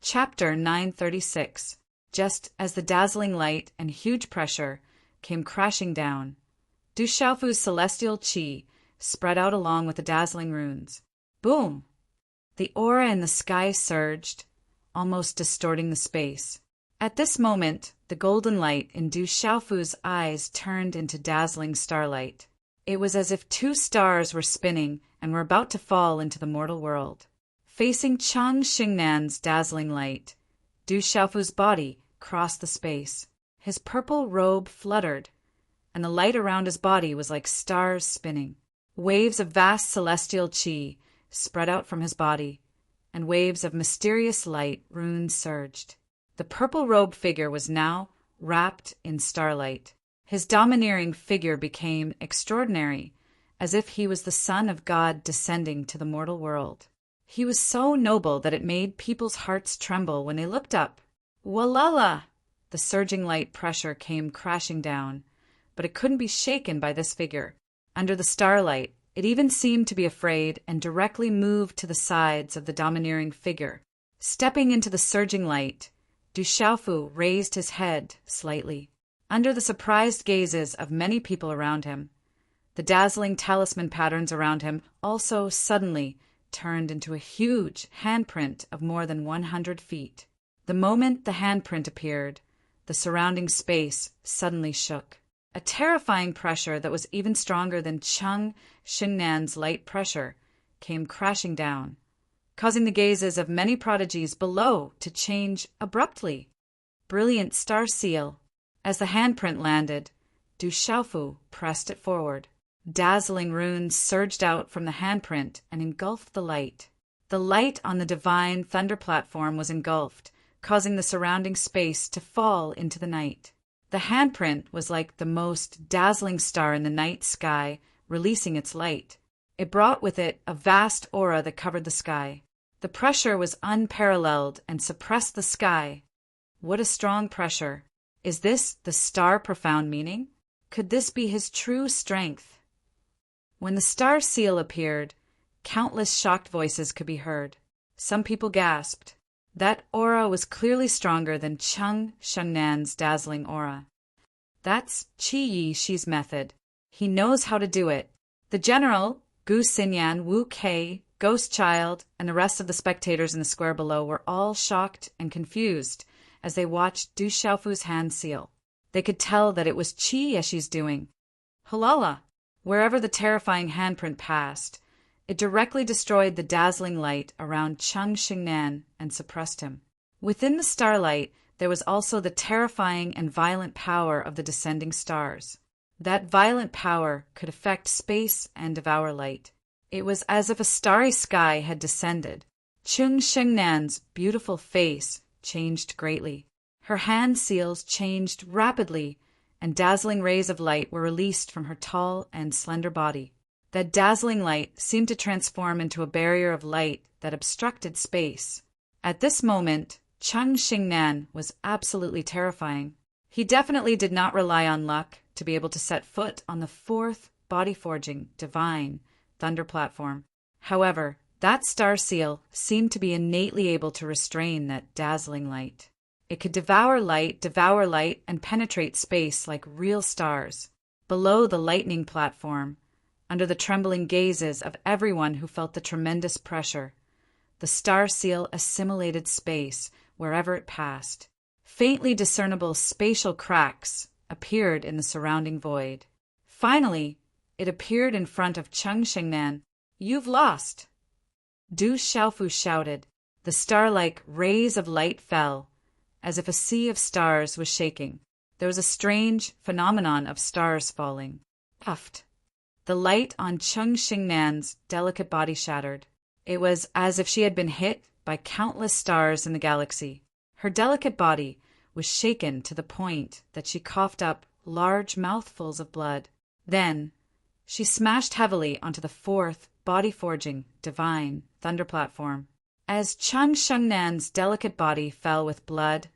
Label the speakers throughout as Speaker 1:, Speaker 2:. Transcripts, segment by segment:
Speaker 1: Chapter 936. Just as the dazzling light and huge pressure came crashing down, Du Xiaofu's celestial qi spread out along with the dazzling runes. Boom! The aura in the sky surged, almost distorting the space. At this moment, the golden light in Du Xiaofu's eyes turned into dazzling starlight. It was as if two stars were spinning and were about to fall into the mortal world. Facing Chang Xingnan's dazzling light, Du Xiaofu's body crossed the space. His purple robe fluttered, and the light around his body was like stars spinning. Waves of vast celestial qi spread out from his body, and waves of mysterious light runes surged. The purple-robed figure was now wrapped in starlight. His domineering figure became extraordinary, as if he was the son of God descending to the mortal world. He was so noble that it made people's hearts tremble when they looked up. Walala! The surging light pressure came crashing down, but it couldn't be shaken by this figure. Under the starlight, it even seemed to be afraid and directly moved to the sides of the domineering figure. Stepping into the surging light, Du Xiaofu raised his head slightly. Under the surprised gazes of many people around him, the dazzling talisman patterns around him also suddenly turned into a huge handprint of more than 100 feet. The moment the handprint appeared, the surrounding space suddenly shook. A terrifying pressure that was even stronger than Chang Xingnan's light pressure came crashing down, causing the gazes of many prodigies below to change abruptly. Brilliant star seal. As the handprint landed, Du Xiaofu pressed it forward. Dazzling runes surged out from the handprint and engulfed the light. The light on the divine thunder platform was engulfed, causing the surrounding space to fall into the night. The handprint was like the most dazzling star in the night sky, releasing its light. It brought with it a vast aura that covered the sky. The pressure was unparalleled and suppressed the sky. What a strong pressure! Is this the star profound meaning? Could this be his true strength? When the star seal appeared, countless shocked voices could be heard. Some people gasped. That aura was clearly stronger than Chang Xinnan's dazzling aura. That's Qi Yishi's method. He knows how to do it. The general, Gu Xinyan, Wu Kei, Ghost Child, and the rest of the spectators in the square below were all shocked and confused as they watched Du Xiaofu's hand seal. They could tell that it was Qi Yishi's doing. Halala! Wherever the terrifying handprint passed, it directly destroyed the dazzling light around Chang Xingnan and suppressed him. Within the starlight, there was also the terrifying and violent power of the descending stars. That violent power could affect space and devour light. It was as if a starry sky had descended. Chang Xingnan's beautiful face changed greatly. Her hand seals changed rapidly, and dazzling rays of light were released from her tall and slender body. That dazzling light seemed to transform into a barrier of light that obstructed space. At this moment, Chang Xingnan was absolutely terrifying. He definitely did not rely on luck to be able to set foot on the fourth body-forging, divine, thunder platform. However, that star seal seemed to be innately able to restrain that dazzling light. It could devour light, and penetrate space like real stars. Below the lightning platform, under the trembling gazes of everyone who felt the tremendous pressure, the star seal assimilated space wherever it passed. Faintly discernible spatial cracks appeared in the surrounding void. Finally, it appeared in front of Chang Xingnan. "You've lost!" Du Xiaofu shouted. The star-like rays of light fell, as if a sea of stars was shaking. There was a strange phenomenon of stars falling. Puffed. The light on Chang Xingnan's delicate body shattered. It was as if she had been hit by countless stars in the galaxy. Her delicate body was shaken to the point that she coughed up large mouthfuls of blood. Then, she smashed heavily onto the fourth body-forging, divine, thunder platform. As Chang Xingnan's delicate body fell with blood,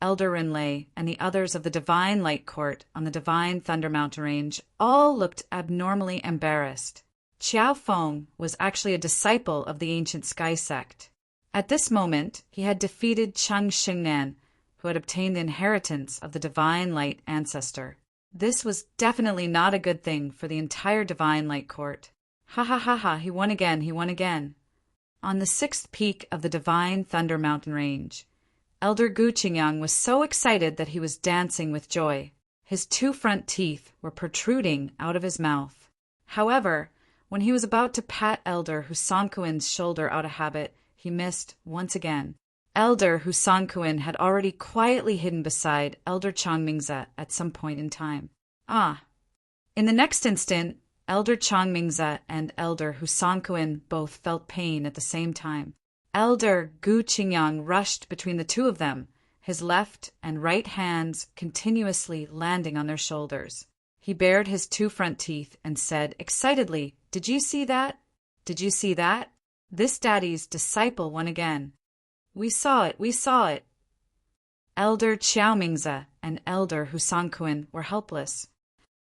Speaker 1: Elder Rinlei and the others of the Divine Light Court on the Divine Thunder Mountain Range all looked abnormally embarrassed. Qiao Feng was actually a disciple of the ancient Sky Sect. At this moment, he had defeated Cheng Xingnan, who had obtained the inheritance of the Divine Light ancestor. This was definitely not a good thing for the entire Divine Light court. Ha ha ha ha, he won again, he won again. On the 6th peak of the Divine Thunder Mountain Range, Elder Gu Qingyang was so excited that he was dancing with joy. His 2 front teeth were protruding out of his mouth. However, when he was about to pat Elder Husankuin's shoulder out of habit, he missed once again. Elder Husankuin had already quietly hidden beside Elder Changmingze at some point in time. In the next instant, Elder Changmingze and Elder Husankuin both felt pain at the same time. Elder Gu Qingyang rushed between the two of them, his left and right hands continuously landing on their shoulders. He bared his 2 front teeth and said excitedly, "Did you see that? Did you see that? This daddy's disciple won again. We saw it, we saw it." Elder Qiaomingze and Elder Husankuin were helpless.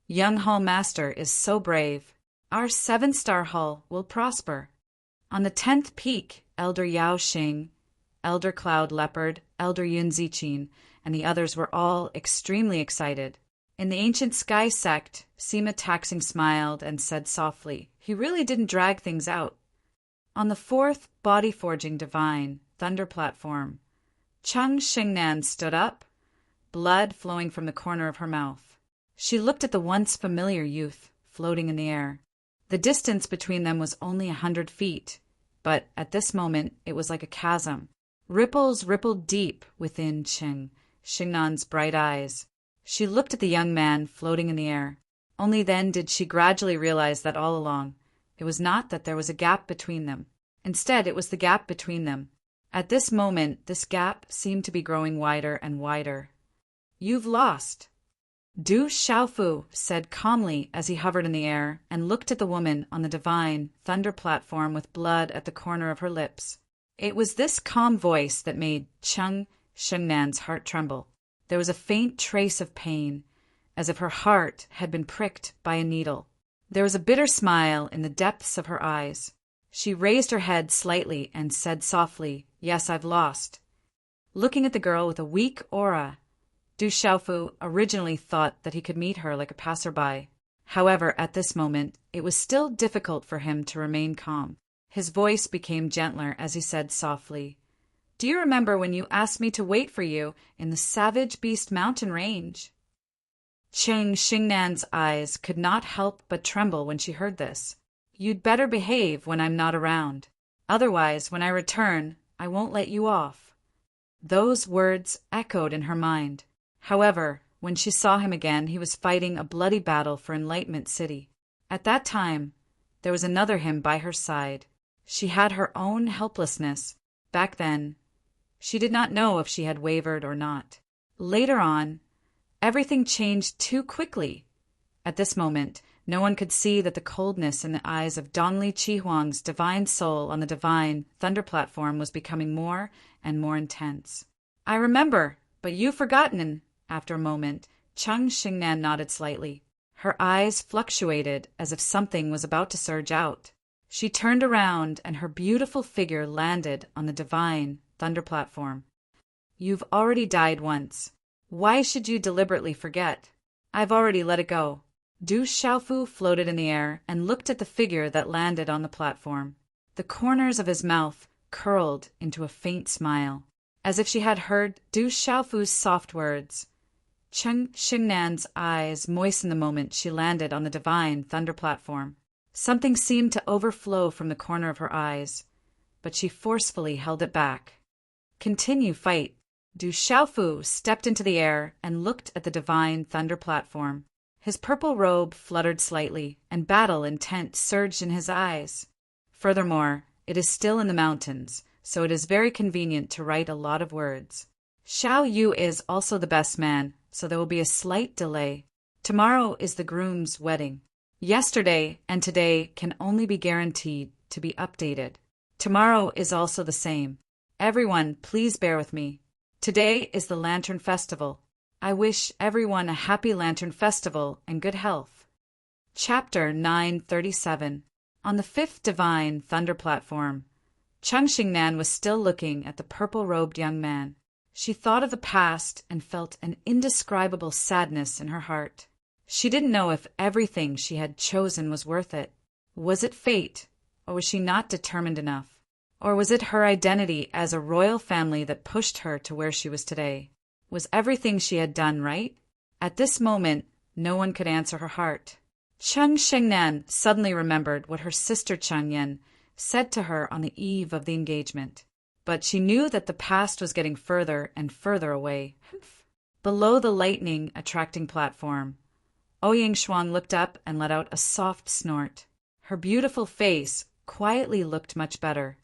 Speaker 1: Young Hall Master is so brave. Our 7-star Hall will prosper. On the 10th peak, Elder Yao Xing, Elder Cloud Leopard, Elder Yun Ziqin, and the others were all extremely excited. In the Ancient Sky Sect, Sima Taxing smiled and said softly, "He really didn't drag things out." On the 4th body-forging divine thunder platform, Cheng Xingnan stood up, blood flowing from the corner of her mouth. She looked at the once familiar youth floating in the air. The distance between them was only 100 feet, but at this moment it was like a chasm. Ripples rippled deep within Cheng Xingnan's bright eyes. She looked at the young man floating in the air. Only then did she gradually realize that all along, it was not that there was a gap between them. Instead, it was the gap between them. At this moment, this gap seemed to be growing wider and wider. "You've lost," Du Xiaofu said calmly as he hovered in the air and looked at the woman on the divine thunder platform with blood at the corner of her lips. It was this calm voice that made Cheng Xingnan's heart tremble. There was a faint trace of pain, as if her heart had been pricked by a needle. There was a bitter smile in the depths of her eyes. She raised her head slightly and said softly, "Yes, I've lost." Looking at the girl with a weak aura, Du Xiaofu originally thought that he could meet her like a passerby. However, at this moment, it was still difficult for him to remain calm. His voice became gentler as he said softly, "Do you remember when you asked me to wait for you in the Savage Beast Mountain Range?" Cheng Xingnan's eyes could not help but tremble when she heard this. "You'd better behave when I'm not around. Otherwise, when I return, I won't let you off." Those words echoed in her mind. However, when she saw him again, he was fighting a bloody battle for Enlightenment City. At that time, there was another him by her side. She had her own helplessness. Back then, she did not know if she had wavered or not. Later on, everything changed too quickly. At this moment, no one could see that the coldness in the eyes of Dongli Chihuang's divine soul on the divine thunder platform was becoming more and more intense. "I remember, but you've forgotten." After a moment, Cheng Xingnan nodded slightly. Her eyes fluctuated as if something was about to surge out. She turned around and her beautiful figure landed on the divine thunder platform. "You've already died once. Why should you deliberately forget? I've already let it go." Du Xiaofu floated in the air and looked at the figure that landed on the platform. The corners of his mouth curled into a faint smile, as if she had heard Du Xiaofu's soft words. Cheng Xingnan's eyes moistened the moment she landed on the divine thunder platform. Something seemed to overflow from the corner of her eyes, but she forcefully held it back. "Continue fight." Du Xiaofu stepped into the air and looked at the divine thunder platform. His purple robe fluttered slightly, and battle intent surged in his eyes. Furthermore, it is still in the mountains, so it is very convenient to write a lot of words. Xiao Yu is also the best man, so there will be a slight delay. Tomorrow is the groom's wedding. Yesterday and today can only be guaranteed to be updated. Tomorrow is also the same. Everyone, please bear with me. Today is the Lantern Festival. I wish everyone a happy Lantern Festival and good health. Chapter 937. On the 5th Divine Thunder Platform, Cheng Xingnan was still looking at the purple-robed young man. She thought of the past and felt an indescribable sadness in her heart. She didn't know if everything she had chosen was worth it. Was it fate, or was she not determined enough? Or was it her identity as a royal family that pushed her to where she was today? Was everything she had done right? At this moment, no one could answer her heart. Cheng Xingnan suddenly remembered what her sister Cheng Yen said to her on the eve of the engagement. But she knew that the past was getting further and further away. Below the lightning-attracting platform, Ouyang Shuang looked up and let out a soft snort. Her beautiful face quietly looked much better.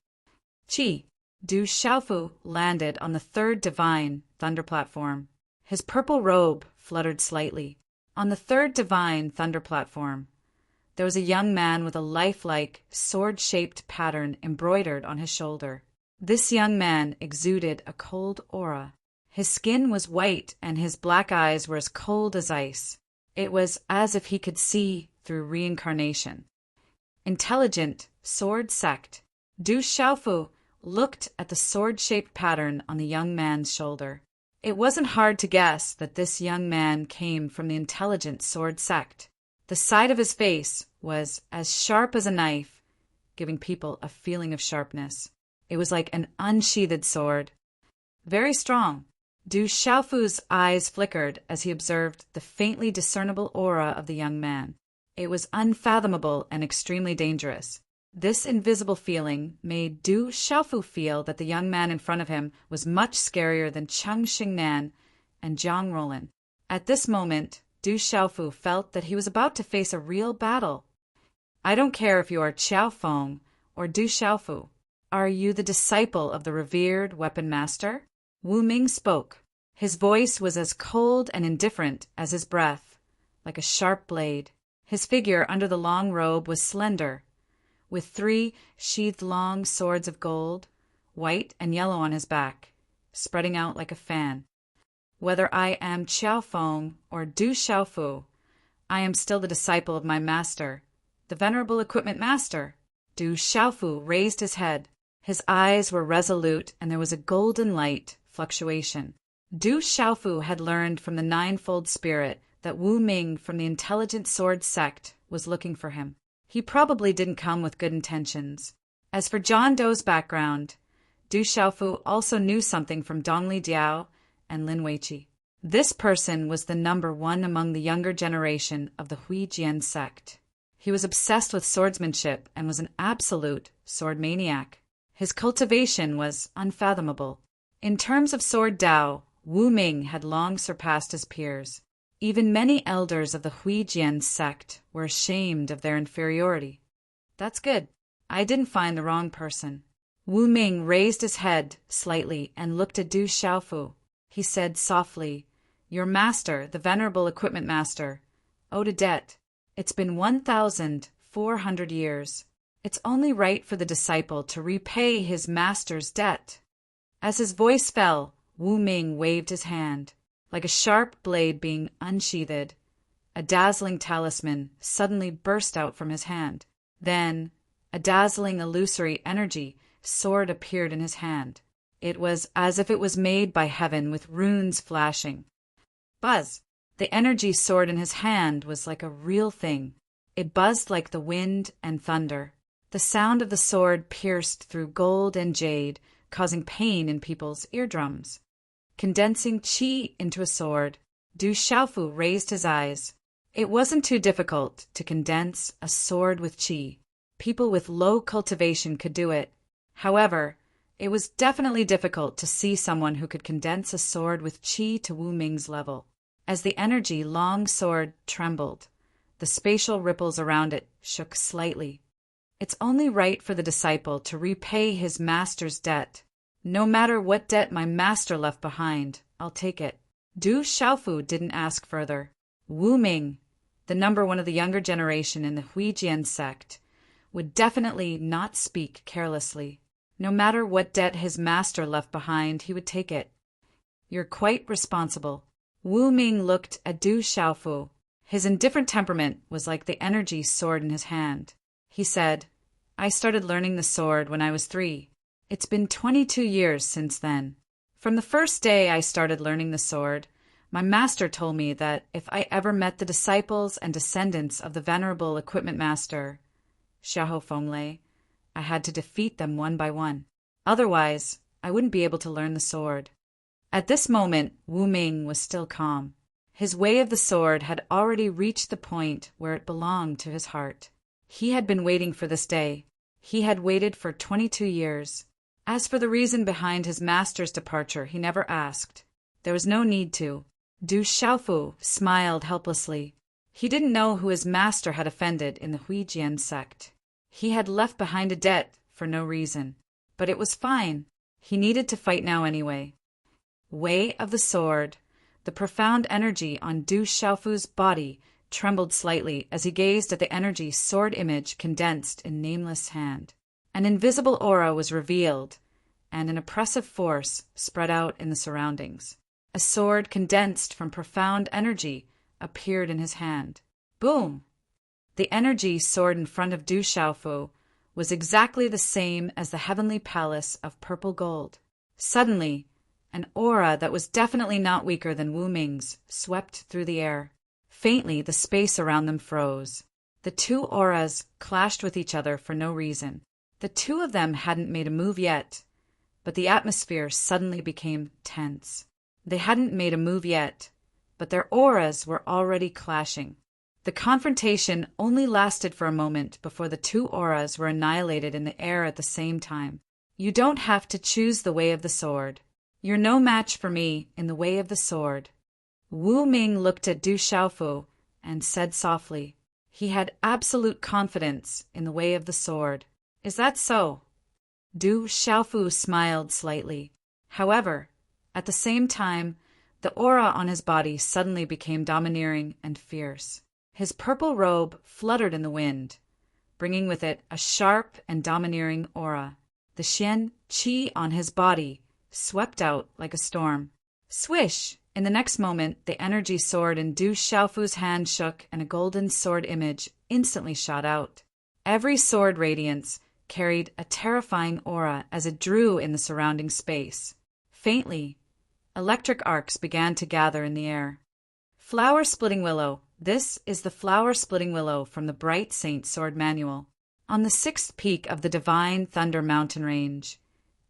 Speaker 1: Du Xiaofu landed on the third divine thunder platform. His purple robe fluttered slightly. On the third divine thunder platform, there was a young man with a lifelike, sword-shaped pattern embroidered on his shoulder. This young man exuded a cold aura. His skin was white and his black eyes were as cold as ice. It was as if he could see through reincarnation. Intelligent sword sect. Du Xiaofu looked at the sword-shaped pattern on the young man's shoulder. It wasn't hard to guess that this young man came from the intelligent sword sect. The side of his face was as sharp as a knife, giving people a feeling of sharpness. It was like an unsheathed sword. Very strong. Du Xiaofu's eyes flickered as he observed the faintly discernible aura of the young man. It was unfathomable and extremely dangerous. This invisible feeling made Du Xiaofu feel that the young man in front of him was much scarier than Cheng Xingnan and Jiang Roland. At this moment, Du Xiaofu felt that he was about to face a real battle. I don't care if you are Qiao Feng or Du Xiaofu. Are you the disciple of the revered weapon master? Wu Ming spoke. His voice was as cold and indifferent as his breath, like a sharp blade. His figure under the long robe was slender, with 3 sheathed long swords of gold, white and yellow on his back, spreading out like a fan. Whether I am Qiao Feng or Du Xiaofu, I am still the disciple of my master, the venerable equipment master. Du Xiaofu raised his head. His eyes were resolute and there was a golden light fluctuation. Du Xiaofu had learned from the ninefold spirit that Wu Ming from the intelligent sword sect was looking for him. He probably didn't come with good intentions. As for John Dou's background, Du Xiaofu also knew something from Dongli Diao and Lin Weiqi. This person was the number 1 among the younger generation of the Huijian sect. He was obsessed with swordsmanship and was an absolute sword maniac. His cultivation was unfathomable. In terms of sword Dao, Wu Ming had long surpassed his peers. Even many elders of the Huijian sect were ashamed of their inferiority. That's good. I didn't find the wrong person. Wu Ming raised his head slightly and looked at Du Xiaofu. He said softly, "Your master, the venerable equipment master, owed a debt. It's been 1,400 years. It's only right for the disciple to repay his master's debt." As his voice fell, Wu Ming waved his hand. Like a sharp blade being unsheathed, a dazzling talisman suddenly burst out from his hand. Then, a dazzling illusory energy sword appeared in his hand. It was as if it was made by heaven with runes flashing. Buzz! The energy sword in his hand was like a real thing. It buzzed like the wind and thunder. The sound of the sword pierced through gold and jade, causing pain in people's eardrums. Condensing qi into a sword, Du Xiaofu raised his eyes. It wasn't too difficult to condense a sword with qi. People with low cultivation could do it. However, it was definitely difficult to see someone who could condense a sword with qi to Wu Ming's level. As the energy long sword trembled, the spatial ripples around it shook slightly. It's only right for the disciple to repay his master's debt. No matter what debt my master left behind, I'll take it. Du Xiaofu didn't ask further. Wu Ming, the number 1 of the younger generation in the Huijian sect, would definitely not speak carelessly. No matter what debt his master left behind, he would take it. You're quite responsible. Wu Ming looked at Du Xiaofu. His indifferent temperament was like the energy sword in his hand. He said, "I started learning the sword when I was 3. It's been 22 years since then. From the first day I started learning the sword, my master told me that if I ever met the disciples and descendants of the venerable equipment master, Xiahou Fenglei, I had to defeat them one by one. Otherwise, I wouldn't be able to learn the sword. At this moment, Wu Ming was still calm. His way of the sword had already reached the point where it belonged to his heart. He had been waiting for this day. He had waited for 22 years. As for the reason behind his master's departure, he never asked. There was no need to. Du Xiaofu smiled helplessly. He didn't know who his master had offended in the Huijian sect. He had left behind a debt for no reason. But it was fine. He needed to fight now anyway. Way of the sword. The profound energy on Du Xiaofu's body trembled slightly as he gazed at the energy sword image condensed in nameless hand. An invisible aura was revealed, and an oppressive force spread out in the surroundings. A sword condensed from profound energy appeared in his hand. Boom! The energy sword in front of Du Xiaofu was exactly the same as the heavenly palace of purple gold. Suddenly, an aura that was definitely not weaker than Wu Ming's swept through the air. Faintly, the space around them froze. The two auras clashed with each other for no reason. The two of them hadn't made a move yet, but the atmosphere suddenly became tense. They hadn't made a move yet, but their auras were already clashing. The confrontation only lasted for a moment before the two auras were annihilated in the air at the same time. You don't have to choose the way of the sword. You're no match for me in the way of the sword. Wu Ming looked at Du Xiaofu and said softly. He had absolute confidence in the way of the sword. Is that so? Du Xiaofu smiled slightly. However, at the same time, the aura on his body suddenly became domineering and fierce. His purple robe fluttered in the wind, bringing with it a sharp and domineering aura. The Xian qi on his body swept out like a storm. Swish! In the next moment, the energy sword in Du Xiaofu's hand shook and a golden sword image instantly shot out. Every sword radiance carried a terrifying aura as it drew in the surrounding space. Faintly, electric arcs began to gather in the air. Flower-splitting willow. This is the flower-splitting willow from the Bright Saint Sword Manual. On the sixth peak of the Divine Thunder Mountain Range,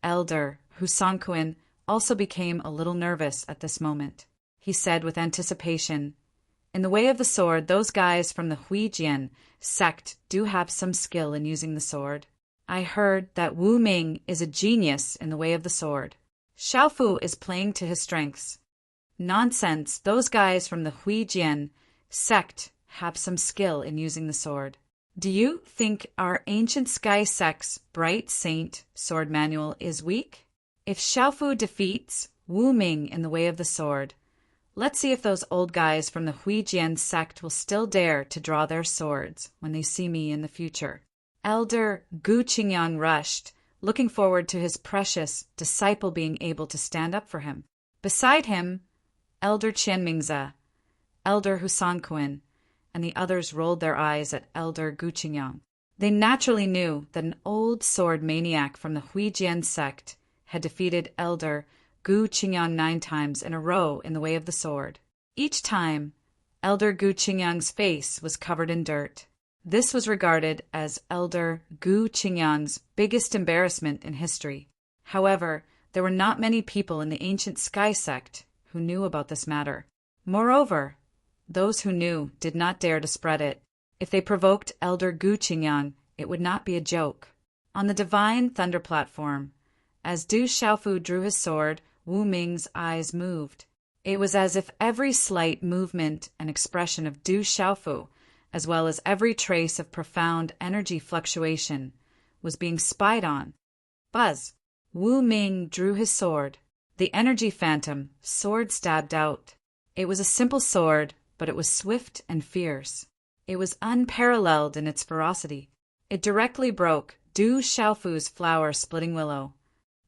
Speaker 1: Elder Husanquin also became a little nervous at this moment. He said with anticipation, "In the way of the sword, those guys from the Huijian sect do have some skill in using the sword. I heard that Wu Ming is a genius in the way of the sword. Xiaofu is playing to his strengths." Nonsense, those guys from the Huijian sect have some skill in using the sword. Do you think our ancient sky sect's Bright Saint Sword Manual is weak? If Xiaofu defeats Wu Ming in the way of the sword, let's see if those old guys from the Huijian sect will still dare to draw their swords when they see me in the future. Elder Gu Qingyang rushed, looking forward to his precious disciple being able to stand up for him. Beside him, Elder Qianmingze, Elder Husanquin, and the others rolled their eyes at Elder Gu Qingyang. They naturally knew that an old sword maniac from the Huijian sect had defeated Elder Gu Qingyang 9 times in a row in the way of the sword. Each time, Elder Gu Qingyang's face was covered in dirt. This was regarded as Elder Gu Qingyang's biggest embarrassment in history. However, there were not many people in the ancient sky sect who knew about this matter. Moreover, those who knew did not dare to spread it. If they provoked Elder Gu Qingyang, it would not be a joke. On the Divine Thunder platform, as Du Xiaofu drew his sword, Wu Ming's eyes moved. It was as if every slight movement and expression of Du Xiaofu, as well as every trace of profound energy fluctuation, was being spied on. Buzz! Wu Ming drew his sword. The energy phantom sword stabbed out. It was a simple sword, but it was swift and fierce. It was unparalleled in its ferocity. It directly broke Du Xiaofu's flower-splitting willow.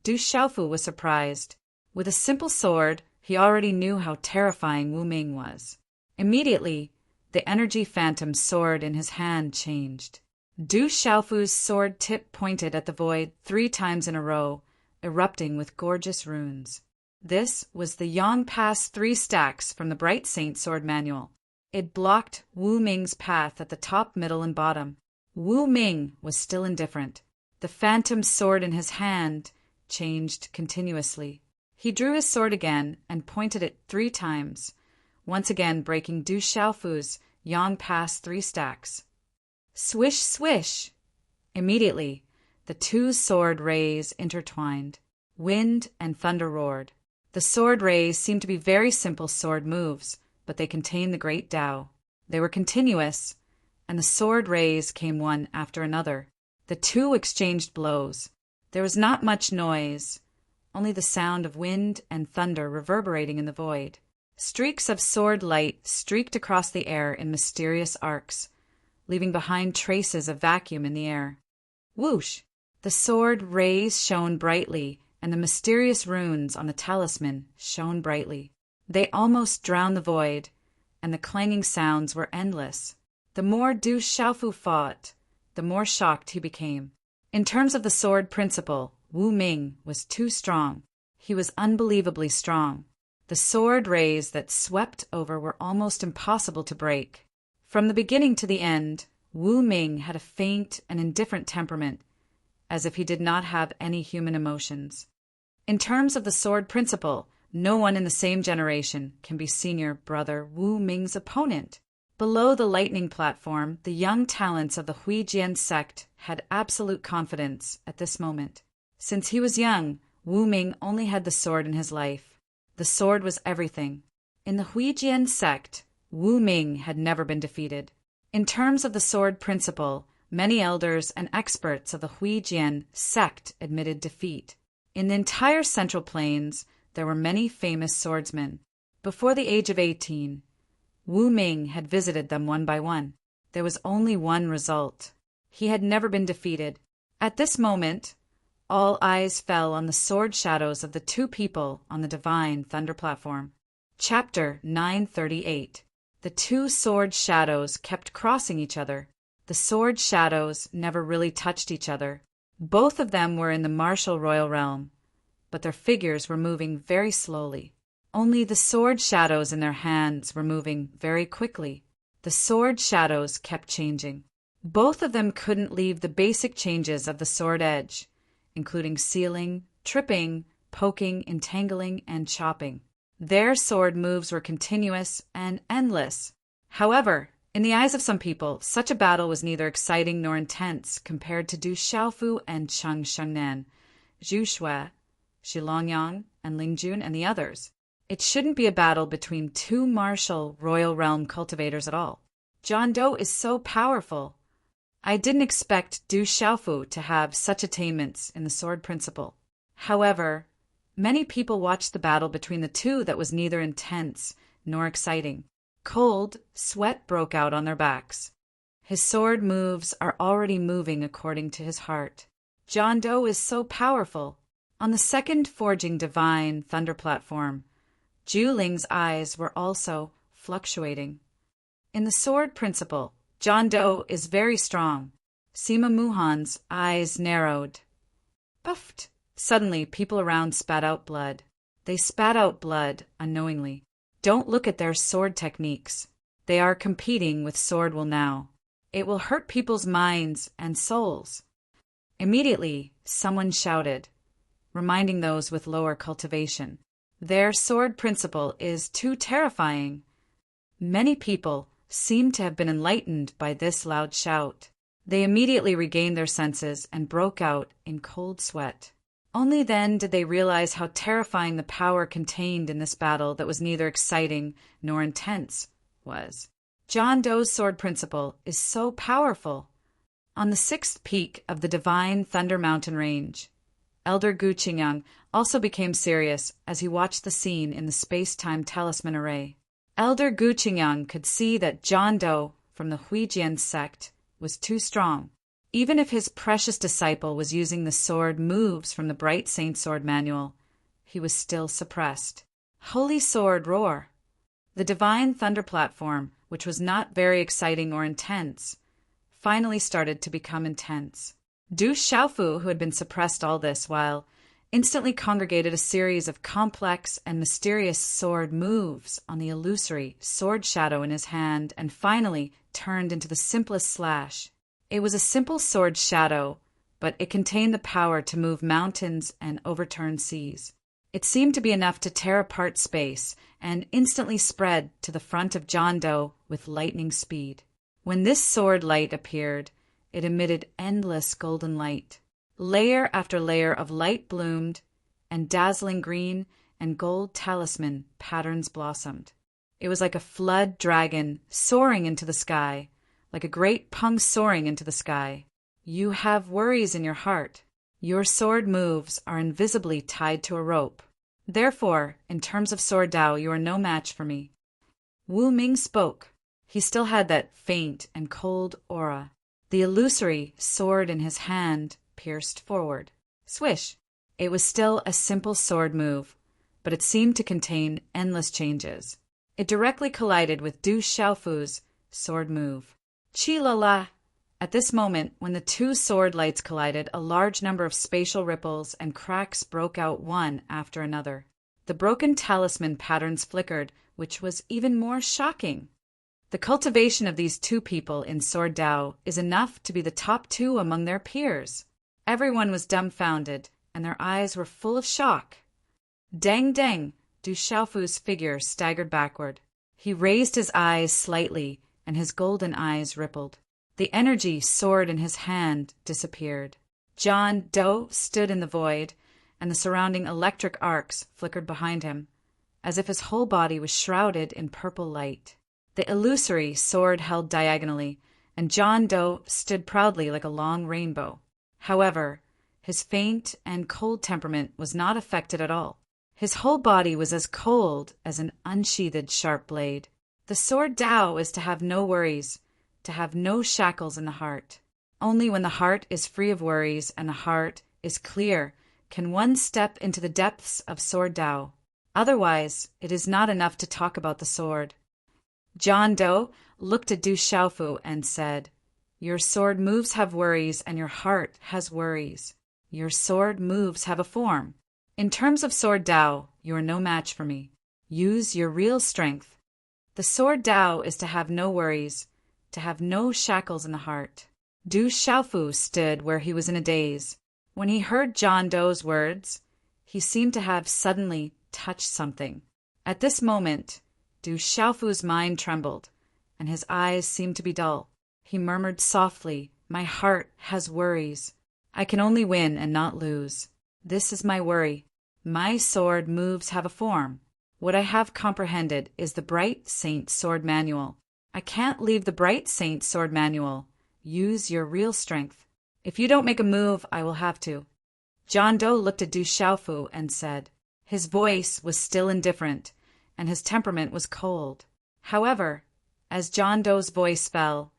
Speaker 1: Du Xiaofu was surprised. With a simple sword, he already knew how terrifying Wu Ming was. Immediately, the energy phantom sword in his hand changed. Du Xiaofu's sword tip pointed at the void 3 times in a row, erupting with gorgeous runes. This was the Yang Pass 3 stacks from the Bright Saint sword manual. It blocked Wu Ming's path at the top, middle, and bottom. Wu Ming was still indifferent. The phantom sword in his hand changed continuously. He drew his sword again and pointed it 3 times, once again breaking Du Xiaofu's Yang Pass 3 stacks. Swish, swish! Immediately, the 2 sword rays intertwined. Wind and thunder roared. The sword rays seemed to be very simple sword moves, but they contained the great Tao. They were continuous, and the sword rays came one after another. The 2 exchanged blows. There was not much noise, only the sound of wind and thunder reverberating in the void. Streaks of sword light streaked across the air in mysterious arcs, leaving behind traces of vacuum in the air. Whoosh! The sword rays shone brightly, and the mysterious runes on the talisman shone brightly. They almost drowned the void, and the clanging sounds were endless. The more Du Xiaofu fought, the more shocked he became. In terms of the sword principle, Wu Ming was too strong. He was unbelievably strong. The sword rays that swept over were almost impossible to break. From the beginning to the end, Wu Ming had a faint and indifferent temperament, as if he did not have any human emotions. In terms of the sword principle, no one in the same generation can be senior brother Wu Ming's opponent. Below the lightning platform, the young talents of the Huijian sect had absolute confidence at this moment. Since he was young, Wu Ming only had the sword in his life. The sword was everything. In the Huijian sect, Wu Ming had never been defeated. In terms of the sword principle, many elders and experts of the Huijian sect admitted defeat. In the entire Central Plains, there were many famous swordsmen. Before the age of 18, Wu Ming had visited them one by one. There was only one result. He had never been defeated. At this moment, all eyes fell on the sword shadows of the 2 people on the divine thunder platform. Chapter 938. The 2 sword shadows kept crossing each other. The sword shadows never really touched each other. Both of them were in the martial royal realm, but their figures were moving very slowly. Only the sword shadows in their hands were moving very quickly. The sword shadows kept changing. Both of them couldn't leave the basic changes of the sword edge, including sealing, tripping, poking, entangling, and chopping. Their sword moves were continuous and endless. However, in the eyes of some people, such a battle was neither exciting nor intense compared to Du Xiaofu and Cheng Shengnan, Zhu Shui, Xilongyang, and Ling Jun, and the others. It shouldn't be a battle between 2 martial royal realm cultivators at all. John Doe is so powerful. I didn't expect Du Xiaofu to have such attainments in the sword principle. However, many people watched the battle between the 2 that was neither intense nor exciting. Cold sweat broke out on their backs. His sword moves are already moving according to his heart. John Doe is so powerful. On the second forging divine thunder platform, Zhu Ling's eyes were also fluctuating. In the sword principle, John Doe is very strong. Sima Muhan's eyes narrowed. Buffed. Suddenly, people around spat out blood. They spat out blood unknowingly. Don't look at their sword techniques. They are competing with sword will now. It will hurt people's minds and souls. Immediately, someone shouted, reminding those with lower cultivation. Their sword principle is too terrifying. Many people seemed to have been enlightened by this loud shout. They immediately regained their senses and broke out in cold sweat. Only then did they realize how terrifying the power contained in this battle that was neither exciting nor intense was. John Doe's sword principle is so powerful. On the 6th peak of the divine Thunder Mountain Range, Elder Gu Qingyang also became serious as he watched the scene in the space-time talisman array. Elder Gu Qingyang could see that John Doe from the Huijian sect was too strong. Even if his precious disciple was using the sword moves from the Bright Saint sword manual, he was still suppressed. Holy sword roar! The divine thunder platform, which was not very exciting or intense, finally started to become intense. Du Xiaofu, who had been suppressed all this while, instantly congregated a series of complex and mysterious sword moves on the illusory sword shadow in his hand and finally turned into the simplest slash. It was a simple sword shadow, but it contained the power to move mountains and overturn seas. It seemed to be enough to tear apart space and instantly spread to the front of John Doe with lightning speed. When this sword light appeared, it emitted endless golden light. Layer after layer of light bloomed, and dazzling green and gold talisman patterns blossomed. It was like a flood dragon soaring into the sky, like a great pung soaring into the sky. You have worries in your heart. Your sword moves are invisibly tied to a rope. Therefore, in terms of sword Dao, you are no match for me. Wu Ming spoke. He still had that faint and cold aura. The illusory sword in his hand pierced forward. Swish! It was still a simple sword move, but it seemed to contain endless changes. It directly collided with Du Xiaofu's sword move. Chi la la! At this moment, when the two sword lights collided, a large number of spatial ripples and cracks broke out one after another. The broken talisman patterns flickered, which was even more shocking. The cultivation of these two people in Sword Dao is enough to be the top two among their peers. Everyone was dumbfounded, and their eyes were full of shock. Dang dang! Du Xiaofu's figure staggered backward. He raised his eyes slightly, and his golden eyes rippled. The energy sword in his hand disappeared. John Doe stood in the void, and the surrounding electric arcs flickered behind him, as if his whole body was shrouded in purple light. The illusory sword held diagonally, and John Doe stood proudly like a long rainbow. However, his faint and cold temperament was not affected at all. His whole body was as cold as an unsheathed sharp blade. The sword Dao is to have no worries, to have no shackles in the heart. Only when the heart is free of worries and the heart is clear can one step into the depths of Sword Dao. Otherwise, it is not enough to talk about the sword. John Doe looked at Du Xiaofu and said, "Your sword moves have worries and your heart has worries. Your sword moves have a form. In terms of Sword Dao, you are no match for me. Use your real strength. The Sword Dao is to have no worries, to have no shackles in the heart." Du Xiaofu stood where he was in a daze. When he heard John Doe's words, he seemed to have suddenly touched something. At this moment, Du Xiaofu's mind trembled, and his eyes seemed to be dull. He murmured softly, "My heart has worries. I can only win and not lose. This is my worry. My sword moves have a form. What I have comprehended is the Bright Saint Sword Manual. I can't leave the Bright Saint Sword Manual. Use your real strength. If you don't make a move, I will have to." John Doe looked at Du Xiaofu and said. His voice was still indifferent, and his temperament was cold. However, as John Doe's voice fell,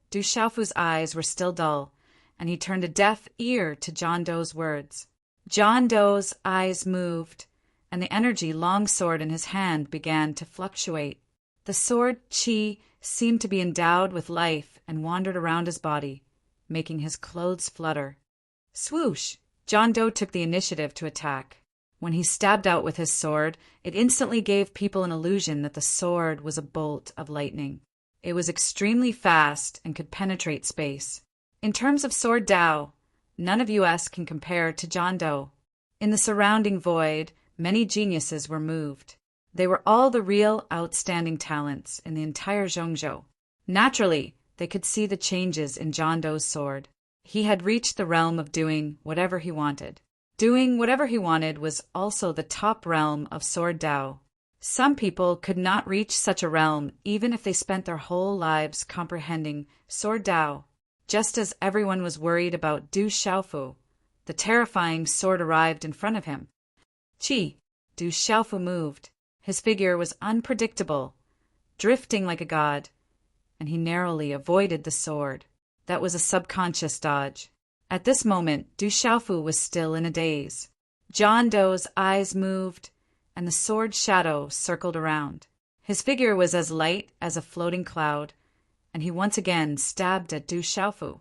Speaker 1: Du Xiaofu's eyes were still dull, and he turned a deaf ear to John Doe's words. John Doe's eyes moved, and the energy long sword in his hand began to fluctuate. The sword Qi seemed to be endowed with life and wandered around his body, making his clothes flutter. Swoosh! John Doe took the initiative to attack. When he stabbed out with his sword, it instantly gave people an illusion that the sword was a bolt of lightning. It was extremely fast and could penetrate space. In terms of Sword Dao, none of us can compare to John Doe. In the surrounding void, many geniuses were moved. They were all the real outstanding talents in the entire Zhongzhou. Naturally, they could see the changes in John Doe's sword. He had reached the realm of doing whatever he wanted. Doing whatever he wanted was also the top realm of Sword Dao. Some people could not reach such a realm even if they spent their whole lives comprehending Sword Dao. Just as everyone was worried about Du Xiaofu, the terrifying sword arrived in front of him. Du Xiaofu moved. His figure was unpredictable, drifting like a god, and he narrowly avoided the sword. That was a subconscious dodge. At this moment, Du Xiaofu was still in a daze. John Doe's eyes moved, and the sword shadow circled around. His figure was as light as a floating cloud, and he once again stabbed at Du Xiaofu.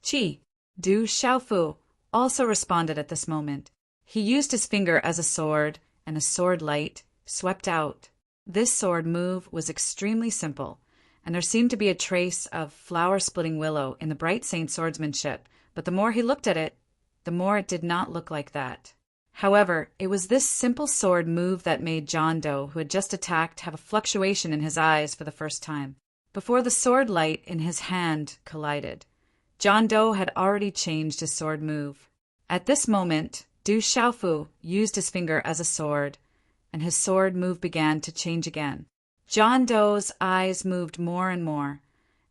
Speaker 1: Du Xiaofu also responded at this moment. He used his finger as a sword, and a sword light swept out. This sword move was extremely simple, and there seemed to be a trace of flower-splitting willow in the bright saint swordsmanship, but the more he looked at it, the more it did not look like that. However, it was this simple sword move that made John Doe, who had just attacked, have a fluctuation in his eyes for the first time. Before the sword light in his hand collided, John Doe had already changed his sword move. At this moment, Du Xiaofu used his finger as a sword, and his sword move began to change again. John Doe's eyes moved more and more,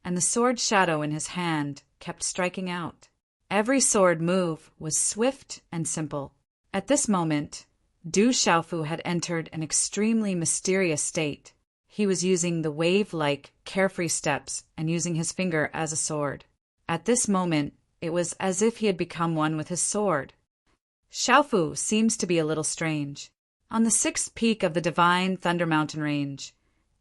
Speaker 1: and the sword shadow in his hand kept striking out. Every sword move was swift and simple. At this moment, Du Xiaofu had entered an extremely mysterious state. He was using the wave-like, carefree steps and using his finger as a sword. At this moment, it was as if he had become one with his sword. Xiaofu seems to be a little strange. On the sixth peak of the divine Thunder Mountain Range,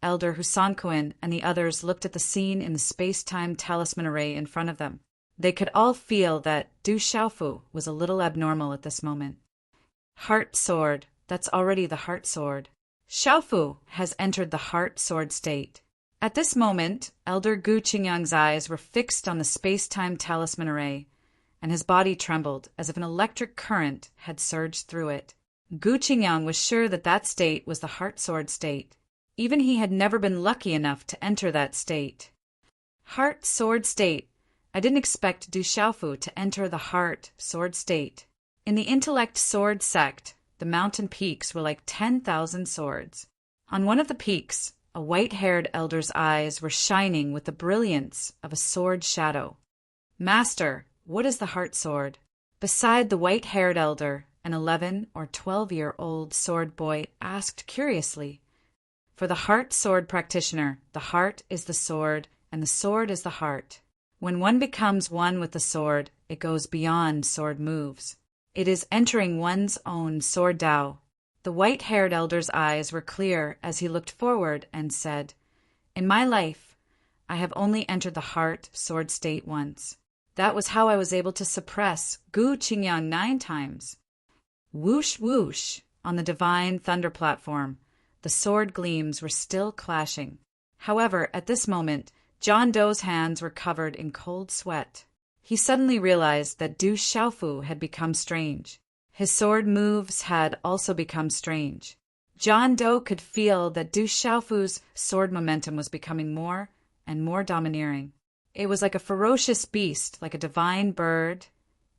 Speaker 1: Elder Husanquin and the others looked at the scene in the space-time talisman array in front of them. They could all feel that Du Xiaofu was a little abnormal at this moment. Heart sword, that's already the heart sword. Xiaofu has entered the heart sword state. At this moment, Elder Gu Qingyang's eyes were fixed on the space-time talisman array, and his body trembled as if an electric current had surged through it. Gu Qingyang was sure that that state was the heart sword state. Even he had never been lucky enough to enter that state. Heart sword state. I didn't expect Du Xiaofu to enter the heart sword state. In the intellect sword sect, the mountain peaks were like 10,000 swords. On one of the peaks, a white-haired elder's eyes were shining with the brilliance of a sword shadow. Master, what is the heart sword? Beside the white-haired elder, an 11 or 12-year-old sword boy asked curiously. For the heart sword practitioner, the heart is the sword, and the sword is the heart. When one becomes one with the sword, it goes beyond sword moves. It is entering one's own sword Tao. The white-haired elder's eyes were clear as he looked forward and said, In my life, I have only entered the heart sword state once. That was how I was able to suppress Gu Qingyang 9 times. Whoosh whoosh, on the divine thunder platform, the sword gleams were still clashing. However, at this moment, John Doe's hands were covered in cold sweat. He suddenly realized that Du Xiaofu had become strange. His sword moves had also become strange. John Doe could feel that Du Xiaofu's sword momentum was becoming more and more domineering. It was like a ferocious beast, like a divine bird,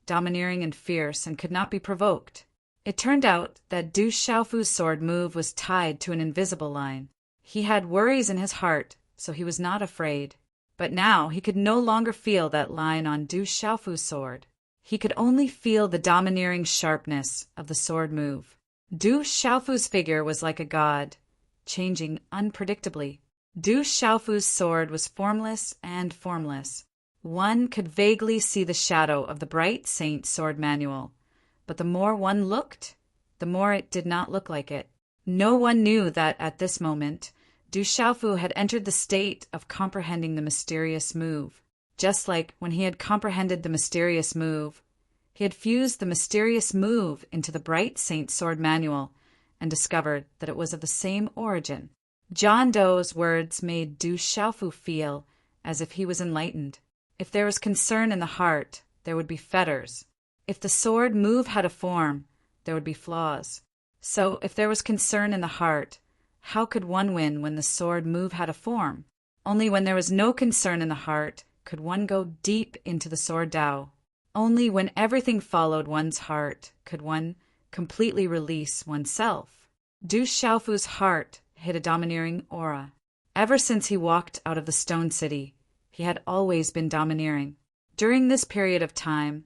Speaker 1: domineering and fierce, and could not be provoked. It turned out that Du Xiaofu's sword move was tied to an invisible line. He had worries in his heart, so he was not afraid. But now he could no longer feel that line on Du Xiaofu's sword. He could only feel the domineering sharpness of the sword move. Du Xiaofu's figure was like a god, changing unpredictably. Du Xiaofu's sword was formless and formless. One could vaguely see the shadow of the bright saint sword manual, but the more one looked, the more it did not look like it. No one knew that at this moment, Du Xiaofu had entered the state of comprehending the mysterious move. Just like when he had comprehended the mysterious move, he had fused the mysterious move into the bright saint sword manual and discovered that it was of the same origin. John Doe's words made Du Xiaofu feel as if he was enlightened. If there was concern in the heart, there would be fetters. If the sword move had a form, there would be flaws. So if there was concern in the heart, how could one win when the sword move had a form? Only when there was no concern in the heart could one go deep into the sword Tao. Only when everything followed one's heart could one completely release oneself. Du Xiaofu's heart hid a domineering aura. Ever since he walked out of the stone city, he had always been domineering. During this period of time,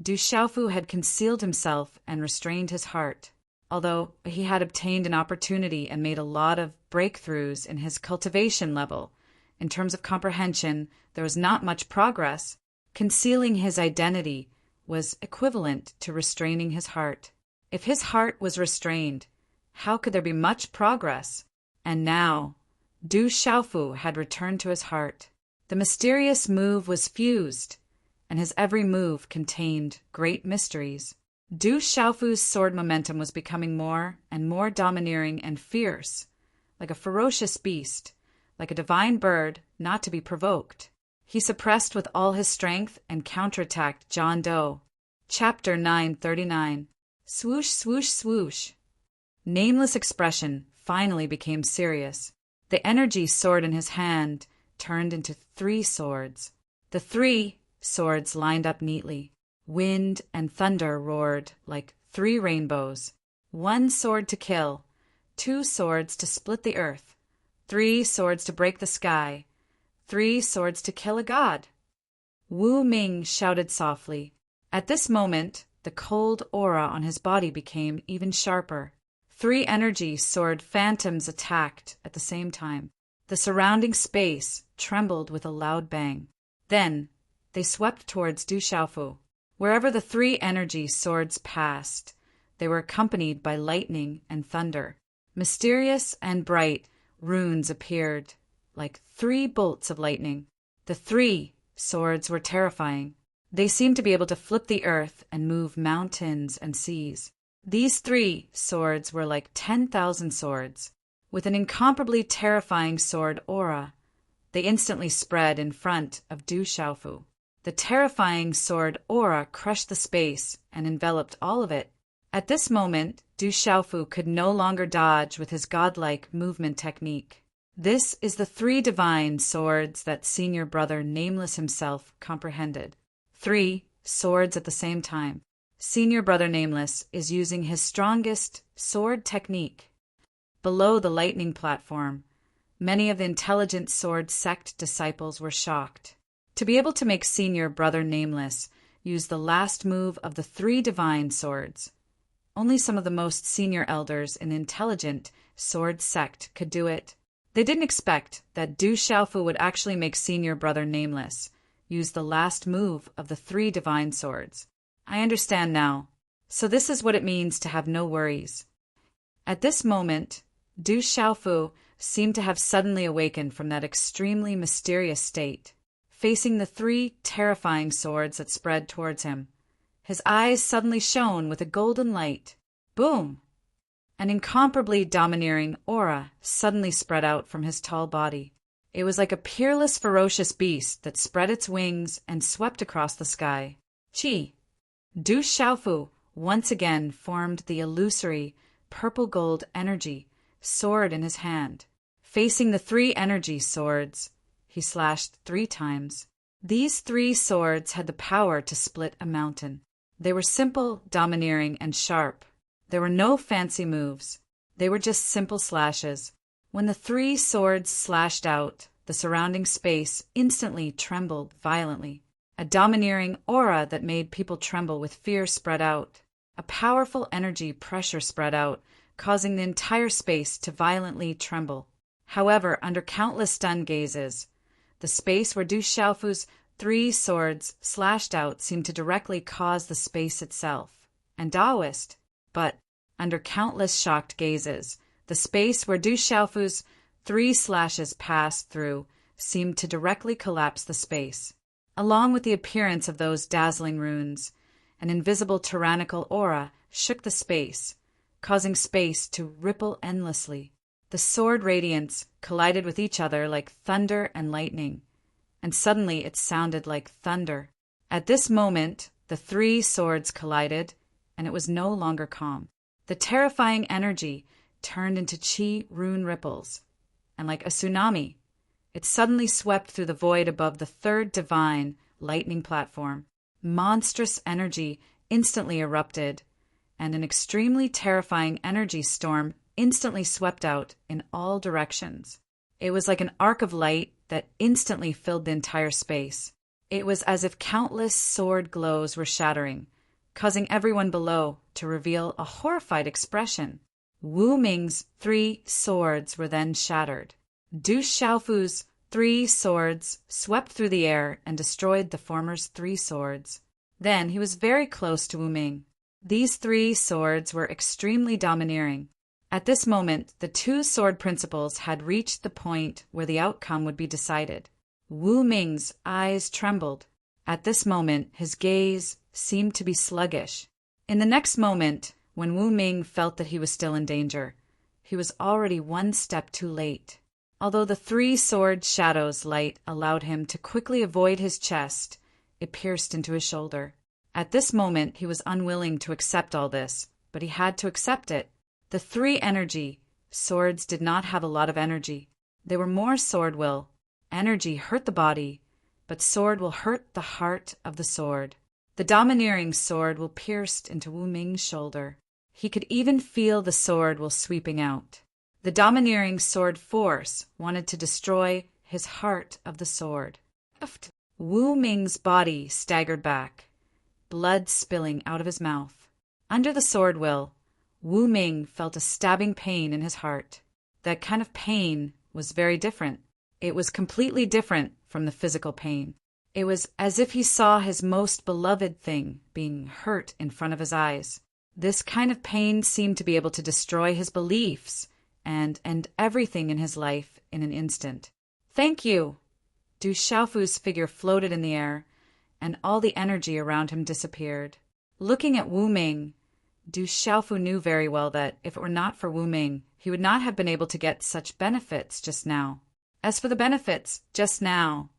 Speaker 1: Du Xiaofu had concealed himself and restrained his heart. Although he had obtained an opportunity and made a lot of breakthroughs in his cultivation level, in terms of comprehension, there was not much progress. Concealing his identity was equivalent to restraining his heart. If his heart was restrained, how could there be much progress? And now, Du Xiaofu had returned to his heart. The mysterious move was fused, and his every move contained great mysteries. Du Xiaofu's sword momentum was becoming more and more domineering and fierce, like a ferocious beast, like a divine bird not to be provoked. He suppressed with all his strength and counterattacked John Doe. Chapter 939. Swoosh, swoosh, swoosh. Nameless' expression finally became serious. The energy sword in his hand turned into 3 swords. The 3 swords lined up neatly. Wind and thunder roared like 3 rainbows. 1 sword to kill, 2 swords to split the earth, 3 swords to break the sky, 3 swords to kill a god. Wu Ming shouted softly. At this moment, the cold aura on his body became even sharper. 3 energy sword phantoms attacked at the same time. The surrounding space trembled with a loud bang. Then, they swept towards Du Xiaofu. Wherever the 3 energy swords passed, they were accompanied by lightning and thunder. Mysterious and bright runes appeared, like 3 bolts of lightning. The 3 swords were terrifying. They seemed to be able to flip the earth and move mountains and seas. These 3 swords were like 10,000 swords. With an incomparably terrifying sword aura, they instantly spread in front of Du Xiaofu. The terrifying sword aura crushed the space and enveloped all of it. At this moment, Du Xiaofu could no longer dodge with his godlike movement technique. This is the 3 divine swords that Senior Brother Nameless himself comprehended. 3 swords at the same time. Senior Brother Nameless is using his strongest sword technique. Below the lightning platform, many of the intelligent sword sect disciples were shocked. To be able to make Senior Brother Nameless use the last move of the 3 divine swords, only some of the most senior elders in the intelligent sword sect could do it. They didn't expect that Du Xiaofu would actually make Senior Brother Nameless use the last move of the 3 divine swords. I understand now. So this is what it means to have no worries. At this moment, Du Xiaofu seemed to have suddenly awakened from that extremely mysterious state. Facing the 3 terrifying swords that spread towards him, his eyes suddenly shone with a golden light. Boom! An incomparably domineering aura suddenly spread out from his tall body. It was like a peerless, ferocious beast that spread its wings and swept across the sky. Chi! Du Xiaofu once again formed the illusory, purple-gold energy sword in his hand. Facing the 3 energy swords, he slashed 3 times. These 3 swords had the power to split a mountain. They were simple, domineering, and sharp. There were no fancy moves. They were just simple slashes. When the 3 swords slashed out, the surrounding space instantly trembled violently. A domineering aura that made people tremble with fear spread out. A powerful energy pressure spread out, causing the entire space to violently tremble. However, under countless stunned gazes, the space where Du Xiaofu's 3 swords slashed out seemed to directly cause the space itself, and Taoist. But, under countless shocked gazes, the space where Du Xiaofu's 3 slashes passed through seemed to directly collapse the space. Along with the appearance of those dazzling runes, an invisible tyrannical aura shook the space, causing space to ripple endlessly. The sword radiance collided with each other like thunder and lightning, and suddenly it sounded like thunder. At this moment, the 3 swords collided, and it was no longer calm. The terrifying energy turned into chi rune ripples, and like a tsunami, it suddenly swept through the void above the 3rd divine lightning platform. Monstrous energy instantly erupted, and an extremely terrifying energy storm instantly swept out in all directions. It was like an arc of light that instantly filled the entire space. It was as if countless sword glows were shattering, causing everyone below to reveal a horrified expression. Wu Ming's 3 swords were then shattered. Du Xiaofu's 3 swords swept through the air and destroyed the former's 3 swords. Then he was very close to Wu Ming. These 3 swords were extremely domineering. At this moment, the 2 sword principals had reached the point where the outcome would be decided. Wu Ming's eyes trembled. At this moment, his gaze seemed to be sluggish. In the next moment, when Wu Ming felt that he was still in danger, he was already one step too late. Although the three-sword shadow's light allowed him to quickly avoid his chest, it pierced into his shoulder. At this moment, he was unwilling to accept all this, but he had to accept it. The three energy swords did not have a lot of energy. They were more sword will. Energy hurt the body, but sword will hurt the heart of the sword. The domineering sword will pierced into Wu Ming's shoulder. He could even feel the sword will sweeping out. The domineering sword force wanted to destroy his heart of the sword. Wu Ming's body staggered back, blood spilling out of his mouth. Under the sword will, Wu Ming felt a stabbing pain in his heart. That kind of pain was very different. It was completely different from the physical pain. It was as if he saw his most beloved thing being hurt in front of his eyes. This kind of pain seemed to be able to destroy his beliefs and end everything in his life in an instant. "Thank you!" Du Xiaofu's figure floated in the air, and all the energy around him disappeared. Looking at Wu Ming, Du Xiaofu knew very well that if it were not for Wu Ming, he would not have been able to get such benefits just now. As for the benefits just now,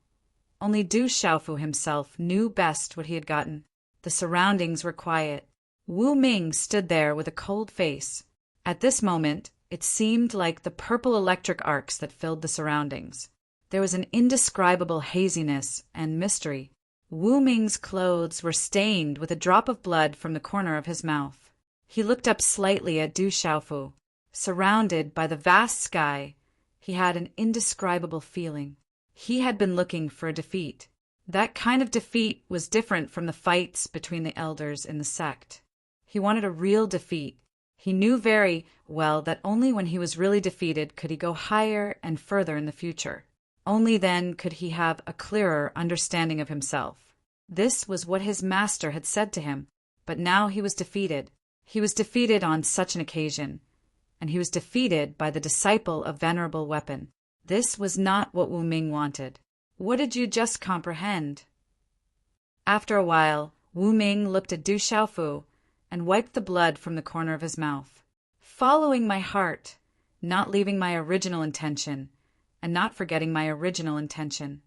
Speaker 1: only Du Xiaofu himself knew best what he had gotten. The surroundings were quiet. Wu Ming stood there with a cold face. At this moment, it seemed like the purple electric arcs that filled the surroundings. There was an indescribable haziness and mystery. Wu Ming's clothes were stained with a drop of blood from the corner of his mouth. He looked up slightly at Du Xiaofu. Surrounded by the vast sky, he had an indescribable feeling. He had been looking for a defeat. That kind of defeat was different from the fights between the elders in the sect. He wanted a real defeat. He knew very well that only when he was really defeated could he go higher and further in the future. Only then could he have a clearer understanding of himself. This was what his master had said to him, but now he was defeated. He was defeated on such an occasion, and he was defeated by the disciple of Venerable Weapon. This was not what Wu Ming wanted. What did you just comprehend? After a while, Wu Ming looked at Du Xiaofu and wiped the blood from the corner of his mouth. Following my heart, not leaving my original intention, and not forgetting my original intention.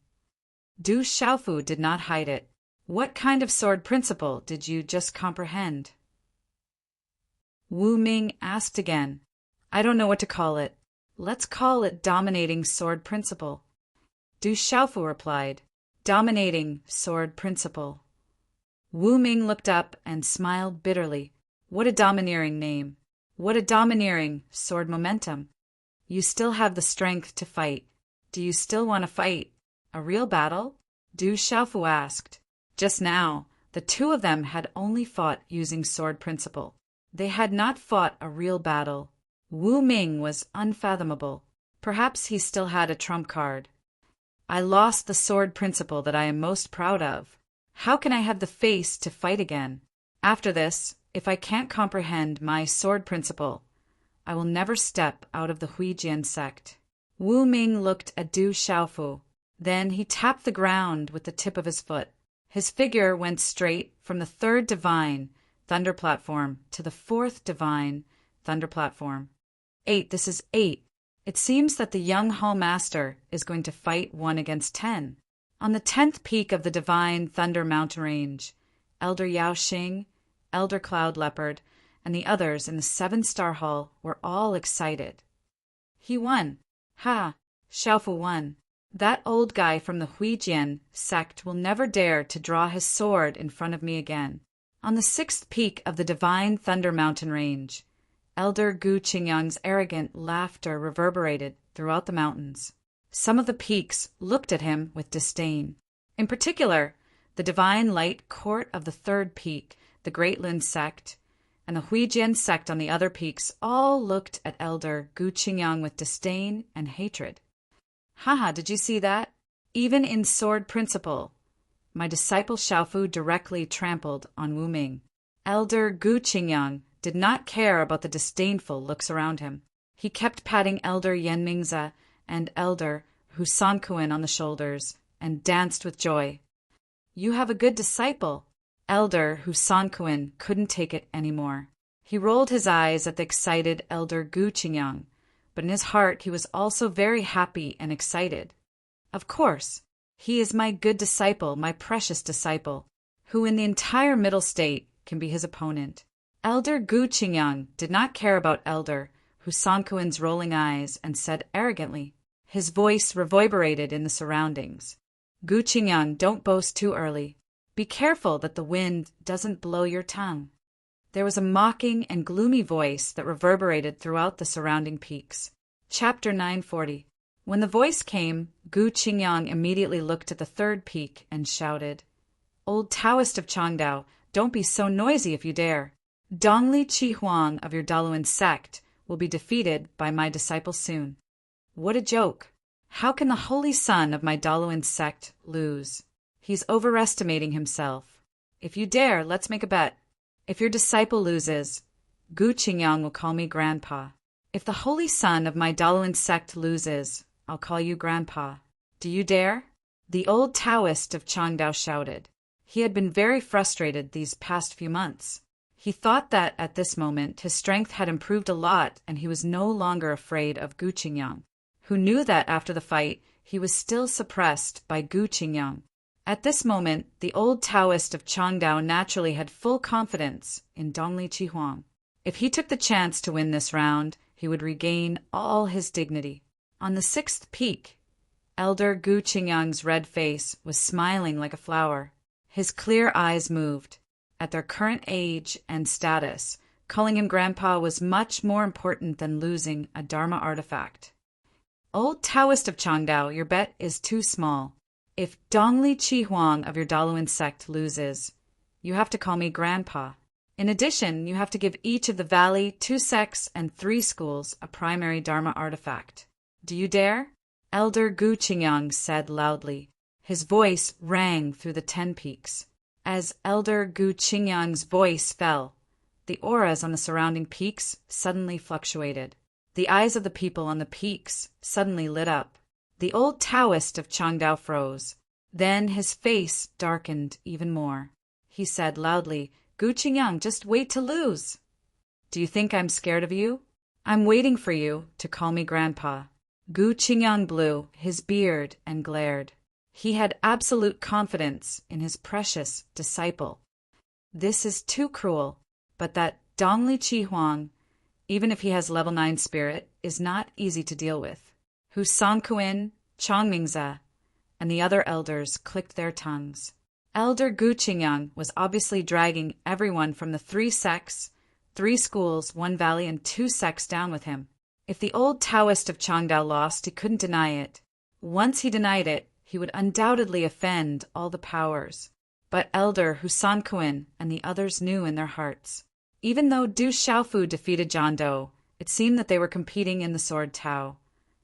Speaker 1: Du Xiaofu did not hide it. What kind of sword principle did you just comprehend? Wu Ming asked again. I don't know what to call it. Let's call it dominating sword principle. Du Xiaofu replied, dominating sword principle. Wu Ming looked up and smiled bitterly. What a domineering name. What a domineering sword momentum. You still have the strength to fight. Do you still want to fight? A real battle? Du Xiaofu asked. Just now, the two of them had only fought using sword principle. They had not fought a real battle. Wu Ming was unfathomable. Perhaps he still had a trump card. I lost the sword principle that I am most proud of. How can I have the face to fight again? After this, if I can't comprehend my sword principle, I will never step out of the Huijian sect. Wu Ming looked at Du Xiaofu. Then he tapped the ground with the tip of his foot. His figure went straight from the third divine thunder platform to the fourth divine thunder platform. 8. This is 8. It seems that the young Hall Master is going to fight 1 against 10. On the 10th peak of the divine thunder mountain range, Elder Yao Xing, Elder Cloud Leopard, and the others in the 7-star hall were all excited. He won. Ha! Xiaofu won. That old guy from the Huijian sect will never dare to draw his sword in front of me again. On the 6th peak of the divine thunder mountain range, Elder Gu Qingyang's arrogant laughter reverberated throughout the mountains. Some of the peaks looked at him with disdain. In particular, the divine light court of the 3rd peak, the Great Lin sect, and the Huijian sect on the other peaks all looked at Elder Gu Qingyang with disdain and hatred. Haha, did you see that? Even in sword principle, my disciple Xiaofu directly trampled on Wu Ming. Elder Gu Qingyang did not care about the disdainful looks around him. He kept patting Elder Yan Mingze and Elder Hu Sankuan on the shoulders and danced with joy. You have a good disciple. Elder Hu Sanquin couldn't take it anymore. He rolled his eyes at the excited Elder Gu Qingyang, but in his heart he was also very happy and excited. Of course, he is my good disciple, my precious disciple. Who in the entire Middle State can be his opponent? Elder Gu Qingyang did not care about Elder Hu Sanquin's rolling eyes and said arrogantly. His voice reverberated in the surroundings. Gu Qingyang, don't boast too early. Be careful that the wind doesn't blow your tongue. There was a mocking and gloomy voice that reverberated throughout the surrounding peaks. Chapter 940. When the voice came, Gu Qingyang immediately looked at the third peak and shouted, Old Taoist of Changdao, don't be so noisy if you dare. Dongli Chi Huang of your Daluan sect will be defeated by my disciple soon. What a joke! How can the holy son of my Daluan sect lose? He's overestimating himself. If you dare, let's make a bet. If your disciple loses, Gu Qingyang will call me Grandpa. If the holy son of my Daluan sect loses, I'll call you Grandpa. Do you dare? The old Taoist of Changdao shouted. He had been very frustrated these past few months. He thought that at this moment his strength had improved a lot and he was no longer afraid of Gu Qingyang, who knew that after the fight he was still suppressed by Gu Qingyang. At this moment, the old Taoist of Changdao naturally had full confidence in Dongli Chi Huang. If he took the chance to win this round, he would regain all his dignity. On the sixth peak, Elder Gu Qingyang's red face was smiling like a flower. His clear eyes moved. At their current age and status, calling him Grandpa was much more important than losing a Dharma artifact. Old Taoist of Changdao, your bet is too small. If Dongli Chi Huang of your Daluan sect loses, you have to call me Grandpa. In addition, you have to give each of the valley, 2 sects, and 3 schools a primary Dharma artifact. Do you dare? Elder Gu Qingyang said loudly. His voice rang through the 10 peaks. As Elder Gu Qingyang's voice fell, the auras on the surrounding peaks suddenly fluctuated. The eyes of the people on the peaks suddenly lit up. The old Taoist of Changdao froze. Then his face darkened even more. He said loudly, Gu Qingyang, just wait to lose. Do you think I'm scared of you? I'm waiting for you to call me Grandpa. Gu Qingyang blew his beard and glared. He had absolute confidence in his precious disciple. This is too cruel, but that Dongli Chi Huang, even if he has level 9 spirit, is not easy to deal with. Hu Sanquin, Chongmingza, and the other elders clicked their tongues. Elder Gu Qingyang was obviously dragging everyone from the 3 sects, 3 schools, 1 valley, and 2 sects down with him. If the old Taoist of Changdao lost, he couldn't deny it. Once he denied it, he would undoubtedly offend all the powers. But Elder Hu Sanquin and the others knew in their hearts. Even though Du Xiaofu defeated John Doe, it seemed that they were competing in the Sword Tao.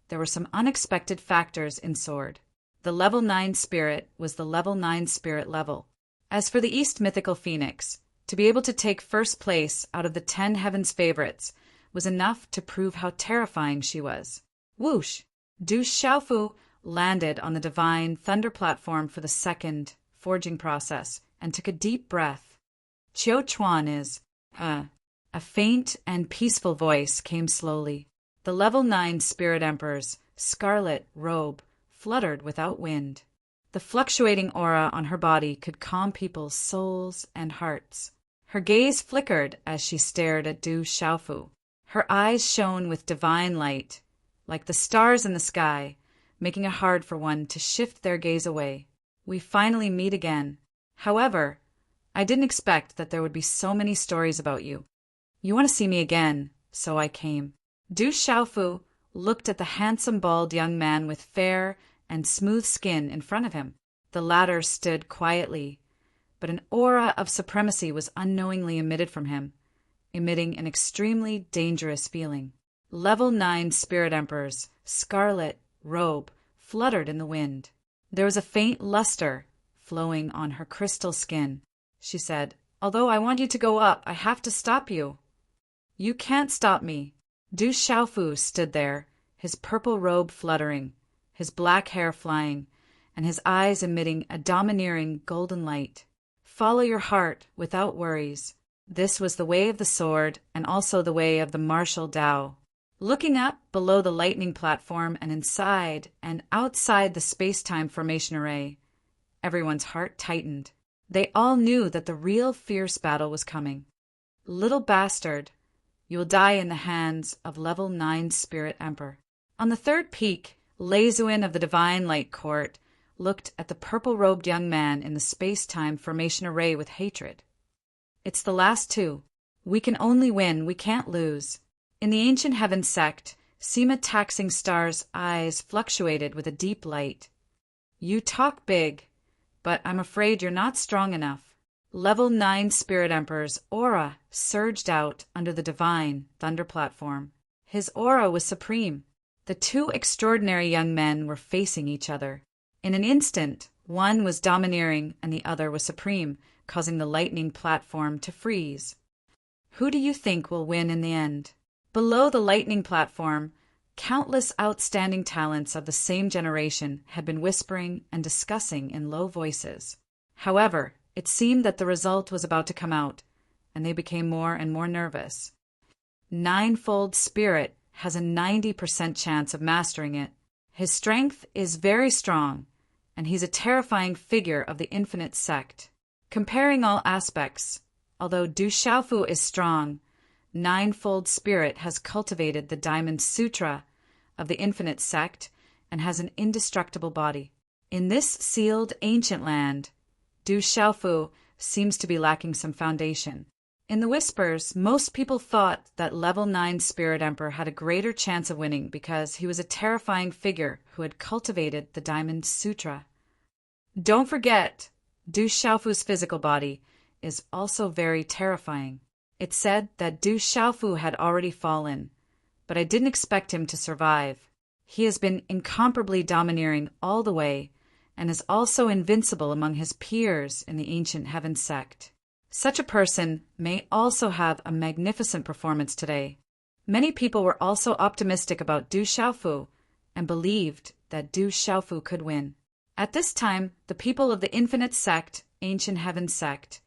Speaker 1: There were some unexpected factors in Sword. The level 9 spirit was the level 9 spirit level. As for the East Mythical Phoenix, to be able to take first place out of the 10 Heaven's favorites was enough to prove how terrifying she was. Whoosh! Du Xiaofu landed on the divine thunder platform for the second forging process and took a deep breath. Qiu Chuan is, A faint and peaceful voice came slowly. The level 9 Spirit Emperor's scarlet robe fluttered without wind. The fluctuating aura on her body could calm people's souls and hearts. Her gaze flickered as she stared at Du Xiaofu. Her eyes shone with divine light, like the stars in the sky, making it hard for one to shift their gaze away. We finally meet again. However, I didn't expect that there would be so many stories about you. You want to see me again, so I came. Du Xiaofu looked at the handsome bald young man with fair and smooth skin in front of him. The latter stood quietly, but an aura of supremacy was unknowingly emitted from him, emitting an extremely dangerous feeling. Level 9 Spirit Emperor's scarlet robe fluttered in the wind. There was a faint luster flowing on her crystal skin. She said, Although I want you to go up, I have to stop you. You can't stop me. Du Xiaofu stood there, his purple robe fluttering, his black hair flying, and his eyes emitting a domineering golden light. follow your heart without worries. This was the way of the sword and also the way of the martial Tao. Looking up below the lightning platform and inside and outside the space-time formation array, everyone's heart tightened. They all knew that the real fierce battle was coming. Little bastard, you will die in the hands of Level 9 Spirit Emperor. On the third peak, Lezuin of the Divine Light Court looked at the purple-robed young man in the space-time formation array with hatred. It's the last two. We can only win, we can't lose. In the ancient heaven sect, Sima Taxing Star's eyes fluctuated with a deep light. You talk big, but I'm afraid you're not strong enough. Level 9 Spirit Emperor's aura surged out under the divine thunder platform. His aura was supreme. The two extraordinary young men were facing each other. In an instant, one was domineering and the other was supreme, causing the lightning platform to freeze. Who do you think will win in the end? Below the lightning platform, countless outstanding talents of the same generation had been whispering and discussing in low voices. However, it seemed that the result was about to come out, and they became more and more nervous. Ninefold Spirit has a 90% chance of mastering it. His strength is very strong, and he's a terrifying figure of the infinite sect. Comparing all aspects, although Du Xiaofu is strong, Ninefold Spirit has cultivated the Diamond Sutra of the infinite sect and has an indestructible body. In this sealed ancient land, Du Xiaofu seems to be lacking some foundation. In the whispers, most people thought that Level 9 Spirit Emperor had a greater chance of winning because he was a terrifying figure who had cultivated the Diamond Sutra. Don't forget, Du Xiaofu's physical body is also very terrifying. It said that Du Xiaofu had already fallen, but I didn't expect him to survive. He has been incomparably domineering all the way and is also invincible among his peers in the ancient heaven sect. Such a person may also have a magnificent performance today. Many people were also optimistic about Du Xiaofu and believed that Du Xiaofu could win. At this time, the people of the infinite sect, ancient heaven sect,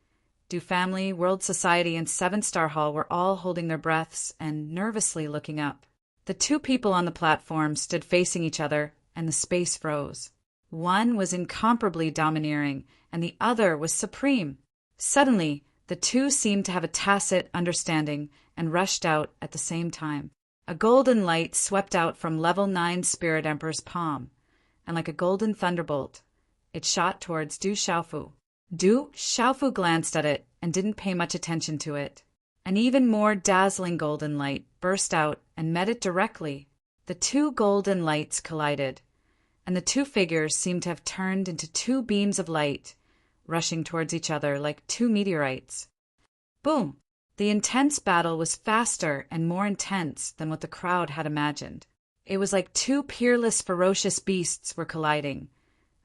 Speaker 1: Du Family, World Society, and Seven Star Hall were all holding their breaths and nervously looking up. The two people on the platform stood facing each other, and the space froze. One was incomparably domineering, and the other was supreme. Suddenly, the two seemed to have a tacit understanding and rushed out at the same time. A golden light swept out from Level 9 Spirit Emperor's palm, and like a golden thunderbolt, it shot towards Du Xiaofu. Du Xiaofu glanced at it and didn't pay much attention to it. An even more dazzling golden light burst out and met it directly. The two golden lights collided, and the two figures seemed to have turned into two beams of light, rushing towards each other like two meteorites. Boom! The intense battle was faster and more intense than what the crowd had imagined. It was like two peerless, ferocious beasts were colliding,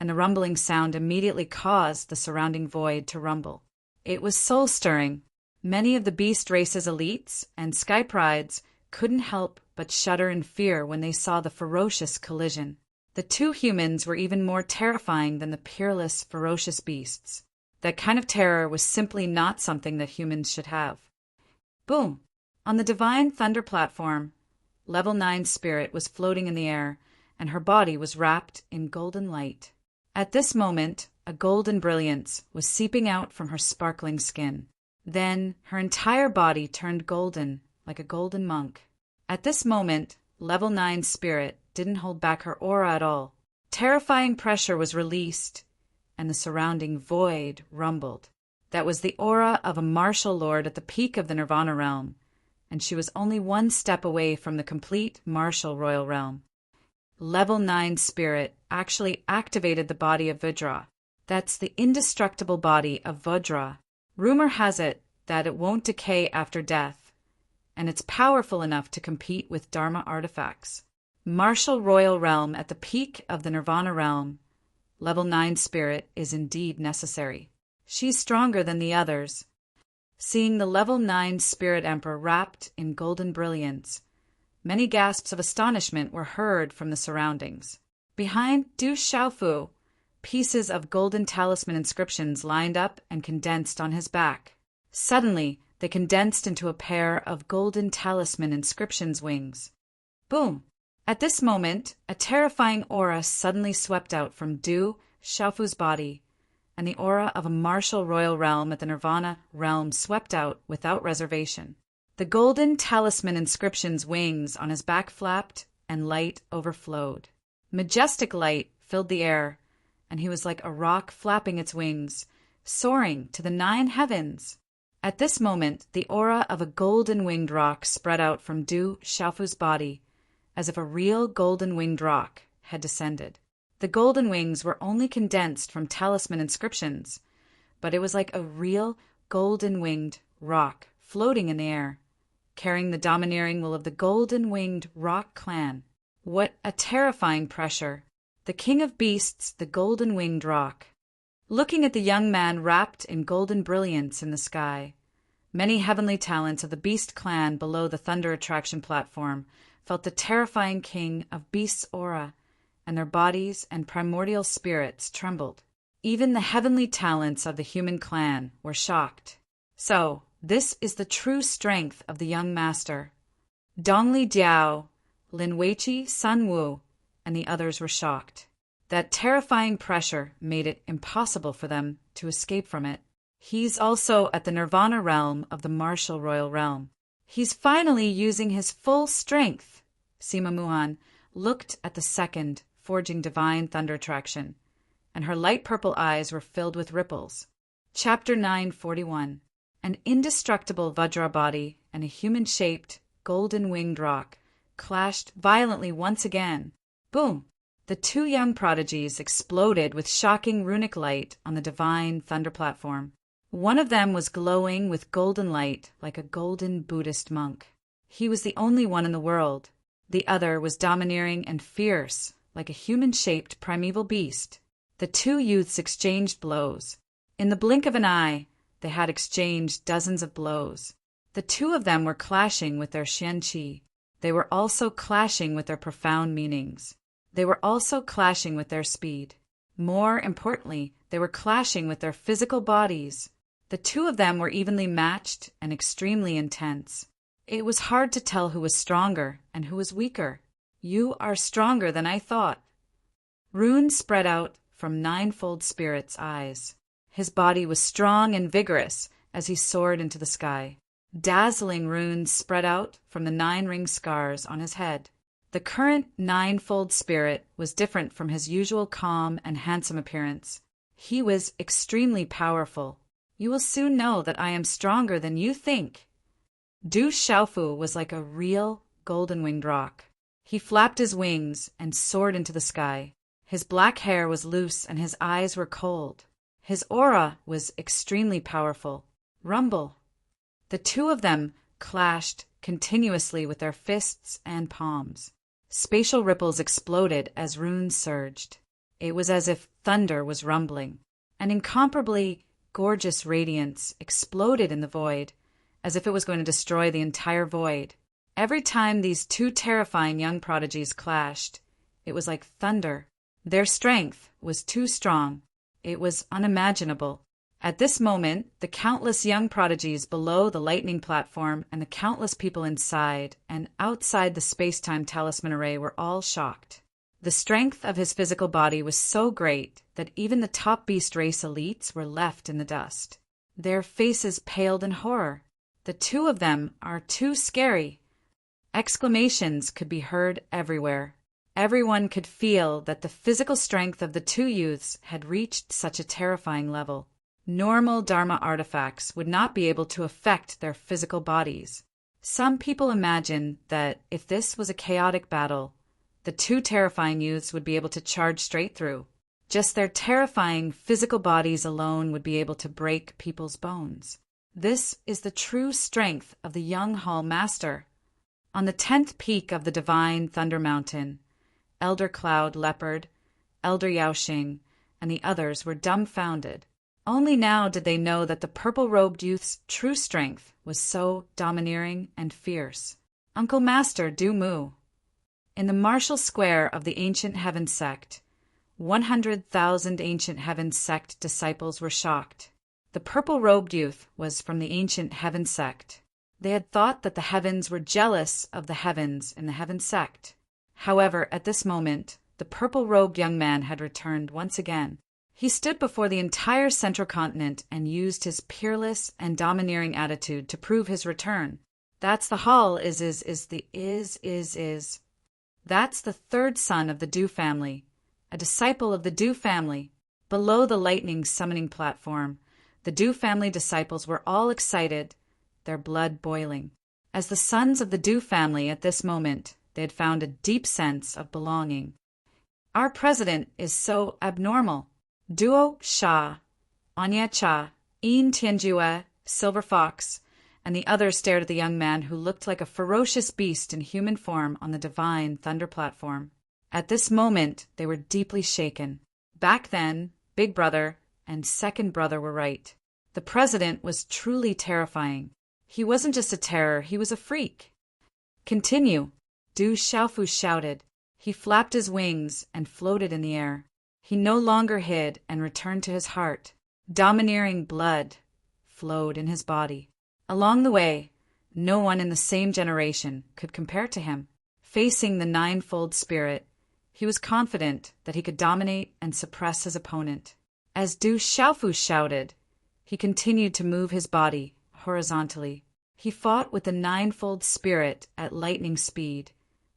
Speaker 1: and the rumbling sound immediately caused the surrounding void to rumble. It was soul-stirring. Many of the beast race's elites and sky prides couldn't help but shudder in fear when they saw the ferocious collision. The two humans were even more terrifying than the peerless, ferocious beasts. That kind of terror was simply not something that humans should have. Boom! On the divine thunder platform, Level 9 Spirit was floating in the air, and her body was wrapped in golden light. At this moment, a golden brilliance was seeping out from her sparkling skin. Then her entire body turned golden, like a golden monk. At this moment, Level 9 Spirit didn't hold back her aura at all. Terrifying pressure was released, and the surrounding void rumbled. That was the aura of a martial lord at the peak of the Nirvana realm, and she was only one step away from the complete martial royal realm. Level 9 Spirit actually activated the body of Vajra. That's the indestructible body of Vajra. Rumor has it that it won't decay after death, and it's powerful enough to compete with Dharma artifacts. Martial royal realm at the peak of the Nirvana realm, Level 9 Spirit is indeed necessary. She's stronger than the others. Seeing the Level 9 Spirit Emperor wrapped in golden brilliance, many gasps of astonishment were heard from the surroundings. Behind Du Xiaofu, pieces of golden talisman inscriptions lined up and condensed on his back. Suddenly, they condensed into a pair of golden talisman inscriptions wings. Boom! At this moment, a terrifying aura suddenly swept out from Du Xiaofu's body, and the aura of a martial royal realm at the Nirvana realm swept out without reservation. The golden talisman inscriptions wings on his back flapped, and light overflowed. Majestic light filled the air, and he was like a rock flapping its wings, soaring to the 9 heavens. At this moment, the aura of a golden-winged rock spread out from Du Xiaofu's body, as if a real golden-winged rock had descended. The golden wings were only condensed from talisman inscriptions, but it was like a real golden-winged rock floating in the air, carrying the domineering will of the golden-winged rock clan. What a terrifying pressure! The king of beasts, the golden-winged rock. Looking at the young man wrapped in golden brilliance in the sky, many heavenly talents of the beast clan below the thunder attraction platform felt the terrifying king of beasts' aura, and their bodies and primordial spirits trembled. Even the heavenly talents of the human clan were shocked. So, this is the true strength of the young master. Dongli Diao, Lin Weiqi, Sun Wu, and the others were shocked. That terrifying pressure made it impossible for them to escape from it. He's also at the Nirvana realm of the martial royal realm. He's finally using his full strength. Sima Muhan looked at the second, forging divine thunder attraction, and her light purple eyes were filled with ripples. Chapter 941. An indestructible Vajra body and a human-shaped, golden-winged rock clashed violently once again. Boom! The 2 young prodigies exploded with shocking runic light on the divine thunder platform. One of them was glowing with golden light like a golden Buddhist monk. He was the only one in the world. The other was domineering and fierce, like a human-shaped primeval beast. The 2 youths exchanged blows. In the blink of an eye, they had exchanged dozens of blows. The 2 of them were clashing with their xianqi. They were also clashing with their profound meanings. They were also clashing with their speed. More importantly, they were clashing with their physical bodies. The 2 of them were evenly matched and extremely intense. It was hard to tell who was stronger and who was weaker. You are stronger than I thought. Runes spread out from Ninefold Spirit's eyes. His body was strong and vigorous as he soared into the sky. Dazzling runes spread out from the 9-ring scars on his head. The current Ninefold Spirit was different from his usual calm and handsome appearance. He was extremely powerful. You will soon know that I am stronger than you think. Du Xiaofu was like a real golden-winged rock. He flapped his wings and soared into the sky. His black hair was loose and his eyes were cold. His aura was extremely powerful. Rumble. The 2 of them clashed continuously with their fists and palms. Spatial ripples exploded as runes surged. It was as if thunder was rumbling. An incomparably gorgeous radiance exploded in the void, as if it was going to destroy the entire void. Every time these 2 terrifying young prodigies clashed, it was like thunder. Their strength was too strong. It was unimaginable. At this moment, the countless young prodigies below the lightning platform and the countless people inside and outside the space-time talisman array were all shocked. The strength of his physical body was so great that even the top beast race elites were left in the dust. Their faces paled in horror. The 2 of them are too scary. Exclamations could be heard everywhere. Everyone could feel that the physical strength of the 2 youths had reached such a terrifying level. Normal Dharma artifacts would not be able to affect their physical bodies. Some people imagine that if this was a chaotic battle, the 2 terrifying youths would be able to charge straight through. Just their terrifying physical bodies alone would be able to break people's bones. This is the true strength of the young Hall Master. On the 10th peak of the divine Thunder Mountain, Elder Cloud Leopard, Elder Yaoxing, and the others were dumbfounded. Only now did they know that the purple-robed youth's true strength was so domineering and fierce. Uncle Master Du Mu. In the martial square of the ancient heaven sect, 100,000 ancient heaven sect disciples were shocked. The purple-robed youth was from the ancient heaven sect. They had thought that the heavens were jealous of the heavens in the heaven sect. However, at this moment, the purple-robed young man had returned once again. He stood before the entire central continent and used his peerless and domineering attitude to prove his return. That's the Hall is. That's the third son of the Dew family, a disciple of the Dew family. Below the lightning summoning platform, the Dew family disciples were all excited, their blood boiling. As the sons of the Dew family at this moment, they had found a deep sense of belonging. Our president is so abnormal. Duo Sha, Anya Cha, Een Tianjue, Silver Fox, and the others stared at the young man who looked like a ferocious beast in human form on the divine thunder platform. At this moment, they were deeply shaken. Back then, Big Brother and Second Brother were right. The president was truly terrifying. He wasn't just a terror, he was a freak. Continue, Du Xiaofu shouted. He flapped his wings and floated in the air. He no longer hid and returned to his heart. Domineering blood flowed in his body. Along the way, no one in the same generation could compare to him. Facing the ninefold spirit, he was confident that he could dominate and suppress his opponent. As Du Xiaofu shouted, he continued to move his body horizontally. He fought with the ninefold spirit at lightning speed,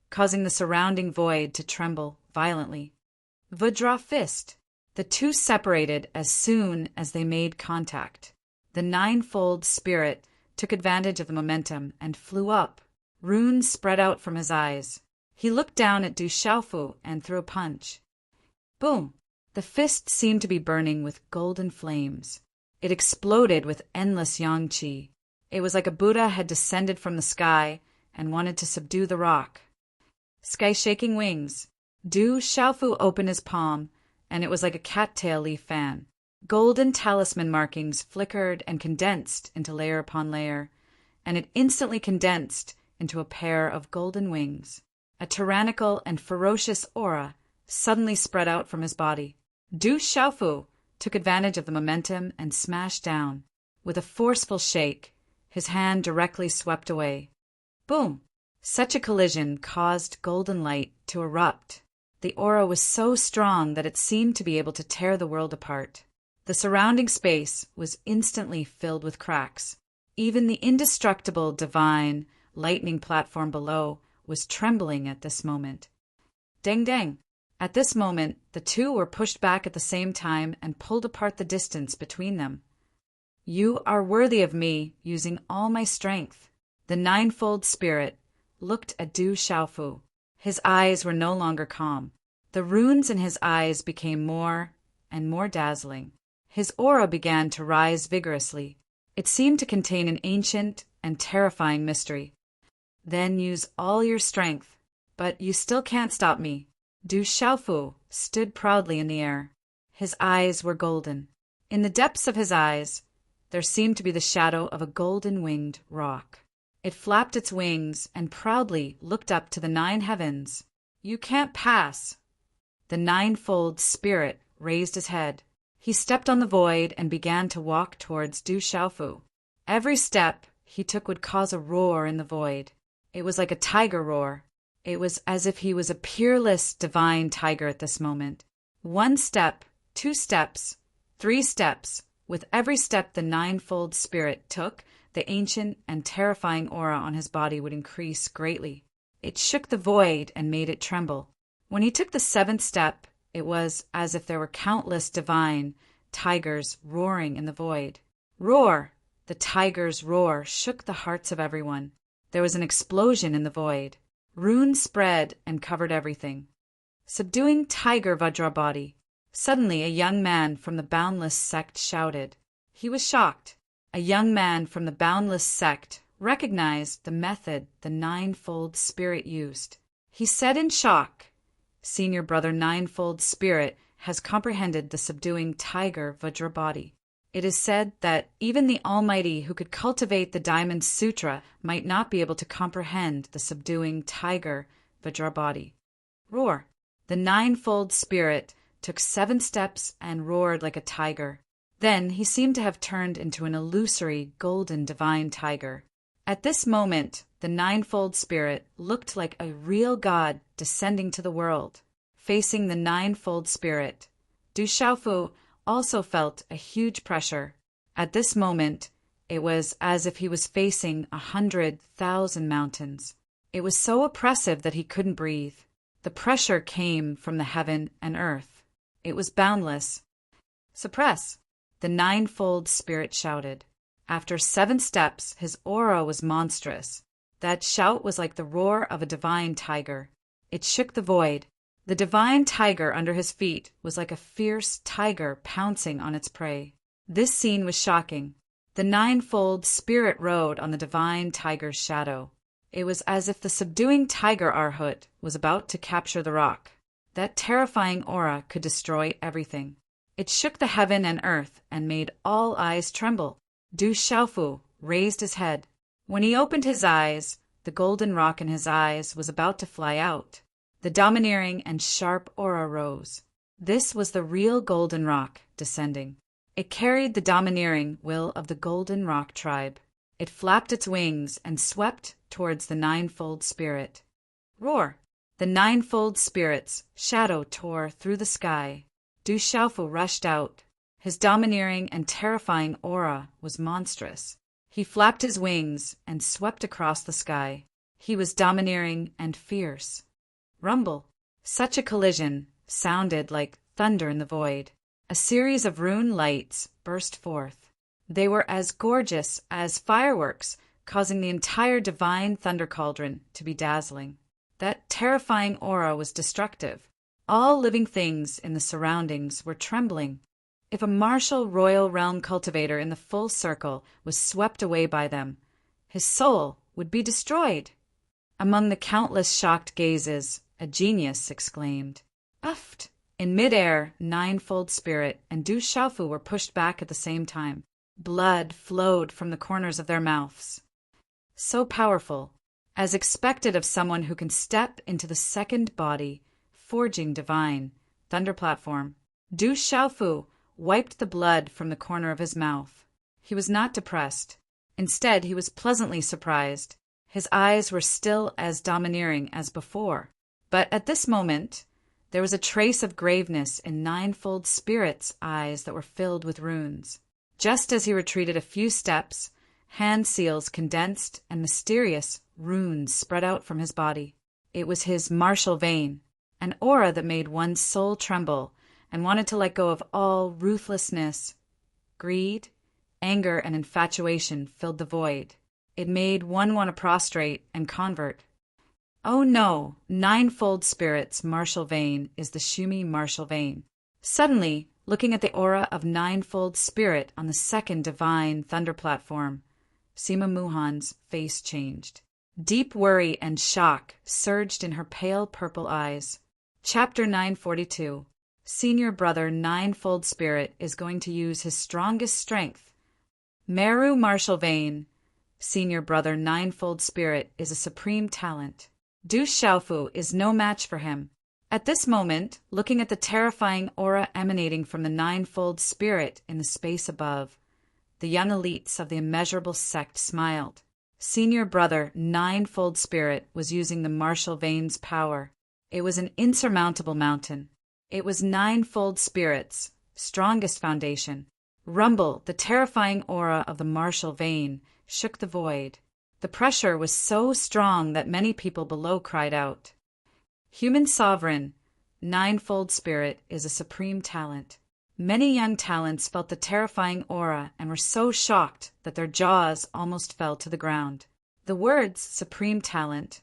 Speaker 1: causing the surrounding void to tremble violently. Vajra fist. The two separated as soon as they made contact. The ninefold spirit took advantage of the momentum and flew up. Runes spread out from his eyes. He looked down at Du Xiaofu and threw a punch. Boom! The fist seemed to be burning with golden flames. It exploded with endless yang qi. It was like a Buddha had descended from the sky and wanted to subdue the rock. Sky-shaking wings. Du Xiaofu opened his palm, and it was like a cattail leaf fan. Golden talisman markings flickered and condensed into layer upon layer, and it instantly condensed into a pair of golden wings. A tyrannical and ferocious aura suddenly spread out from his body. Du Xiaofu took advantage of the momentum and smashed down. With a forceful shake, his hand directly swept away. Boom! Such a collision caused golden light to erupt. The aura was so strong that it seemed to be able to tear the world apart. The surrounding space was instantly filled with cracks. Even the indestructible divine lightning platform below was trembling at this moment. Dang dang! At this moment, the two were pushed back at the same time and pulled apart the distance between them. You are worthy of me using all my strength. The ninefold spirit looked at Du Xiaofu. His eyes were no longer calm. The runes in his eyes became more and more dazzling. His aura began to rise vigorously. It seemed to contain an ancient and terrifying mystery. Then use all your strength, but you still can't stop me. Du Xiaofu stood proudly in the air. His eyes were golden. In the depths of his eyes, there seemed to be the shadow of a golden-winged rock. It flapped its wings and proudly looked up to the 9 heavens. You can't pass. The ninefold spirit raised his head. He stepped on the void and began to walk towards Du Xiaofu. Every step he took would cause a roar in the void. It was like a tiger roar. It was as if he was a peerless divine tiger at this moment. 1 step, 2 steps, 3 steps. With every step the ninefold spirit took, the ancient and terrifying aura on his body would increase greatly. It shook the void and made it tremble. When he took the 7th step, it was as if there were countless divine tigers roaring in the void. Roar! The tiger's roar shook the hearts of everyone. There was an explosion in the void. Runes spread and covered everything. Subduing tiger Vajra body. Suddenly a young man from the Boundless sect shouted. He was shocked. A young man from the Boundless sect recognized the method the ninefold spirit used. He said in shock, Senior Brother Ninefold Spirit has comprehended the subduing tiger Vajra body. It is said that even the Almighty who could cultivate the Diamond Sutra might not be able to comprehend the subduing tiger Vajra body. Roar! The ninefold spirit took 7 steps, and roared like a tiger. Then he seemed to have turned into an illusory, golden, divine tiger. At this moment, the ninefold spirit looked like a real god descending to the world. Facing the ninefold spirit, Du Xiaofu also felt a huge pressure. At this moment, it was as if he was facing 100,000 mountains. It was so oppressive that he couldn't breathe. The pressure came from the heaven and earth. It was boundless. "Suppress!" the ninefold spirit shouted. After 7 steps, his aura was monstrous. That shout was like the roar of a divine tiger. It shook the void. The divine tiger under his feet was like a fierce tiger pouncing on its prey. This scene was shocking. The ninefold spirit rode on the divine tiger's shadow. It was as if the subduing tiger Arhut was about to capture the rock. That terrifying aura could destroy everything. It shook the heaven and earth and made all eyes tremble. Du Xiaofu raised his head. When he opened his eyes, the golden rock in his eyes was about to fly out. The domineering and sharp aura rose. This was the real golden rock descending. It carried the domineering will of the golden rock tribe. It flapped its wings and swept towards the ninefold spirit. Roar! The ninefold spirit's shadow tore through the sky. Du Xiaofu rushed out. His domineering and terrifying aura was monstrous. He flapped his wings and swept across the sky. He was domineering and fierce. Rumble! Such a collision sounded like thunder in the void. A series of rune lights burst forth. They were as gorgeous as fireworks, causing the entire divine thunder cauldron to be dazzling. That terrifying aura was destructive. All living things in the surroundings were trembling. If a martial royal realm cultivator in the full circle was swept away by them, his soul would be destroyed. Among the countless shocked gazes, a genius exclaimed, "Uft!" In midair, ninefold spirit and Du Xiaofu were pushed back at the same time. Blood flowed from the corners of their mouths. So powerful, as expected of someone who can step into the second body, forging divine, thunder platform. Du Xiaofu wiped the blood from the corner of his mouth. He was not depressed. Instead, he was pleasantly surprised. His eyes were still as domineering as before. But at this moment, there was a trace of graveness in ninefold spirit's eyes that were filled with runes. Just as he retreated a few steps, hand seals condensed and mysterious runes spread out from his body. It was his martial vein, an aura that made one's soul tremble and wanted to let go of all ruthlessness. Greed, anger, and infatuation filled the void. It made one want to prostrate and convert. Oh no, ninefold spirit's martial vein is the Shumi martial vein. Suddenly, looking at the aura of ninefold spirit on the second divine thunder platform, Sima Muhan's face changed. Deep worry and shock surged in her pale purple eyes. Chapter 942. Senior brother ninefold spirit is going to use his strongest strength. Meru martial vein. Senior brother ninefold spirit is a supreme talent. Du Xiaofu is no match for him. At this moment, looking at the terrifying aura emanating from the ninefold spirit in the space above, the young elites of the immeasurable sect smiled. Senior brother ninefold spirit was using the martial vein's power. It was an insurmountable mountain. It was ninefold spirit's strongest foundation. Rumble, the terrifying aura of the martial vein, shook the void. The pressure was so strong that many people below cried out. Human sovereign, ninefold spirit is a supreme talent. Many young talents felt the terrifying aura and were so shocked that their jaws almost fell to the ground. The words supreme talent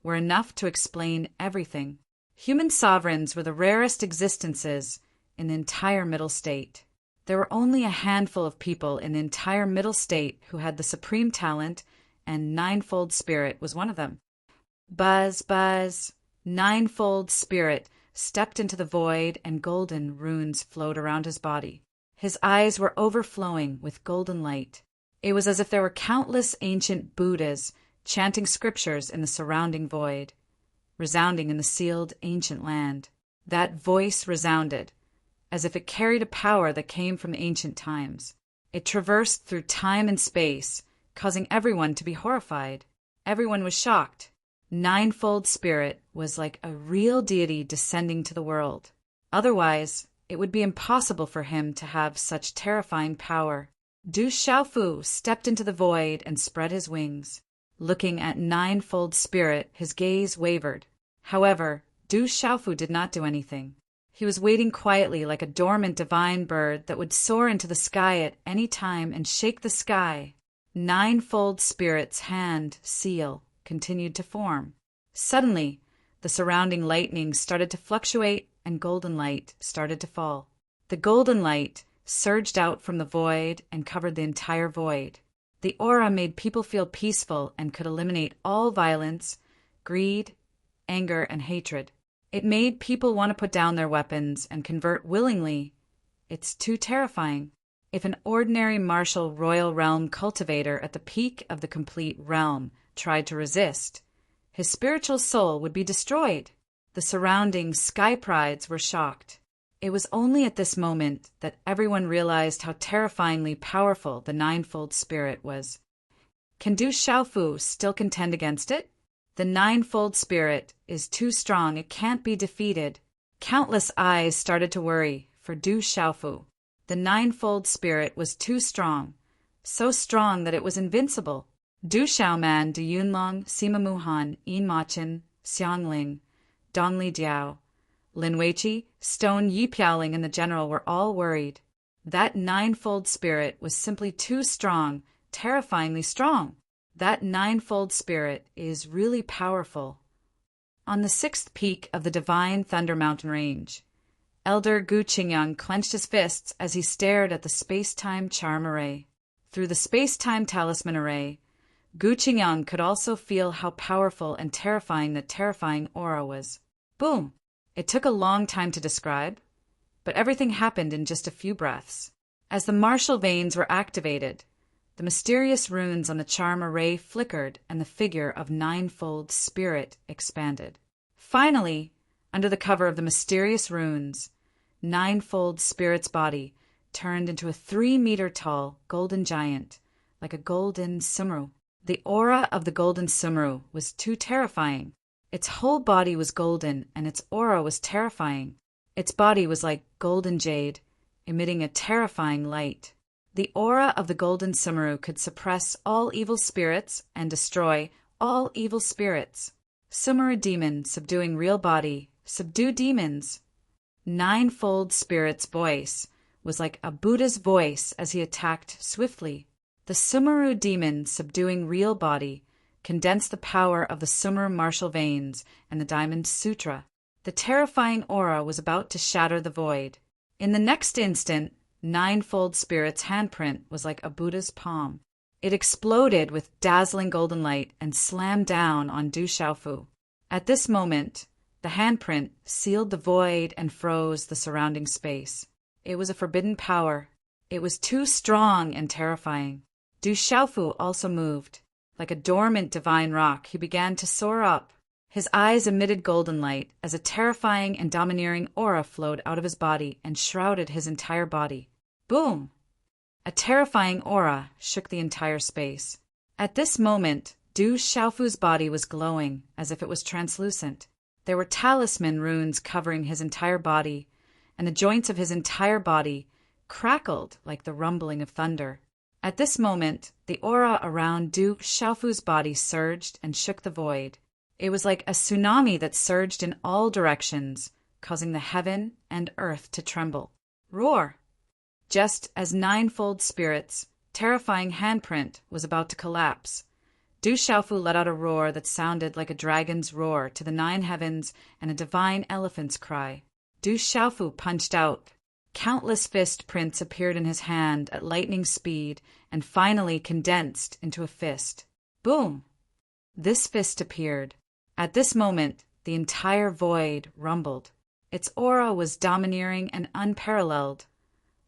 Speaker 1: were enough to explain everything. Human sovereigns were the rarest existences in the entire Middle State. There were only a handful of people in the entire Middle State who had the supreme talent, and ninefold spirit was one of them. Buzz, buzz. Ninefold spirit stepped into the void and golden runes flowed around his body. His eyes were overflowing with golden light. It was as if there were countless ancient Buddhas chanting scriptures in the surrounding void, resounding in the sealed ancient land. That voice resounded, as if it carried a power that came from ancient times. It traversed through time and space, causing everyone to be horrified. Everyone was shocked. Ninefold Spirit was like a real deity descending to the world. Otherwise, it would be impossible for him to have such terrifying power. Du Xiaofu stepped into the void and spread his wings. Looking at Ninefold Spirit, his gaze wavered. However, Du Xiaofu did not do anything. He was waiting quietly like a dormant divine bird that would soar into the sky at any time and shake the sky. Ninefold Spirit's hand seal continued to form. Suddenly, the surrounding lightning started to fluctuate and golden light started to fall. The golden light surged out from the void and covered the entire void. The aura made people feel peaceful and could eliminate all violence, greed, anger, and hatred. It made people want to put down their weapons and convert willingly. It's too terrifying. If an ordinary martial royal realm cultivator at the peak of the complete realm tried to resist, his spiritual soul would be destroyed. The surrounding sky prides were shocked. It was only at this moment that everyone realized how terrifyingly powerful the Ninefold Spirit was. Can Du Xiaofu still contend against it? The Ninefold Spirit is too strong, it can't be defeated. Countless eyes started to worry for Du Xiaofu. The Ninefold Spirit was too strong, so strong that it was invincible. Du Xiaoman, Du Yunlong, Sima Muhan, Yin Machin, Xiangling, Dongli Diao, Lin Weiqi, Stone Yipiaoling, and the general were all worried. That Ninefold Spirit was simply too strong, terrifyingly strong. That Ninefold Spirit is really powerful. On the sixth peak of the divine Thunder Mountain Range, Elder Gu Qingyang clenched his fists as he stared at the space-time charm array. Through the space-time talisman array, Gu Qingyang could also feel how powerful and terrifying the terrifying aura was. Boom! It took a long time to describe, but everything happened in just a few breaths. As the martial veins were activated, the mysterious runes on the charm array flickered and the figure of Ninefold Spirit expanded. Finally, under the cover of the mysterious runes, Ninefold Spirit's body turned into a 3-meter-tall golden giant, like a golden sumru. The aura of the golden sumru was too terrifying. Its whole body was golden, and its aura was terrifying. Its body was like golden jade, emitting a terrifying light. The aura of the golden sumru could suppress all evil spirits and destroy all evil spirits. Sumru demon subduing real body, subdue demons. Ninefold Spirit's voice was like a Buddha's voice as he attacked swiftly. The Sumru demon subduing real body condensed the power of the Sumru martial veins and the Diamond Sutra. The terrifying aura was about to shatter the void. In the next instant, Ninefold Spirit's handprint was like a Buddha's palm. It exploded with dazzling golden light and slammed down on Du Xiaofu. At this moment, the handprint sealed the void and froze the surrounding space. It was a forbidden power. It was too strong and terrifying. Du Xiaofu also moved. Like a dormant divine rock, he began to soar up. His eyes emitted golden light as a terrifying and domineering aura flowed out of his body and shrouded his entire body. Boom! A terrifying aura shook the entire space. At this moment, Du Xiaofu's body was glowing as if it was translucent. There were talisman runes covering his entire body, and the joints of his entire body crackled like the rumbling of thunder. At this moment, the aura around Du Xiaofu's body surged and shook the void. It was like a tsunami that surged in all directions, causing the heaven and earth to tremble. Roar! Just as Ninefold Spirit's terrifying handprint was about to collapse, Du Xiaofu let out a roar that sounded like a dragon's roar to the 9 heavens and a divine elephant's cry. Du Xiaofu punched out. Countless fist prints appeared in his hand at lightning speed and finally condensed into a fist. Boom! This fist appeared. At this moment, the entire void rumbled. Its aura was domineering and unparalleled.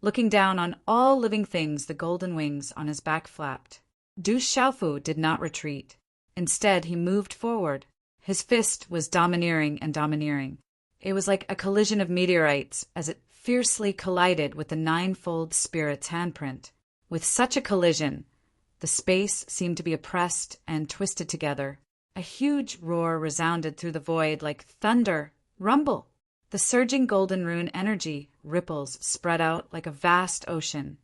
Speaker 1: Looking down on all living things, the golden wings on his back flapped. Du Xiaofu did not retreat. Instead, he moved forward. His fist was domineering and domineering. It was like a collision of meteorites as it fiercely collided with the ninefold spirit's handprint. With such a collision, the space seemed to be oppressed and twisted together. A huge roar resounded through the void like thunder, rumble. The surging golden rune energy ripples spread out like a vast ocean,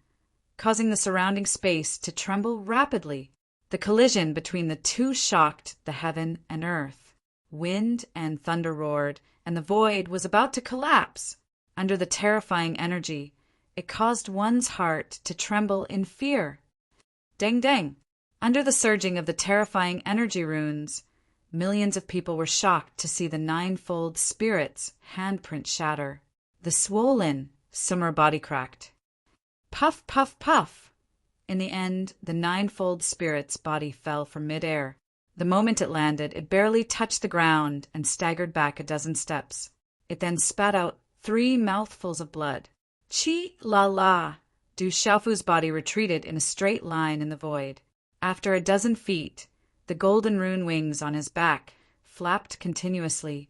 Speaker 1: causing the surrounding space to tremble rapidly. The collision between the two shocked the heaven and earth. Wind and thunder roared, and the void was about to collapse. Under the terrifying energy, it caused one's heart to tremble in fear. Dang dang! Under the surging of the terrifying energy runes, millions of people were shocked to see the ninefold spirit's handprint shatter. The swollen Summer body cracked. Puff, puff, puff! In the end, the ninefold spirit's body fell from midair. The moment it landed, it barely touched the ground and staggered back a dozen steps. It then spat out 3 mouthfuls of blood. Chi la la! Du Xiaofu's body retreated in a straight line in the void. After a dozen feet, the golden rune wings on his back flapped continuously,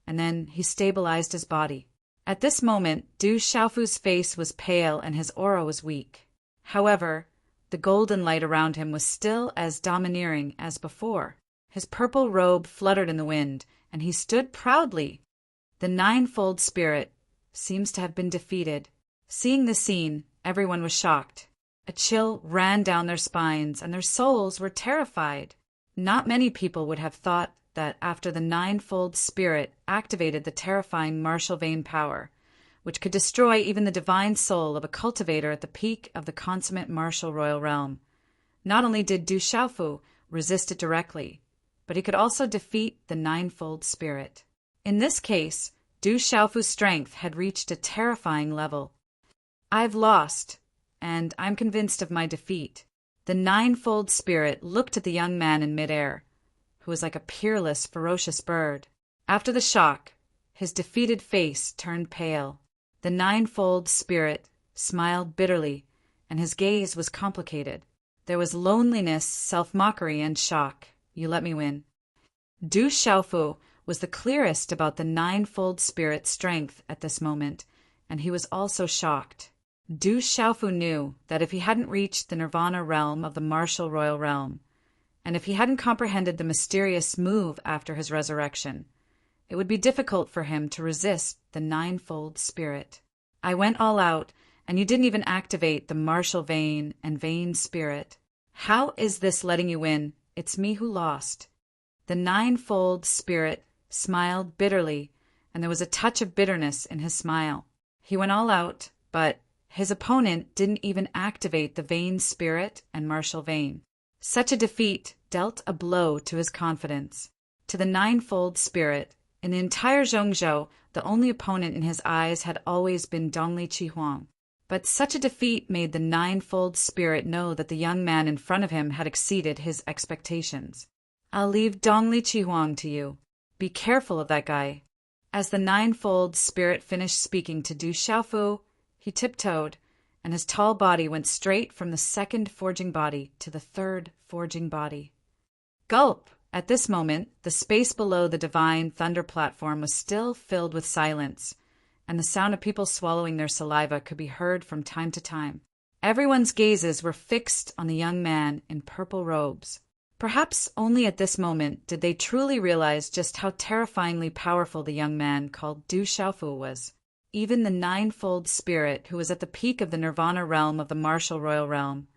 Speaker 1: and then he stabilized his body. At this moment, Du Xiaofu's face was pale and his aura was weak. However, the golden light around him was still as domineering as before. His purple robe fluttered in the wind, and he stood proudly. The ninefold spirit seems to have been defeated. Seeing the scene, everyone was shocked. A chill ran down their spines, and their souls were terrified. Not many people would have thought that after the ninefold spirit activated the terrifying martial vein power, which could destroy even the divine soul of a cultivator at the peak of the consummate martial royal realm. Not only did Du Xiaofu resist it directly, but he could also defeat the ninefold spirit. In this case, Du Xiaofu's strength had reached a terrifying level. I've lost, and I'm convinced of my defeat. The ninefold spirit looked at the young man in midair, who was like a peerless, ferocious bird. After the shock, his defeated face turned pale. The ninefold spirit smiled bitterly, and his gaze was complicated. There was loneliness, self-mockery, and shock. You let me win. Du Xiaofu was the clearest about the ninefold spirit's strength at this moment, and he was also shocked. Du Xiaofu knew that if he hadn't reached the nirvana realm of the martial royal realm, and if he hadn't comprehended the mysterious move after his resurrection, it would be difficult for him to resist the ninefold spirit. I went all out, and you didn't even activate the martial vein and vein spirit. How is this letting you win? It's me who lost. The ninefold spirit smiled bitterly, and there was a touch of bitterness in his smile. He went all out, but his opponent didn't even activate the vein spirit and martial vein. Such a defeat dealt a blow to his confidence. To the ninefold spirit, in the entire Zhongzhou, the only opponent in his eyes had always been Dongli Qihuang. But such a defeat made the ninefold spirit know that the young man in front of him had exceeded his expectations. I'll leave Dongli Qihuang to you. Be careful of that guy. As the ninefold spirit finished speaking to Du Xiaofu, he tiptoed, and his tall body went straight from the second forging body to the third forging body. Gulp! At this moment, the space below the divine thunder platform was still filled with silence, and the sound of people swallowing their saliva could be heard from time to time. Everyone's gazes were fixed on the young man in purple robes. Perhaps only at this moment did they truly realize just how terrifyingly powerful the young man called Du Xiaofu was. Even the ninefold spirit, who was at the peak of the nirvana realm of the martial royal realm,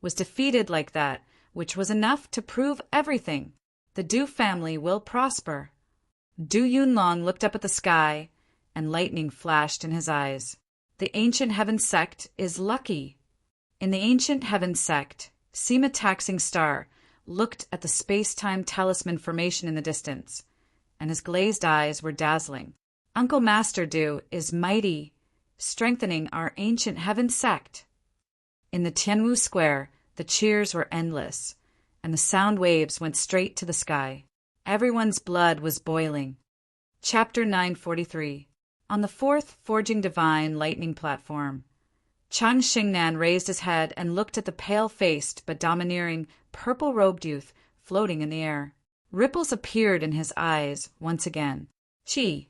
Speaker 1: was defeated like that, which was enough to prove everything. The Du family will prosper. Du Yunlong looked up at the sky, and lightning flashed in his eyes. The ancient heaven sect is lucky. In the ancient heaven sect, Sima Taxing Star looked at the space-time talisman formation in the distance, and his glazed eyes were dazzling. Uncle Master Du is mighty, strengthening our ancient heaven sect. In the Tianwu Square, the cheers were endless, and the sound waves went straight to the sky. Everyone's blood was boiling. Chapter 943. On the fourth Forging Divine lightning platform, Chang Xingnan raised his head and looked at the pale-faced but domineering, purple-robed youth floating in the air. Ripples appeared in his eyes once again. Chi.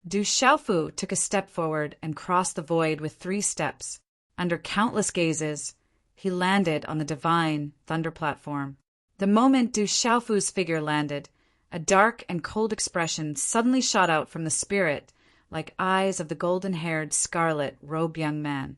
Speaker 1: Du Xiaofu took a step forward and crossed the void with 3 steps. Under countless gazes, he landed on the divine thunder platform. The moment Du Xiaofu's figure landed, a dark and cold expression suddenly shot out from the spirit, like eyes of the golden-haired, scarlet-robed young man,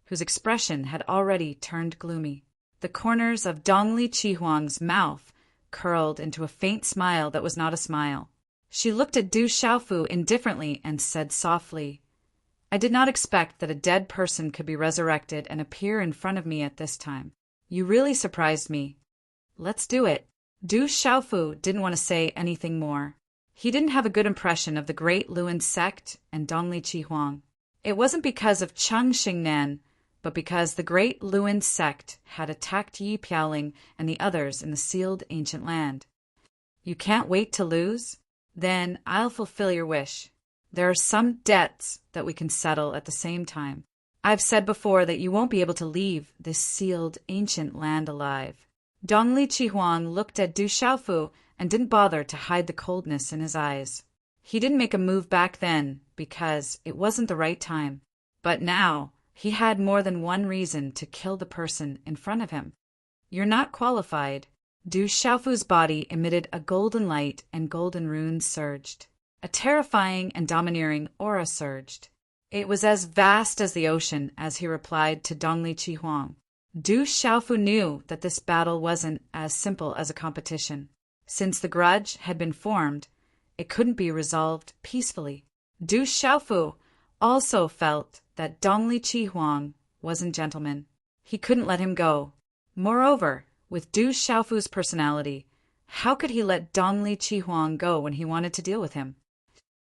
Speaker 1: whose expression had already turned gloomy. The corners of Dongli Qihuang's mouth curled into a faint smile that was not a smile. She looked at Du Xiaofu indifferently and said softly, "I did not expect that a dead person could be resurrected and appear in front of me at this time. You really surprised me. Let's do it." Du Xiaofu didn't want to say anything more. He didn't have a good impression of the great Luan sect and Dongli Qihuang. It wasn't because of Cheng Xingnan, but because the great Luan sect had attacked Yi Piaoling and the others in the sealed ancient land. "You can't wait to lose? Then I'll fulfill your wish. There are some debts that we can settle at the same time. I've said before that you won't be able to leave this sealed ancient land alive." Dongli Qihuang looked at Du Xiaofu and didn't bother to hide the coldness in his eyes. He didn't make a move back then because it wasn't the right time. But now he had more than one reason to kill the person in front of him. "You're not qualified." Du Xiaofu's body emitted a golden light and golden runes surged. A terrifying and domineering aura surged. It was as vast as the ocean as he replied to Dongli Qihuang. Du Xiaofu knew that this battle wasn't as simple as a competition. Since the grudge had been formed, it couldn't be resolved peacefully. Du Xiaofu also felt that Dongli Qihuang wasn't gentleman. He couldn't let him go. Moreover, with Du Xiaofu's personality, how could he let Dongli Qihuang go when he wanted to deal with him?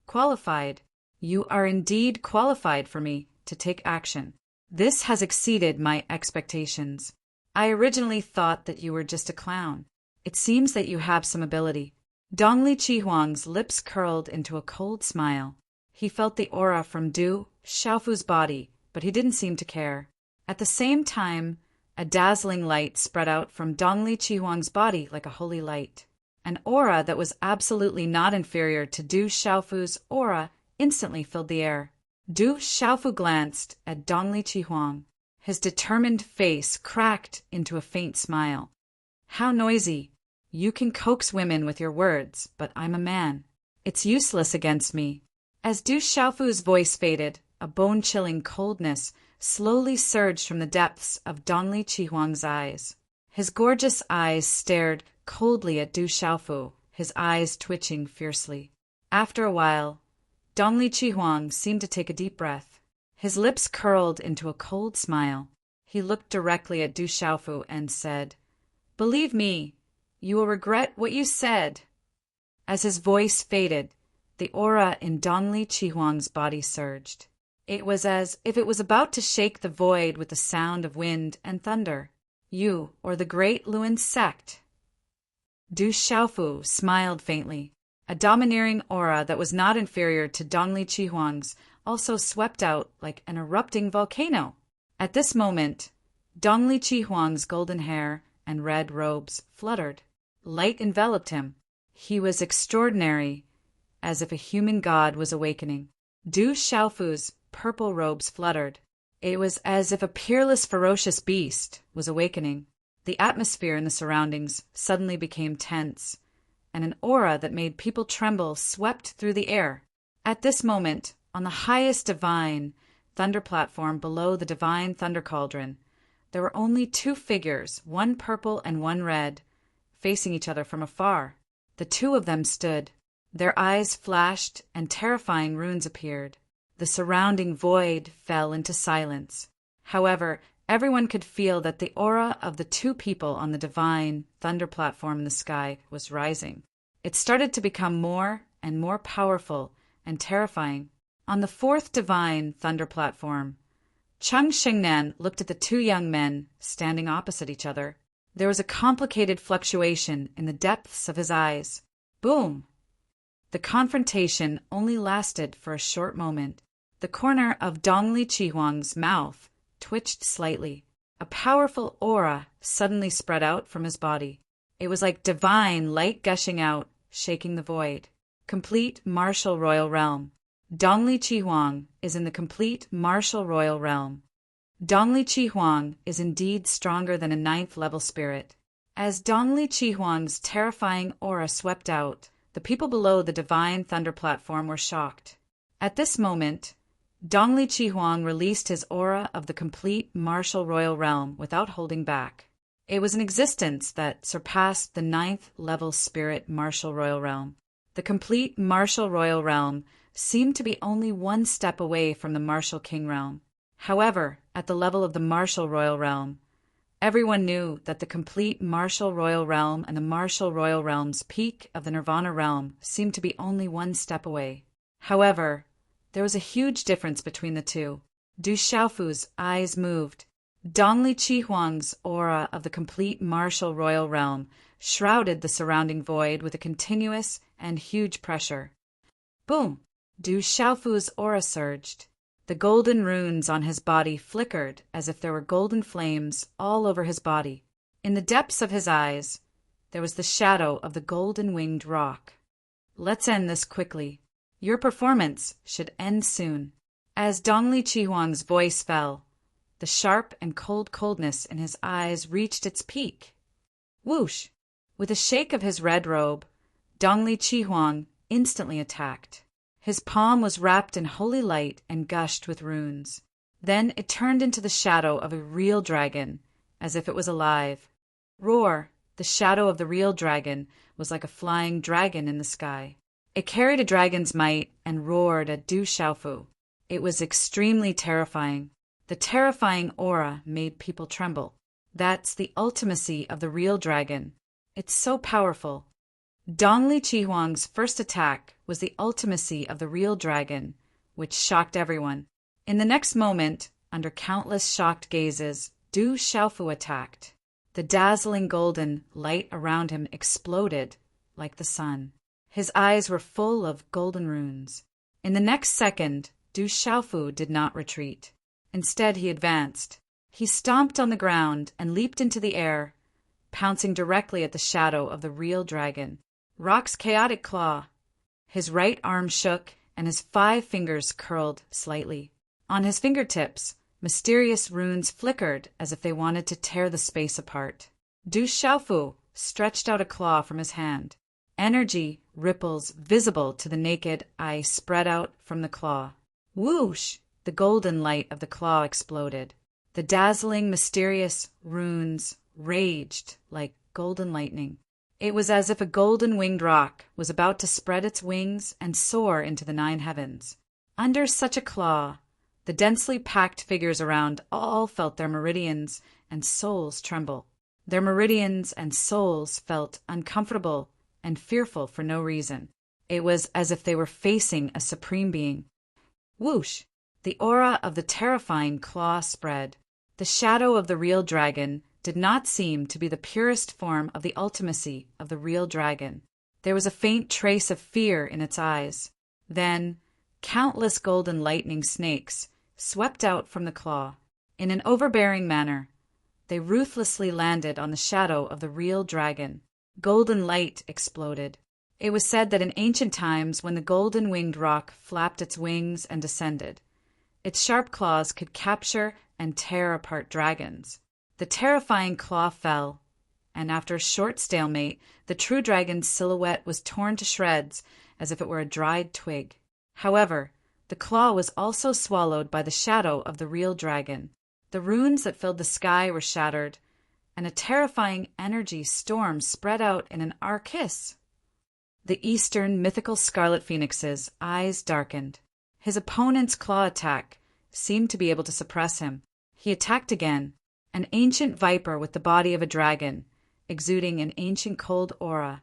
Speaker 1: "Qualified. You are indeed qualified for me to take action. This has exceeded my expectations. I originally thought that you were just a clown. It seems that you have some ability." Dongli Qihuang's lips curled into a cold smile. He felt the aura from Du Xiaofu's body, but he didn't seem to care. At the same time, a dazzling light spread out from Dongli Qihuang's body like a holy light. An aura that was absolutely not inferior to Du Xiaofu's aura instantly filled the air. Du Xiaofu glanced at Dongli Qihuang. His determined face cracked into a faint smile. "How noisy! You can coax women with your words, but I'm a man. It's useless against me." As Du Xiaofu's voice faded, a bone-chilling coldness slowly surged from the depths of Dongli Qihuang's eyes. His gorgeous eyes stared coldly at Du Xiaofu, his eyes twitching fiercely. After a while, Dongli Qihuang seemed to take a deep breath. His lips curled into a cold smile. He looked directly at Du Xiaofu and said, "Believe me, you will regret what you said." As his voice faded, the aura in Dongli Qihuang's body surged. It was as if it was about to shake the void with the sound of wind and thunder. "You, or the great Luan sect." Du Xiaofu smiled faintly. A domineering aura that was not inferior to Dongli Qihuang's also swept out like an erupting volcano. At this moment, Dongli Qihuang's golden hair and red robes fluttered. Light enveloped him. He was extraordinary, as if a human god was awakening. Du Xiaofu's purple robes fluttered. It was as if a peerless, ferocious beast was awakening. The atmosphere in the surroundings suddenly became tense, and an aura that made people tremble swept through the air. At this moment, on the highest divine thunder platform below the divine thunder cauldron, there were only 2 figures, one purple and one red, facing each other from afar. The 2 of them stood. Their eyes flashed and terrifying runes appeared. The surrounding void fell into silence. However, everyone could feel that the aura of the 2 people on the divine thunder platform in the sky was rising. It started to become more and more powerful and terrifying. On the 4th divine thunder platform, Cheng Xingnan looked at the 2 young men standing opposite each other. There was a complicated fluctuation in the depths of his eyes. Boom! The confrontation only lasted for a short moment. The corner of Dongli Qihuang's mouth twitched slightly. A powerful aura suddenly spread out from his body. It was like divine light gushing out, shaking the void. Complete martial royal realm. Dongli Chi Huang is in the complete martial royal realm. Dongli Chi Huang is indeed stronger than a ninth-level spirit. As Dongli Chi Huang's terrifying aura swept out, the people below the divine thunder platform were shocked. At this moment, Dongli Chi Huang released his aura of the complete martial royal realm without holding back. It was an existence that surpassed the ninth-level spirit martial royal realm. The complete martial royal realm seemed to be only one step away from the martial king realm. However, at the level of the martial royal realm, everyone knew that the complete martial royal realm and the martial royal realm's peak of the nirvana realm seemed to be only one step away. However, there was a huge difference between the two. Du Xiaofu's eyes moved. Dongli Chi Huang's aura of the complete martial royal realm shrouded the surrounding void with a continuous and huge pressure. Boom! Du Xiaofu's aura surged. The golden runes on his body flickered as if there were golden flames all over his body. In the depths of his eyes, there was the shadow of the golden-winged rock. Let's end this quickly. Your performance should end soon. As Dongli Chi Huang's voice fell, the sharp and cold coldness in his eyes reached its peak. Whoosh! With a shake of his red robe, Dongli Chi Huang instantly attacked. His palm was wrapped in holy light and gushed with runes. Then it turned into the shadow of a real dragon, as if it was alive. Roar! The shadow of the real dragon was like a flying dragon in the sky. It carried a dragon's might and roared at Du Xiaofu. It was extremely terrifying. The terrifying aura made people tremble. That's the ultimacy of the real dragon. It's so powerful. Dongli Chi Huang's first attack was the ultimacy of the real dragon, which shocked everyone. In the next moment, under countless shocked gazes, Du Xiaofu attacked. The dazzling golden light around him exploded like the sun. His eyes were full of golden runes. In the next second, Du Xiaofu did not retreat. Instead, he advanced. He stomped on the ground and leaped into the air, pouncing directly at the shadow of the real dragon. Rock's chaotic claw. His right arm shook, and his 5 fingers curled slightly. On his fingertips, mysterious runes flickered as if they wanted to tear the space apart. Du Xiaofu stretched out a claw from his hand. Energy ripples visible to the naked eye spread out from the claw. Whoosh! The golden light of the claw exploded. The dazzling, mysterious runes raged like golden lightning. It was as if a golden-winged rock was about to spread its wings and soar into the 9 heavens. Under such a claw, the densely packed figures around all felt their meridians and souls tremble. Their meridians and souls felt uncomfortable and fearful for no reason. It was as if they were facing a supreme being. Whoosh! The aura of the terrifying claw spread. The shadow of the real dragon did not seem to be the purest form of the ultimacy of the real dragon. There was a faint trace of fear in its eyes. Then, countless golden lightning snakes swept out from the claw. In an overbearing manner, they ruthlessly landed on the shadow of the real dragon. Golden light exploded. It was said that in ancient times, when the golden-winged rock flapped its wings and descended, its sharp claws could capture and tear apart dragons. The terrifying claw fell, and after a short stalemate, the true dragon's silhouette was torn to shreds as if it were a dried twig. However, the claw was also swallowed by the shadow of the real dragon. The runes that filled the sky were shattered, and a terrifying energy storm spread out in an arc-hiss. The eastern mythical Scarlet Phoenix's eyes darkened. His opponent's claw attack seemed to be able to suppress him. He attacked again. An ancient viper with the body of a dragon, exuding an ancient cold aura,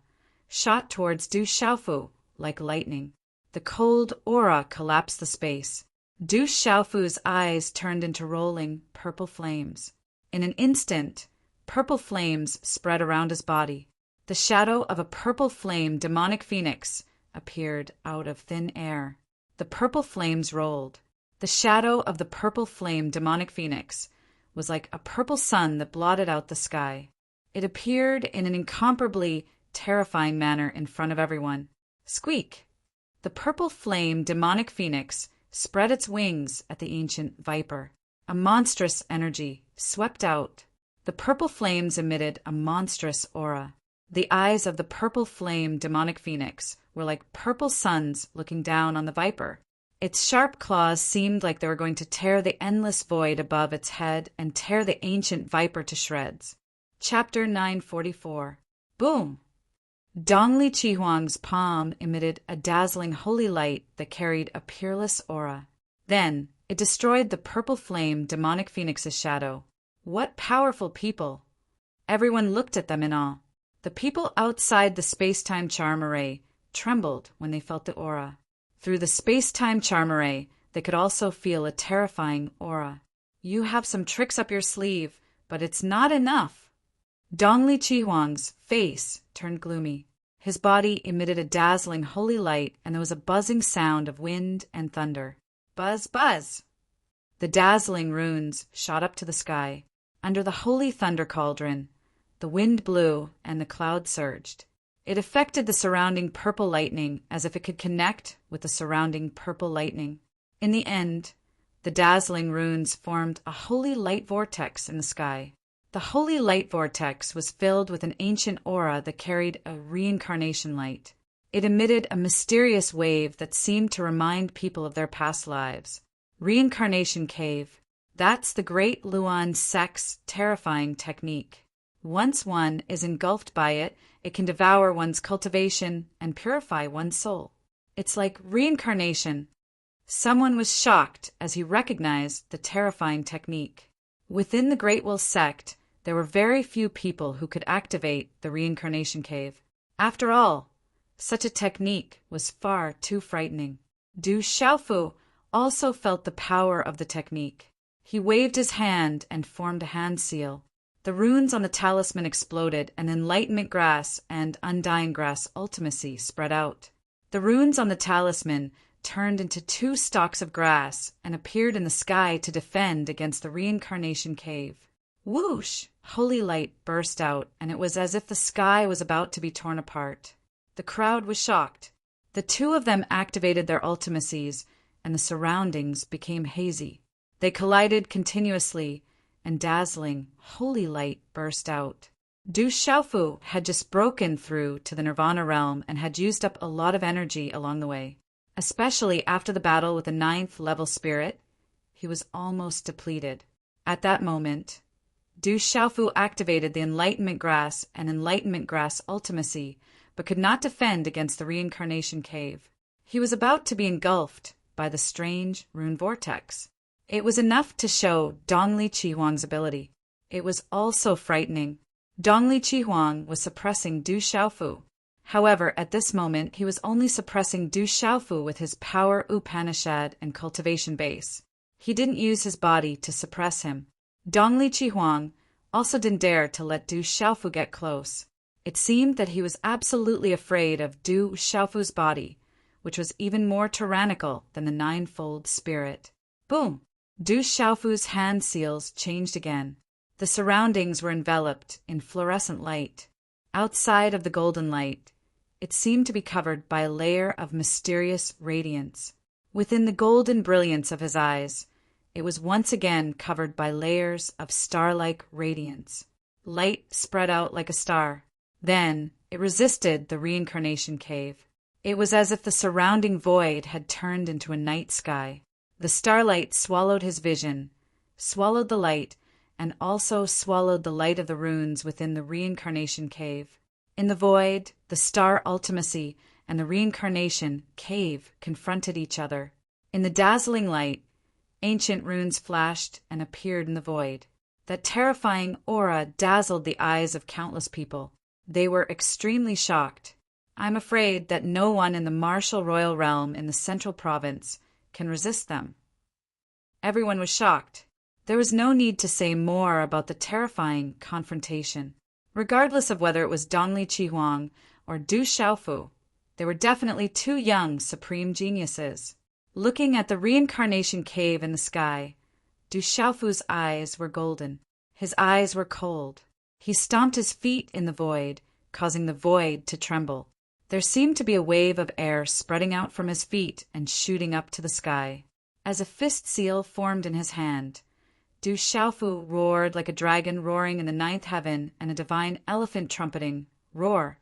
Speaker 1: shot towards Du Xiaofu like lightning. The cold aura collapsed the space. Du Xiaofu's eyes turned into rolling purple flames. In an instant, purple flames spread around his body. The shadow of a purple flame demonic phoenix appeared out of thin air. The purple flames rolled. The shadow of the purple flame demonic phoenix was like a purple sun that blotted out the sky. It appeared in an incomparably terrifying manner in front of everyone. Squeak! The purple flame demonic phoenix spread its wings at the ancient viper. A monstrous energy swept out. The purple flames emitted a monstrous aura. The eyes of the purple flame demonic phoenix were like purple suns looking down on the viper. Its sharp claws seemed like they were going to tear the endless void above its head and tear the ancient viper to shreds. Chapter 944. Boom! Dongli Chihuang's palm emitted a dazzling holy light that carried a peerless aura. Then it destroyed the purple flame demonic phoenix's shadow. What powerful people! Everyone looked at them in awe. The people outside the space-time charm array trembled when they felt the aura. Through the space-time charm array, they could also feel a terrifying aura. You have some tricks up your sleeve, but it's not enough. Dongli Chihuang's face turned gloomy. His body emitted a dazzling holy light, and there was a buzzing sound of wind and thunder. Buzz, buzz! The dazzling runes shot up to the sky. Under the holy thunder cauldron, the wind blew and the clouds surged. It affected the surrounding purple lightning as if it could connect with the surrounding purple lightning. In the end, the dazzling runes formed a holy light vortex in the sky. The holy light vortex was filled with an ancient aura that carried a reincarnation light. It emitted a mysterious wave that seemed to remind people of their past lives. Reincarnation cave. That's the Great Luan Sect's terrifying technique. Once one is engulfed by it, it can devour one's cultivation and purify one's soul. It's like reincarnation. Someone was shocked as he recognized the terrifying technique. Within the Great Will Sect, there were very few people who could activate the reincarnation cave. After all, such a technique was far too frightening. Du Xiaofu also felt the power of the technique. He waved his hand and formed a hand seal. The runes on the talisman exploded, and enlightenment grass and undying grass ultimacy spread out. The runes on the talisman turned into 2 stalks of grass and appeared in the sky to defend against the reincarnation cave. Whoosh! Holy light burst out, and it was as if the sky was about to be torn apart. The crowd was shocked. The 2 of them activated their ultimacies, and the surroundings became hazy. They collided continuously, and dazzling, holy light burst out. Du Xiaofu had just broken through to the Nirvana realm and had used up a lot of energy along the way. Especially after the battle with the 9th level spirit, he was almost depleted. At that moment, Du Xiaofu activated the Enlightenment Grass and Enlightenment Grass ultimacy, but could not defend against the reincarnation cave. He was about to be engulfed by the strange rune vortex. It was enough to show Dongli Chihuang's ability. It was also frightening. Dongli Chihuang was suppressing Du Xiaofu. However, at this moment, he was only suppressing Du Xiaofu with his power Upanishad and cultivation base. He didn't use his body to suppress him. Dongli Chihuang also didn't dare to let Du Xiaofu get close. It seemed that he was absolutely afraid of Du Xiaofu's body, which was even more tyrannical than the 9-fold spirit. Boom! Du Xiaofu's hand seals changed again. The surroundings were enveloped in fluorescent light. Outside of the golden light, it seemed to be covered by a layer of mysterious radiance. Within the golden brilliance of his eyes, it was once again covered by layers of star-like radiance. Light spread out like a star. Then it resisted the reincarnation cave. It was as if the surrounding void had turned into a night sky. The starlight swallowed his vision, swallowed the light, and also swallowed the light of the runes within the reincarnation cave. In the void, the star ultimacy and the reincarnation cave confronted each other. In the dazzling light, ancient runes flashed and appeared in the void. That terrifying aura dazzled the eyes of countless people. They were extremely shocked. I'm afraid that no one in the martial royal realm in the central province can resist them. Everyone was shocked. There was no need to say more about the terrifying confrontation. Regardless of whether it was Dongli Chihuang or Du Xiaofu, they were definitely 2 young supreme geniuses. Looking at the reincarnation cave in the sky, Du Xiaofu's eyes were golden. His eyes were cold. He stomped his feet in the void, causing the void to tremble. There seemed to be a wave of air spreading out from his feet and shooting up to the sky. As a fist seal formed in his hand, Du Xiaofu roared like a dragon roaring in the ninth heaven and a divine elephant trumpeting, roar.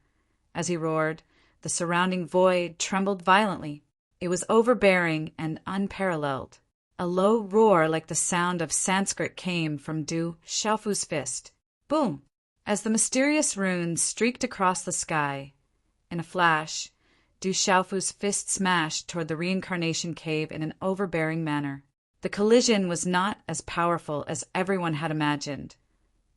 Speaker 1: As he roared, the surrounding void trembled violently. It was overbearing and unparalleled. A low roar like the sound of Sanskrit came from Du Xiaofu's fist. Boom! As the mysterious runes streaked across the sky. In a flash, Du Xiaofu's fist smashed toward the reincarnation cave in an overbearing manner. The collision was not as powerful as everyone had imagined,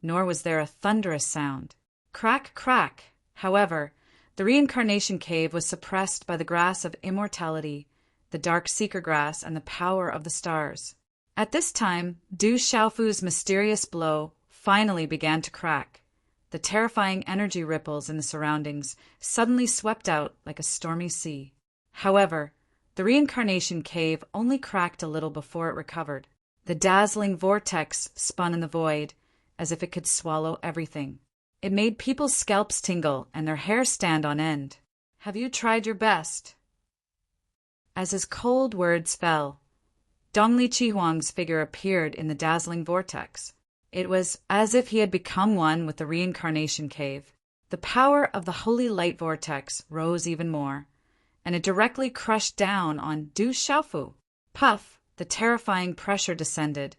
Speaker 1: nor was there a thunderous sound. Crack, crack! However, the reincarnation cave was suppressed by the grass of immortality, the dark seeker grass, and the power of the stars. At this time, Du Xiaofu's mysterious blow finally began to crack. The terrifying energy ripples in the surroundings suddenly swept out like a stormy sea. However, the reincarnation cave only cracked a little before it recovered. The dazzling vortex spun in the void, as if it could swallow everything. It made people's scalps tingle and their hair stand on end. Have you tried your best? As his cold words fell, Dongli Chihuang's figure appeared in the dazzling vortex. It was as if he had become one with the reincarnation cave. The power of the holy light vortex rose even more, and it directly crushed down on Du Xiaofu. Puff! The terrifying pressure descended,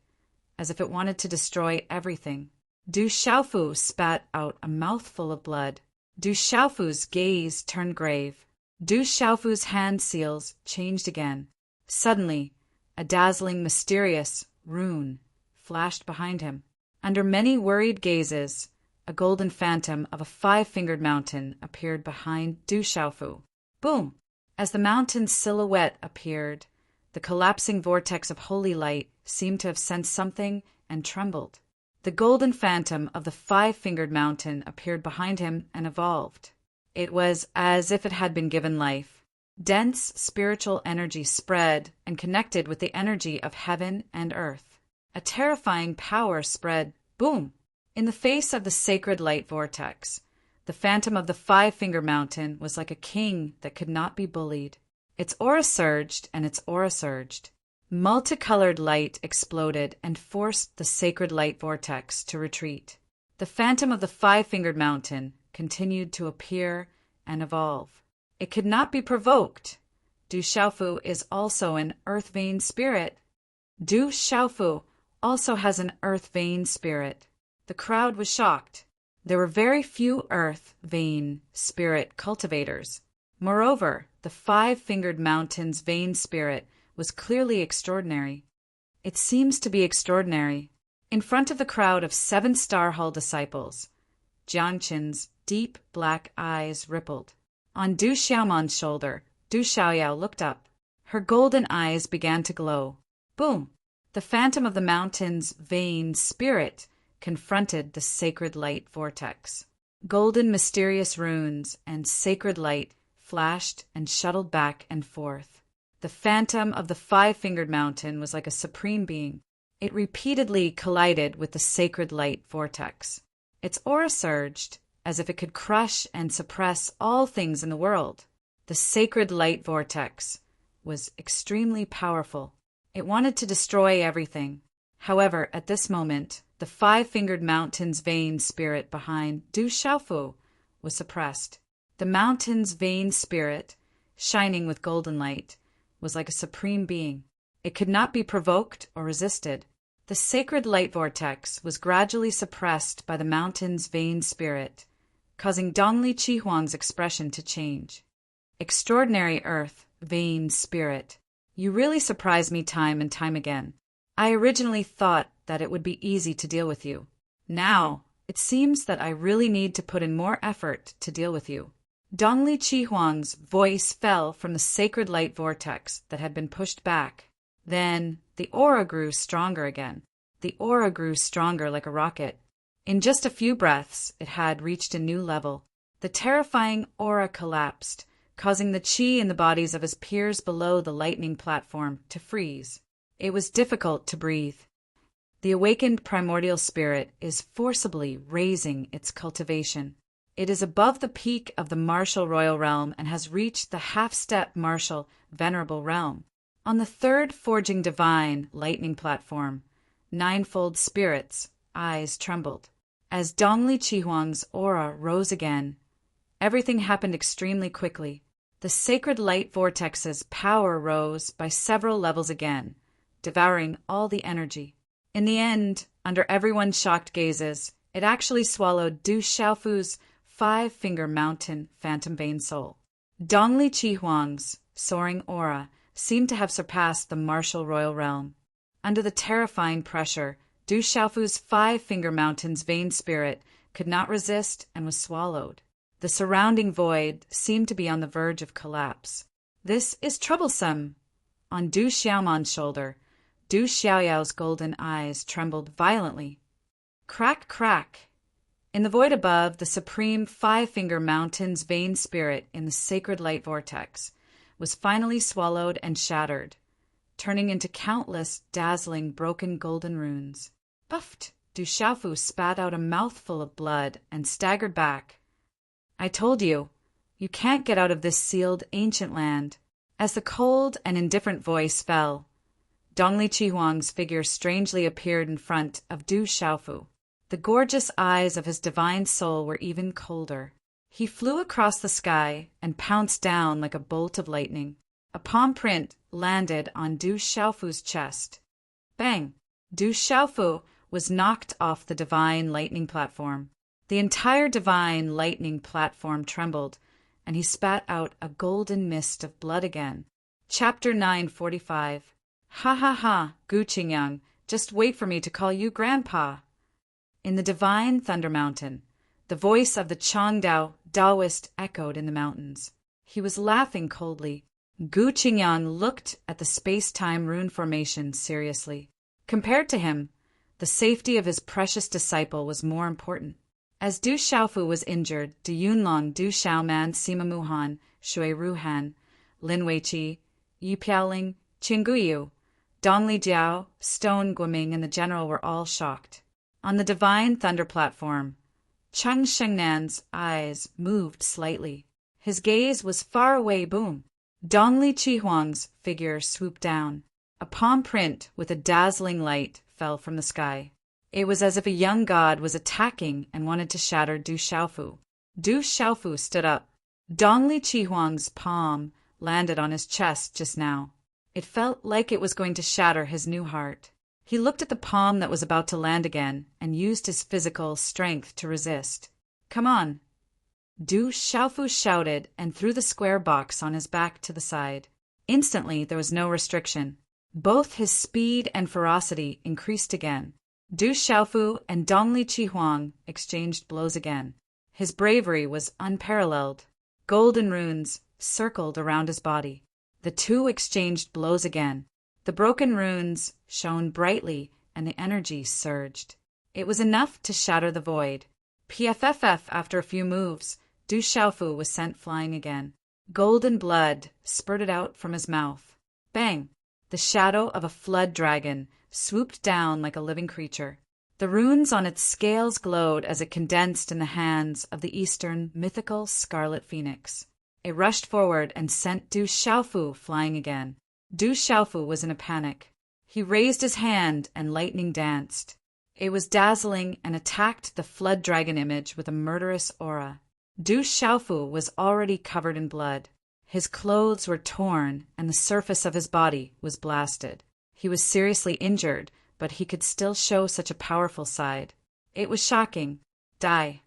Speaker 1: as if it wanted to destroy everything. Du Xiaofu spat out a mouthful of blood. Du Xiaofu's gaze turned grave. Du Xiaofu's hand seals changed again. Suddenly, a dazzling, mysterious rune flashed behind him. Under many worried gazes, a golden phantom of a five-fingered mountain appeared behind Du Xiaofu. Boom! As the mountain's silhouette appeared, the collapsing vortex of holy light seemed to have sensed something and trembled. The golden phantom of the five-fingered mountain appeared behind him and evolved. It was as if it had been given life. Dense spiritual energy spread and connected with the energy of heaven and earth. A terrifying power spread, boom, in the face of the sacred light vortex. The phantom of the five-finger mountain was like a king that could not be bullied. Its aura surged and its aura surged. Multicolored light exploded and forced the sacred light vortex to retreat. The phantom of the five-fingered mountain continued to appear and evolve. It could not be provoked. Du Xiaofu is also an earth vein spirit. Du Xiaofu also has an earth vein spirit. The crowd was shocked. There were very few earth vein spirit cultivators. Moreover, the five-fingered mountain's vein spirit was clearly extraordinary. It seems to be extraordinary. In front of the crowd of 7-star Hall disciples, Jiangqin's deep black eyes rippled. On Du Xiaoman's shoulder, Du Xiaoyao looked up. Her golden eyes began to glow. Boom! The phantom of the mountain's vein spirit confronted the sacred light vortex. Golden mysterious runes and sacred light flashed and shuttled back and forth. The phantom of the five-fingered mountain was like a supreme being. It repeatedly collided with the sacred light vortex. Its aura surged, as if it could crush and suppress all things in the world. The sacred light vortex was extremely powerful. It wanted to destroy everything. However, at this moment, the five-fingered mountain's vein spirit behind Du Xiaofu was suppressed. The mountain's vein spirit, shining with golden light, was like a supreme being. It could not be provoked or resisted. The sacred light vortex was gradually suppressed by the mountain's vein spirit, causing Dongli Chihuang's expression to change. Extraordinary earth, vein spirit, you really surprise me time and time again. I originally thought that it would be easy to deal with you. Now, it seems that I really need to put in more effort to deal with you. Dongli Chihuang's voice fell from the sacred light vortex that had been pushed back. Then, the aura grew stronger again. The aura grew stronger like a rocket. In just a few breaths, it had reached a new level. The terrifying aura collapsed, causing the qi in the bodies of his peers below the lightning platform to freeze. It was difficult to breathe. The awakened primordial spirit is forcibly raising its cultivation. It is above the peak of the martial royal realm and has reached the half-step martial venerable realm. On the third forging divine lightning platform, ninefold spirits' eyes trembled. As Dongli Chihuang's aura rose again, everything happened extremely quickly. The sacred light vortex's power rose by several levels again, devouring all the energy. In the end, under everyone's shocked gazes, it actually swallowed Du Xiaofu's five-finger mountain phantom vein soul. Dongli Chihuang's soaring aura seemed to have surpassed the martial royal realm. Under the terrifying pressure, Du Xiaofu's five-finger mountain's vein spirit could not resist and was swallowed. The surrounding void seemed to be on the verge of collapse. This is troublesome. On Du Xiaoman's shoulder, Du Xiaoyao's golden eyes trembled violently. Crack, crack. In the void above, the supreme five-finger mountain's vein spirit in the sacred light vortex was finally swallowed and shattered, turning into countless dazzling broken golden runes. Buffed, Du Xiaofu spat out a mouthful of blood and staggered back. I told you, you can't get out of this sealed ancient land. As the cold and indifferent voice fell, Dongli Chihuang's figure strangely appeared in front of Du Xiaofu. The gorgeous eyes of his divine soul were even colder. He flew across the sky and pounced down like a bolt of lightning. A palm print landed on Du Xiaofu's chest. Bang! Du Xiaofu was knocked off the divine lightning platform. The entire divine lightning platform trembled, and he spat out a golden mist of blood again. Chapter 945. Ha ha ha, Gu Qingyang, just wait for me to call you Grandpa. In the divine Thunder Mountain, the voice of the Changdao Taoist echoed in the mountains. He was laughing coldly. Gu Qingyang looked at the space-time rune formation seriously. Compared to him, the safety of his precious disciple was more important. As Du Xiaofu was injured, Du Yunlong, Du Xiaoman, Sima Muhan, Shui Ruhan, Lin Weiqi, Yi Piaoling, Qin Guyu, Dongli Jiao, Stone Guoming, and the general were all shocked. On the divine thunder platform, Cheng Shengnan's eyes moved slightly. His gaze was far away. Boom! Dongli Chihuang's figure swooped down. A palm print with a dazzling light fell from the sky. It was as if a young god was attacking and wanted to shatter Du Xiaofu. Du Xiaofu stood up. Dongli Chihuang's palm landed on his chest just now. It felt like it was going to shatter his new heart. He looked at the palm that was about to land again and used his physical strength to resist. Come on! Du Xiaofu shouted and threw the square box on his back to the side. Instantly, there was no restriction. Both his speed and ferocity increased again. Du Xiaofu and Dongli Chihuang exchanged blows again. His bravery was unparalleled. Golden runes circled around his body. The two exchanged blows again. The broken runes shone brightly and the energy surged. It was enough to shatter the void. PFFF, after a few moves, Du Xiaofu was sent flying again. Golden blood spurted out from his mouth. Bang! The shadow of a flood dragon swooped down like a living creature. The runes on its scales glowed as it condensed in the hands of the eastern mythical scarlet phoenix. It rushed forward and sent Du Xiaofu flying again. Du Xiaofu was in a panic. He raised his hand and lightning danced. It was dazzling and attacked the flood dragon image with a murderous aura. Du Xiaofu was already covered in blood. His clothes were torn and the surface of his body was blasted. He was seriously injured, but he could still show such a powerful side. It was shocking. Die.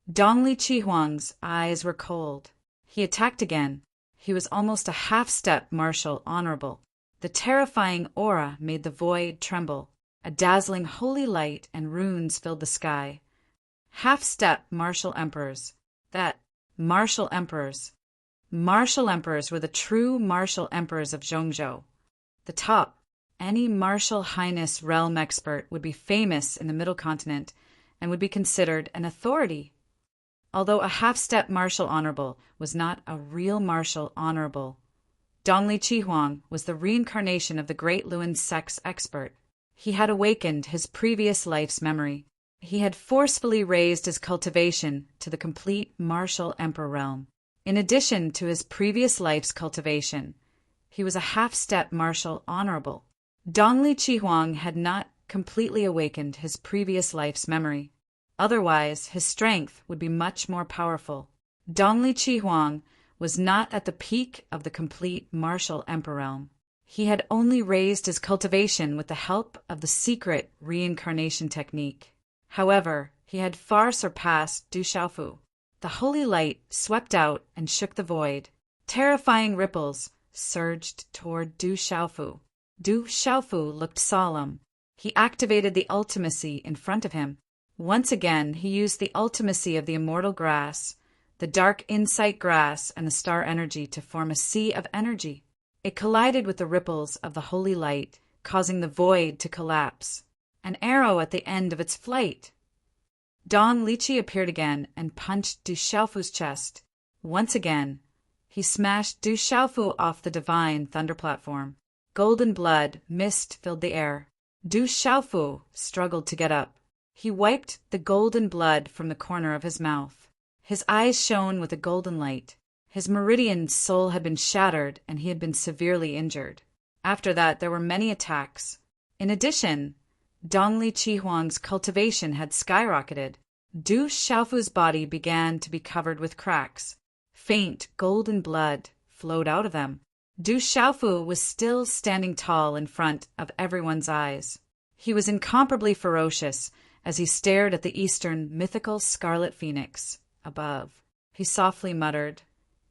Speaker 1: Dongli Chihuang's eyes were cold. He attacked again. He was almost a half-step martial honorable. The terrifying aura made the void tremble. A dazzling holy light and runes filled the sky. Half-step martial emperors. That martial emperors. Martial emperors were the true martial emperors of Zhongzhou. The top. Any martial highness realm expert would be famous in the Middle Continent and would be considered an authority. Although a half-step martial honorable was not a real martial honorable, Dongli Chihuang was the reincarnation of the great Luan sex expert. He had awakened his previous life's memory. He had forcefully raised his cultivation to the complete martial emperor realm. In addition to his previous life's cultivation, he was a half-step martial honorable. Dongli Chihuang had not completely awakened his previous life's memory. Otherwise, his strength would be much more powerful. Dongli Chihuang was not at the peak of the complete martial emperor realm. He had only raised his cultivation with the help of the secret reincarnation technique. However, he had far surpassed Du Xiaofu. The holy light swept out and shook the void. Terrifying ripples surged toward Du Xiaofu. Du Xiaofu looked solemn. He activated the ultimacy in front of him. Once again, he used the ultimacy of the immortal grass, the dark insight grass, and the star energy to form a sea of energy. It collided with the ripples of the holy light, causing the void to collapse. An arrow at the end of its flight. Dong Lichi appeared again and punched Du Xiaofu's chest. Once again, he smashed Du Xiaofu off the divine thunder platform. Golden blood, mist filled the air. Du Xiaofu struggled to get up. He wiped the golden blood from the corner of his mouth. His eyes shone with a golden light. His meridian soul had been shattered and he had been severely injured. After that, there were many attacks. In addition, Dongli Chihuang's cultivation had skyrocketed. Du Xiaofu's body began to be covered with cracks. Faint golden blood flowed out of them. Du Xiaofu was still standing tall in front of everyone's eyes. He was incomparably ferocious as he stared at the eastern mythical scarlet phoenix above. He softly muttered,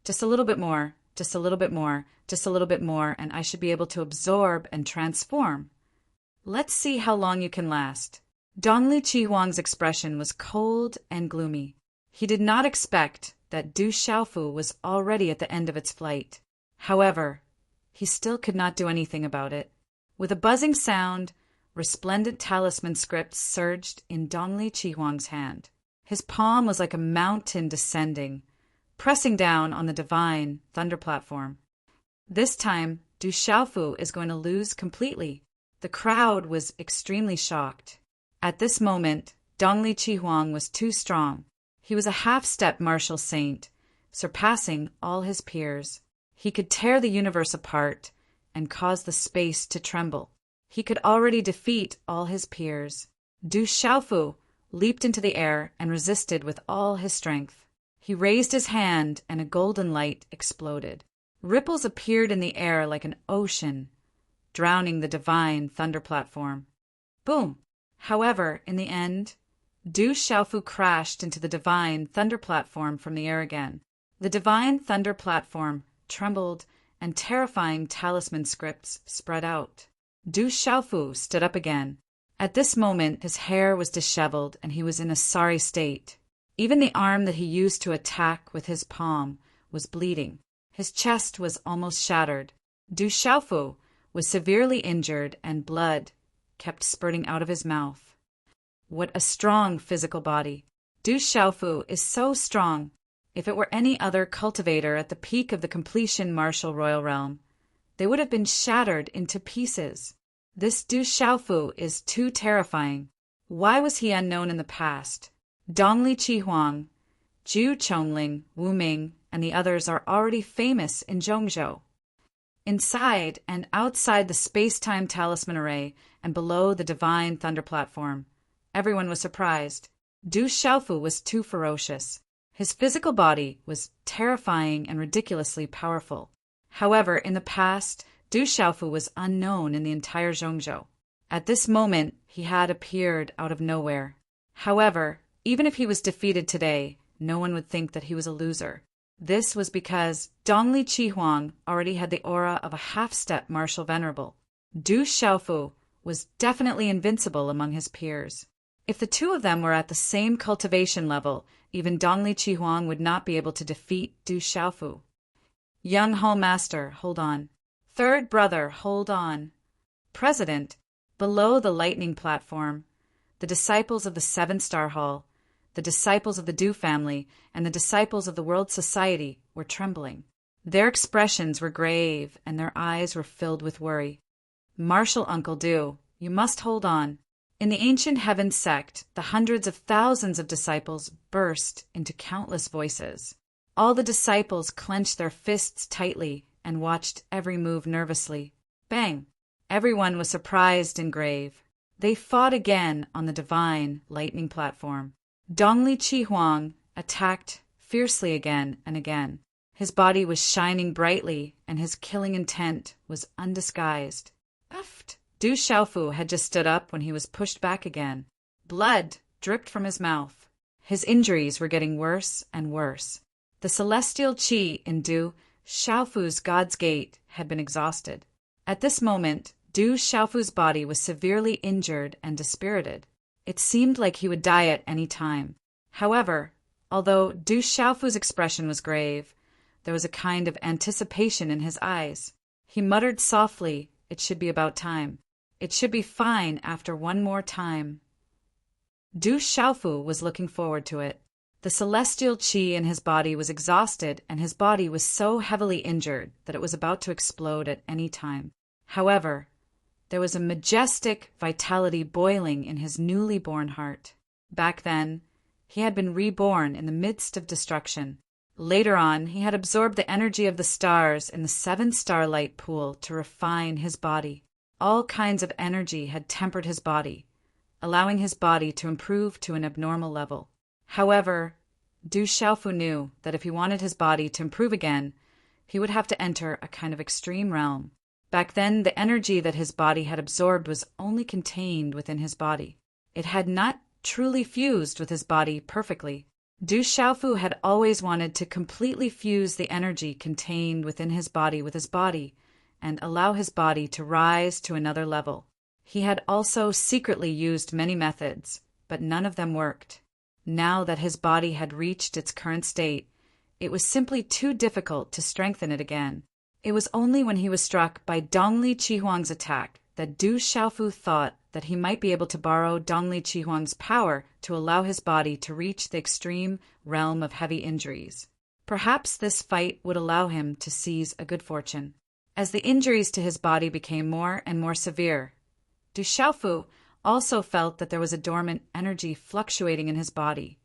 Speaker 1: "Just a little bit more, just a little bit more, just a little bit more, and I should be able to absorb and transform. Let's see how long you can last." Dongli Chihuang's expression was cold and gloomy. He did not expect that Du Xiaofu was already at the end of its flight. However, he still could not do anything about it. With a buzzing sound, resplendent talisman script surged in Dongli Chihuang's hand. His palm was like a mountain descending, pressing down on the divine thunder platform. This time, Du Xiaofu is going to lose completely. The crowd was extremely shocked. At this moment, Dongli Chihuang was too strong. He was a half-step martial saint, surpassing all his peers. He could tear the universe apart and cause the space to tremble. He could already defeat all his peers. Du Xiaofu leaped into the air and resisted with all his strength. He raised his hand and a golden light exploded. Ripples appeared in the air like an ocean, drowning the divine thunder platform. Boom! However, in the end, Du Xiaofu crashed into the divine thunder platform from the air again. The divine thunder platform trembled and terrifying talisman scripts spread out. Du Xiaofu stood up again. At this moment, his hair was disheveled and he was in a sorry state. Even the arm that he used to attack with his palm was bleeding. His chest was almost shattered. Du Xiaofu was severely injured and blood kept spurting out of his mouth. What a strong physical body. Du Xiaofu is so strong. If it were any other cultivator at the peak of the completion martial royal realm, they would have been shattered into pieces. This Du Xiaofu is too terrifying. Why was he unknown in the past? Dongli Chihuang, Zhu Chongling, Wu Ming, and the others are already famous in Zhongzhou. Inside and outside the space-time talisman array and below the divine thunder platform, everyone was surprised. Du Xiaofu was too ferocious. His physical body was terrifying and ridiculously powerful. However, in the past, Du Xiaofu was unknown in the entire Zhongzhou. At this moment, he had appeared out of nowhere. However, even if he was defeated today, no one would think that he was a loser. This was because Dongli Chihuang already had the aura of a half-step martial venerable. Du Xiaofu was definitely invincible among his peers. If the two of them were at the same cultivation level, even Dongli Chihuang would not be able to defeat Du Xiaofu. Young Hall Master, hold on. Third Brother, hold on. President, below the lightning platform, the disciples of the Seven-Star Hall, the disciples of the Du family, and the disciples of the World Society were trembling. Their expressions were grave, and their eyes were filled with worry. Martial Uncle Du, you must hold on. In the ancient heaven sect, the hundreds of thousands of disciples burst into countless voices. All the disciples clenched their fists tightly and watched every move nervously. Bang! Everyone was surprised and grave. They fought again on the divine lightning platform. Dongli Chi Huang attacked fiercely again and again. His body was shining brightly, and his killing intent was undisguised. Uffed! Du Xiaofu had just stood up when he was pushed back again. Blood dripped from his mouth. His injuries were getting worse and worse. The celestial qi in Du Xiaofu's God's Gate had been exhausted. At this moment, Du Xiaofu's body was severely injured and dispirited. It seemed like he would die at any time. However, although Du Xiaofu's expression was grave, there was a kind of anticipation in his eyes. He muttered softly, "It should be about time. It should be fine after one more time." Du Xiaofu was looking forward to it. The celestial qi in his body was exhausted, and his body was so heavily injured that it was about to explode at any time. However, there was a majestic vitality boiling in his newly born heart. Back then, he had been reborn in the midst of destruction. Later on, he had absorbed the energy of the stars in the 7-starlight pool to refine his body. All kinds of energy had tempered his body, allowing his body to improve to an abnormal level. However, Du Xiaofu knew that if he wanted his body to improve again, he would have to enter a kind of extreme realm. Back then, the energy that his body had absorbed was only contained within his body. It had not truly fused with his body perfectly. Du Xiaofu had always wanted to completely fuse the energy contained within his body with his body, and allow his body to rise to another level. He had also secretly used many methods, but none of them worked. Now that his body had reached its current state, it was simply too difficult to strengthen it again. It was only when he was struck by Dongli Chihuang's attack that Du Xiaofu thought that he might be able to borrow Dongli Chihuang's power to allow his body to reach the extreme realm of heavy injuries. Perhaps this fight would allow him to seize a good fortune. As the injuries to his body became more and more severe, Du Xiaofu also felt that there was a dormant energy fluctuating in his body,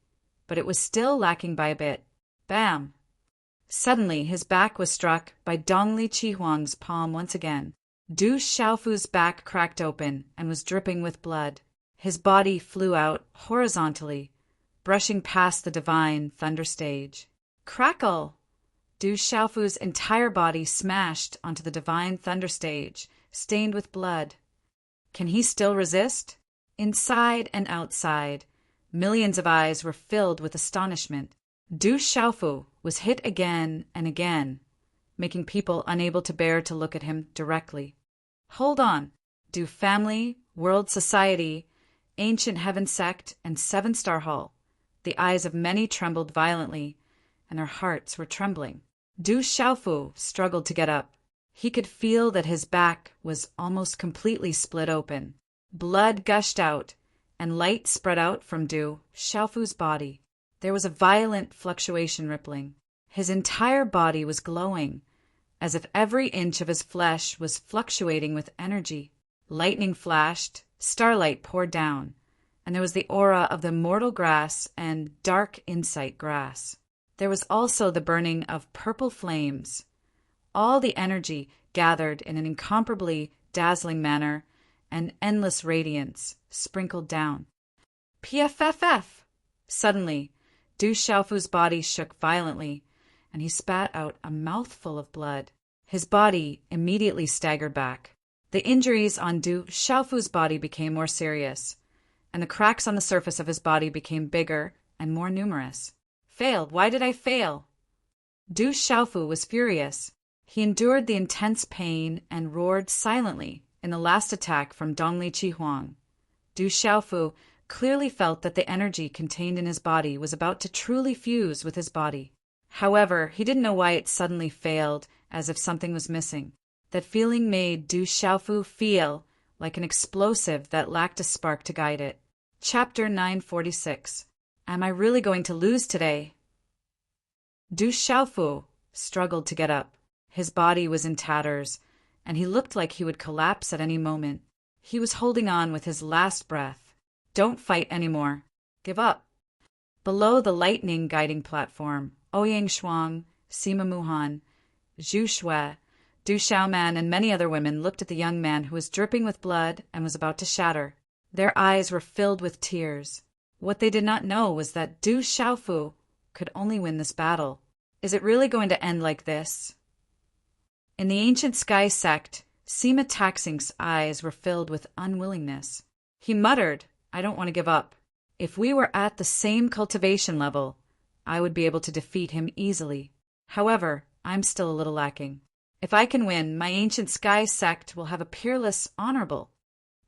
Speaker 1: but it was still lacking by a bit. Bam! Suddenly, his back was struck by Dongli Chihuang's palm once again. Du Xiaofu's back cracked open and was dripping with blood. His body flew out horizontally, brushing past the divine thunder stage. Crackle! Du Xiaofu's entire body smashed onto the divine thunder stage, stained with blood. Can he still resist? Inside and outside, millions of eyes were filled with astonishment. Du Xiaofu was hit again and again, making people unable to bear to look at him directly. Hold on. Du family, world society, ancient heaven sect, and 7-star hall. The eyes of many trembled violently, and their hearts were trembling. Du Xiaofu struggled to get up. He could feel that his back was almost completely split open. Blood gushed out, and light spread out from Du Xiaofu's body. There was a violent fluctuation rippling. His entire body was glowing, as if every inch of his flesh was fluctuating with energy. Lightning flashed, starlight poured down, and there was the aura of the mortal grass and dark insight grass. There was also the burning of purple flames. All the energy gathered in an incomparably dazzling manner, and endless radiance sprinkled down. PFFF! Suddenly, Du Xiaofu's body shook violently, and he spat out a mouthful of blood. His body immediately staggered back. The injuries on Du Xiaofu's body became more serious, and the cracks on the surface of his body became bigger and more numerous. Failed! Why did I fail? Du Xiaofu was furious. He endured the intense pain and roared silently in the last attack from Dongli Chihuang. Du Xiaofu clearly felt that the energy contained in his body was about to truly fuse with his body. However, he didn't know why it suddenly failed, as if something was missing. That feeling made Du Xiaofu feel like an explosive that lacked a spark to guide it. Chapter 946. Am I really going to lose today? Du Xiaofu struggled to get up. His body was in tatters, and he looked like he would collapse at any moment. He was holding on with his last breath. Don't fight anymore. Give up. Below the lightning guiding platform, Ouyang Shuang, Sima Muhan, Zhu Shui, Du Xiaoman, and many other women looked at the young man who was dripping with blood and was about to shatter. Their eyes were filled with tears. What they did not know was that Du Xiaofu could only win this battle. Is it really going to end like this? In the ancient sky sect, Sima Taxing's eyes were filled with unwillingness. He muttered, I don't want to give up. If we were at the same cultivation level, I would be able to defeat him easily. However, I'm still a little lacking. If I can win, my ancient sky sect will have a peerless honorable.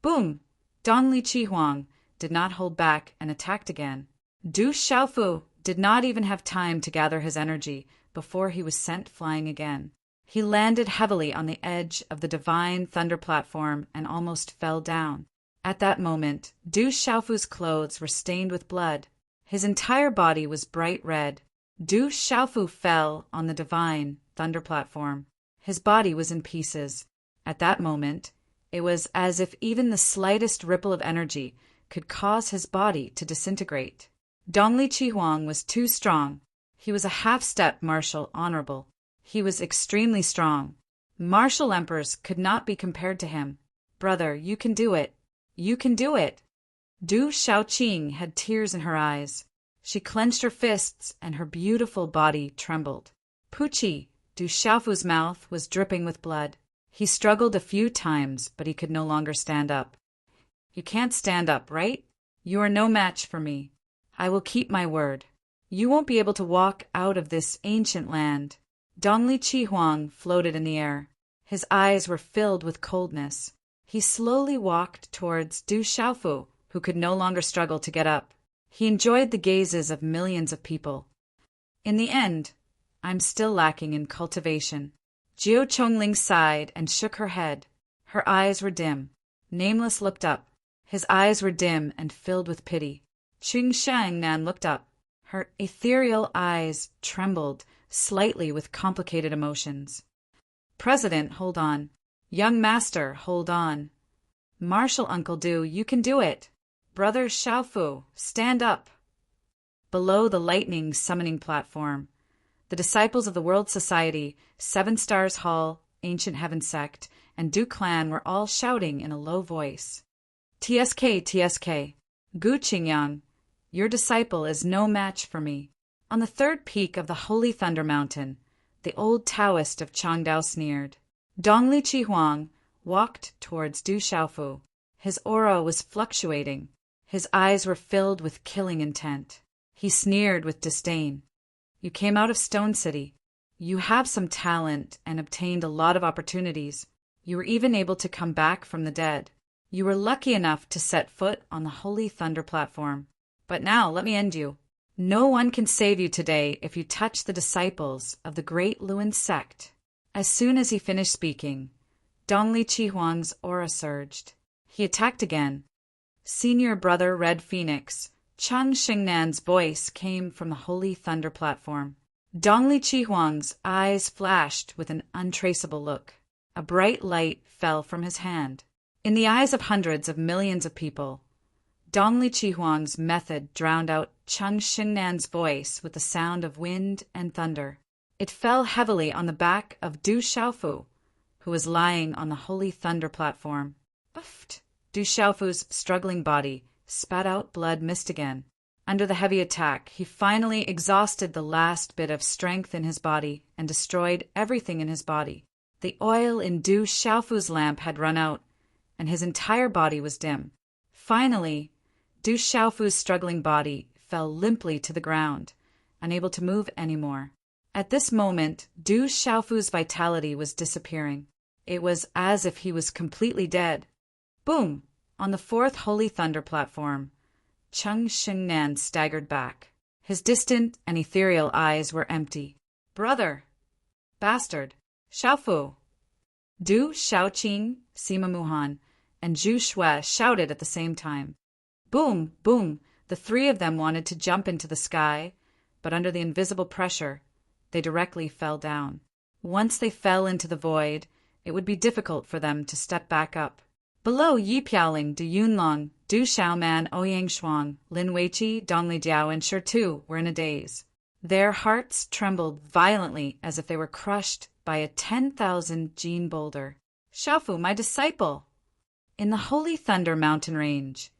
Speaker 1: Boom! Dongli Chihuang did not hold back and attacked again. Du Xiaofu did not even have time to gather his energy before he was sent flying again. He landed heavily on the edge of the divine thunder platform and almost fell down. At that moment, Du Xiaofu's clothes were stained with blood. His entire body was bright red. Du Xiaofu fell on the divine thunder platform. His body was in pieces. At that moment, it was as if even the slightest ripple of energy could cause his body to disintegrate. Dongli Chihuang was too strong. He was a half-step martial honorable. He was extremely strong. Martial emperors could not be compared to him. Brother, you can do it. You can do it. Du Xiaoqing had tears in her eyes. She clenched her fists and her beautiful body trembled. Pucci, Du Xiaofu's mouth was dripping with blood. He struggled a few times, but he could no longer stand up. You can't stand up, right? You are no match for me. I will keep my word. You won't be able to walk out of this ancient land. Dongli Chihuang floated in the air. His eyes were filled with coldness. He slowly walked towards Du Xiaofu, who could no longer struggle to get up. He enjoyed the gazes of millions of people. In the end, I'm still lacking in cultivation. Jiao Chongling sighed and shook her head. Her eyes were dim. Nameless looked up. His eyes were dim and filled with pity. Qing Shangnan looked up. Her ethereal eyes trembled slightly with complicated emotions. President, hold on. Young master, hold on. Martial Uncle Du, you can do it. Brother Xiaofu, stand up. Below the lightning summoning platform, the disciples of the World Society, Seven Stars Hall, Ancient Heaven Sect, and Du Clan were all shouting in a low voice. TSK, TSK, Gu Qingyang, your disciple is no match for me. On the third peak of the Holy Thunder Mountain, the old Taoist of Changdao sneered. Dongli Chihuang walked towards Du Xiaofu. His aura was fluctuating. His eyes were filled with killing intent. He sneered with disdain. You came out of Stone City. You have some talent and obtained a lot of opportunities. You were even able to come back from the dead. You were lucky enough to set foot on the Holy Thunder platform. But now, let me end you. No one can save you today if you touch the disciples of the Great Luan sect. As soon as he finished speaking, Dongli Chihuang's aura surged. He attacked again. Senior Brother Red Phoenix, Chang Xingnan's voice came from the Holy Thunder platform. Dongli Chihuang's eyes flashed with an untraceable look. A bright light fell from his hand. In the eyes of hundreds of millions of people, Dongli Chihuang's method drowned out Chang Xingnan's voice with the sound of wind and thunder. It fell heavily on the back of Du Xiaofu, who was lying on the Holy Thunder platform. Uffed! Du Xiaofu's struggling body spat out blood mist again. Under the heavy attack, he finally exhausted the last bit of strength in his body and destroyed everything in his body. The oil in Du Xiaofu's lamp had run out, and his entire body was dim. Finally, Du Xiaofu's struggling body fell limply to the ground, unable to move anymore. At this moment, Du Xiaofu's vitality was disappearing. It was as if he was completely dead. Boom! On the fourth Holy Thunder platform, Chang Xingnan staggered back. His distant and ethereal eyes were empty. Brother! Bastard! Xiaofu! Du Xiaoqing, Sima Muhan, and Zhu Shui shouted at the same time. Boom! Boom! The three of them wanted to jump into the sky, but under the invisible pressure, they directly fell down. Once they fell into the void, it would be difficult for them to step back up. Below Yi Piaoling, Du Yunlong, Du Xiaoman, Ouyang Shuang, Lin Weiqi, Dongli Diao, and Shi Tu were in a daze. Their hearts trembled violently as if they were crushed by a 10,000 gene boulder. Xiaofu, my disciple! In the Holy Thunder mountain range,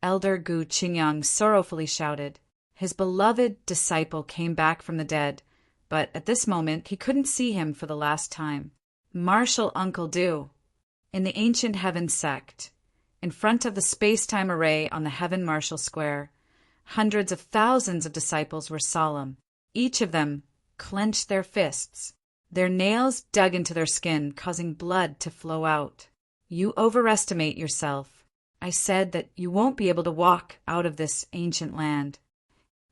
Speaker 1: Elder Gu Qingyang sorrowfully shouted. His beloved disciple came back from the dead, but at this moment he couldn't see him for the last time. Martial Uncle Du! In the ancient Heaven sect, in front of the space-time array on the Heaven Martial Square, hundreds of thousands of disciples were solemn. Each of them clenched their fists. Their nails dug into their skin, causing blood to flow out. You overestimate yourself. I said that you won't be able to walk out of this ancient land.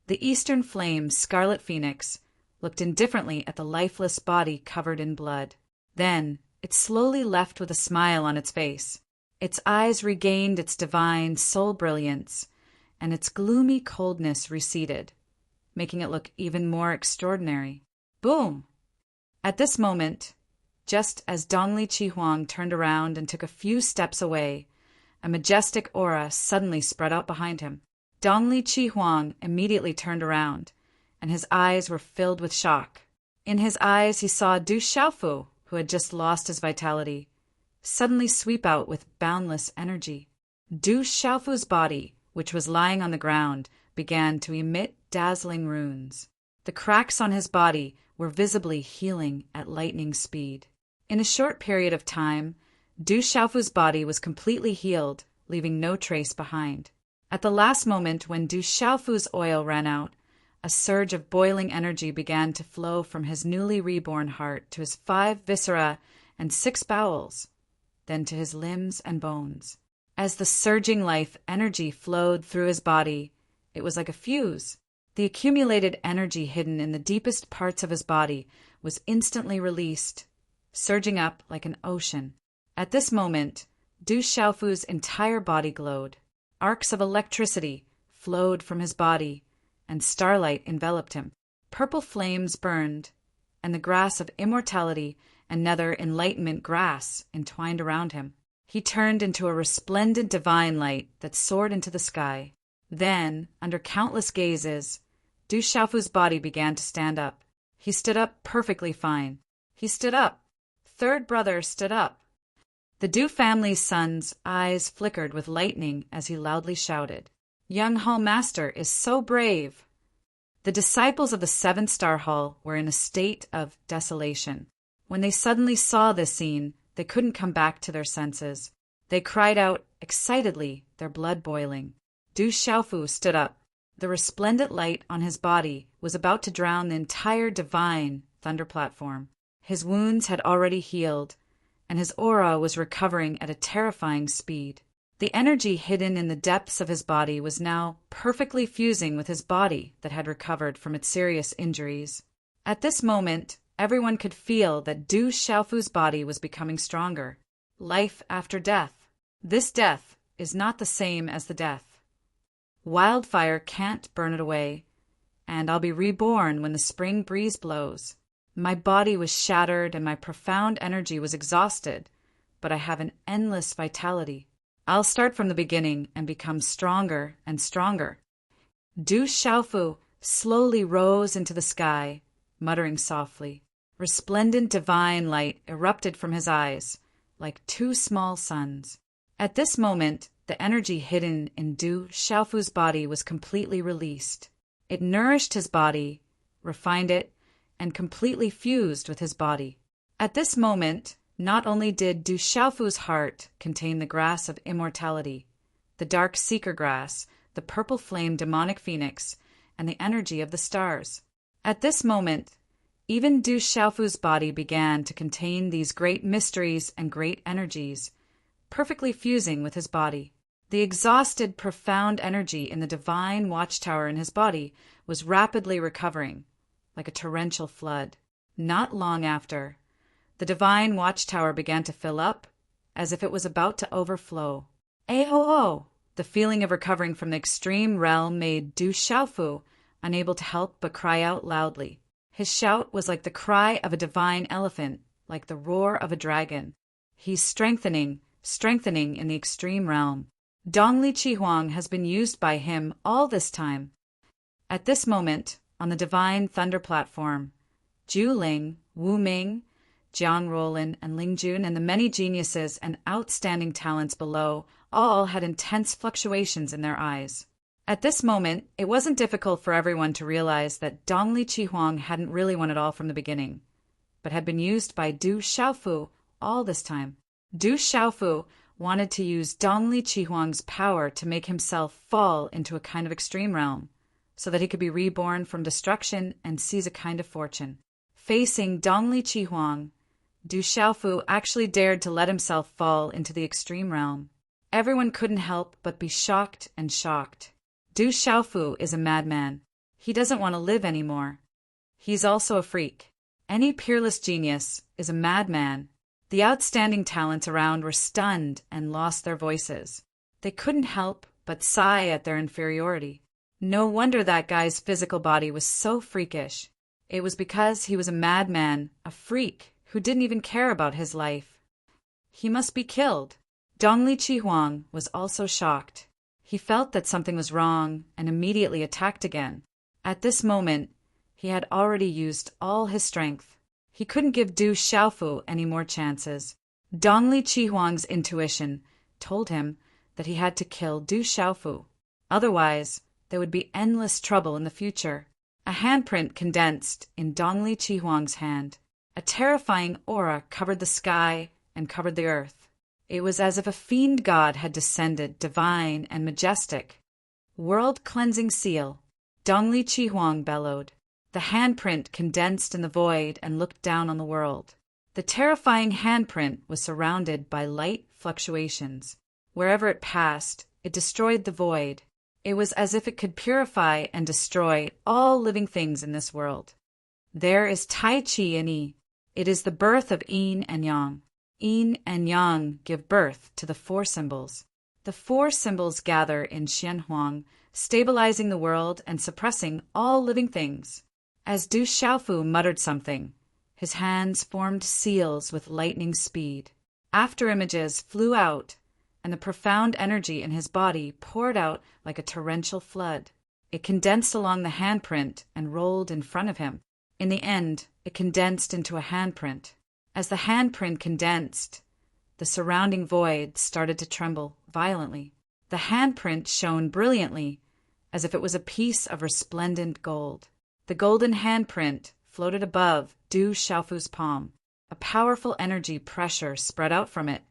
Speaker 1: The Eastern Flame, Scarlet Phoenix, looked indifferently at the lifeless body covered in blood. Then it slowly left with a smile on its face. Its eyes regained its divine soul brilliance, and its gloomy coldness receded, making it look even more extraordinary. Boom! At this moment, just as Dongli Qihuang turned around and took a few steps away, a majestic aura suddenly spread out behind him. Dongli Qihuang immediately turned around, and his eyes were filled with shock. In his eyes he saw Du Xiaofu, who had just lost his vitality, suddenly sweep out with boundless energy. Du Xiaofu's body, which was lying on the ground, began to emit dazzling runes. The cracks on his body were visibly healing at lightning speed. In a short period of time, Du Xiaofu's body was completely healed, leaving no trace behind. At the last moment when Du Xiaofu's oil ran out, a surge of boiling energy began to flow from his newly reborn heart to his 5 viscera and 6 bowels, then to his limbs and bones. As the surging life energy flowed through his body, it was like a fuse. The accumulated energy hidden in the deepest parts of his body was instantly released, surging up like an ocean. At this moment, Du Xiaofu's entire body glowed. Arcs of electricity flowed from his body, and starlight enveloped him. Purple flames burned, and the grass of immortality and nether enlightenment grass entwined around him. He turned into a resplendent divine light that soared into the sky. Then, under countless gazes, Du Xiaofu's body began to stand up. He stood up perfectly fine. He stood up. Third brother stood up. The Du family's son's eyes flickered with lightning as he loudly shouted, "Young Hall Master is so brave!" The disciples of the 7th Star Hall were in a state of desolation. When they suddenly saw this scene, they couldn't come back to their senses. They cried out excitedly, their blood boiling. Du Xiaofu stood up. The resplendent light on his body was about to drown the entire divine thunder platform. His wounds had already healed, and his aura was recovering at a terrifying speed. The energy hidden in the depths of his body was now perfectly fusing with his body that had recovered from its serious injuries. At this moment, everyone could feel that Du Xiaofu's body was becoming stronger. Life after death. This death is not the same as the death. Wildfire can't burn it away, and I'll be reborn when the spring breeze blows. My body was shattered and my profound energy was exhausted, but I have an endless vitality. I'll start from the beginning and become stronger and stronger. Du Xiaofu slowly rose into the sky, muttering softly. Resplendent divine light erupted from his eyes, like 2 small suns. At this moment, the energy hidden in Du Xiaofu's body was completely released. It nourished his body, refined it, and completely fused with his body. At this moment, not only did Du Xiaofu's heart contain the grass of immortality, the dark seeker grass, the purple flame demonic phoenix, and the energy of the stars. At this moment, even Du Xiaofu's body began to contain these great mysteries and great energies, perfectly fusing with his body. The exhausted, profound energy in the divine watchtower in his body was rapidly recovering, like a torrential flood. Not long after, the divine watchtower began to fill up, as if it was about to overflow. "Eh-oh-oh!" The feeling of recovering from the extreme realm made Du Xiaofu unable to help but cry out loudly. His shout was like the cry of a divine elephant, like the roar of a dragon. He's strengthening in the extreme realm. Dongli Chihuang has been used by him all this time. At this moment, on the divine thunder platform, Zhu Ling, Wu Ming, Jiang Rolin, and Ling Jun, and the many geniuses and outstanding talents below all had intense fluctuations in their eyes. At this moment, it wasn't difficult for everyone to realize that Dongli Chihuang hadn't really won it all from the beginning, but had been used by Du Xiaofu all this time. Du Xiaofu wanted to use Dongli Chihuang's power to make himself fall into a kind of extreme realm, so that he could be reborn from destruction and seize a kind of fortune. Facing Dongli Chihuang, Du Xiaofu actually dared to let himself fall into the extreme realm. Everyone couldn't help but be shocked and shocked. Du Xiaofu is a madman. He doesn't want to live anymore. He's also a freak. Any peerless genius is a madman. The outstanding talents around were stunned and lost their voices. They couldn't help but sigh at their inferiority. No wonder that guy's physical body was so freakish. It was because he was a madman, a freak, who didn't even care about his life. He must be killed. Dongli Chihuang was also shocked. He felt that something was wrong and immediately attacked again. At this moment, he had already used all his strength. He couldn't give Du Xiaofu any more chances. Dongli Chihuang's intuition told him that he had to kill Du Xiaofu. Otherwise, there would be endless trouble in the future. A handprint condensed in Dongli Chihuang's hand. A terrifying aura covered the sky and covered the earth. It was as if a fiend god had descended, divine and majestic. World-cleansing seal, Dongli Chihuang bellowed. The handprint condensed in the void and looked down on the world. The terrifying handprint was surrounded by light fluctuations. Wherever it passed, it destroyed the void. It was as if it could purify and destroy all living things in this world. There is Tai Chi in Yi. It is the birth of Yin and Yang. Yin and Yang give birth to the four symbols. The four symbols gather in Xianhuang, stabilizing the world and suppressing all living things. As Du Xiaofu muttered something, his hands formed seals with lightning speed. After images flew out, and the profound energy in his body poured out like a torrential flood. It condensed along the handprint and rolled in front of him. In the end, it condensed into a handprint. As the handprint condensed, the surrounding void started to tremble violently. The handprint shone brilliantly, as if it was a piece of resplendent gold. The golden handprint floated above Du Xiaofu's palm. A powerful energy pressure spread out from it,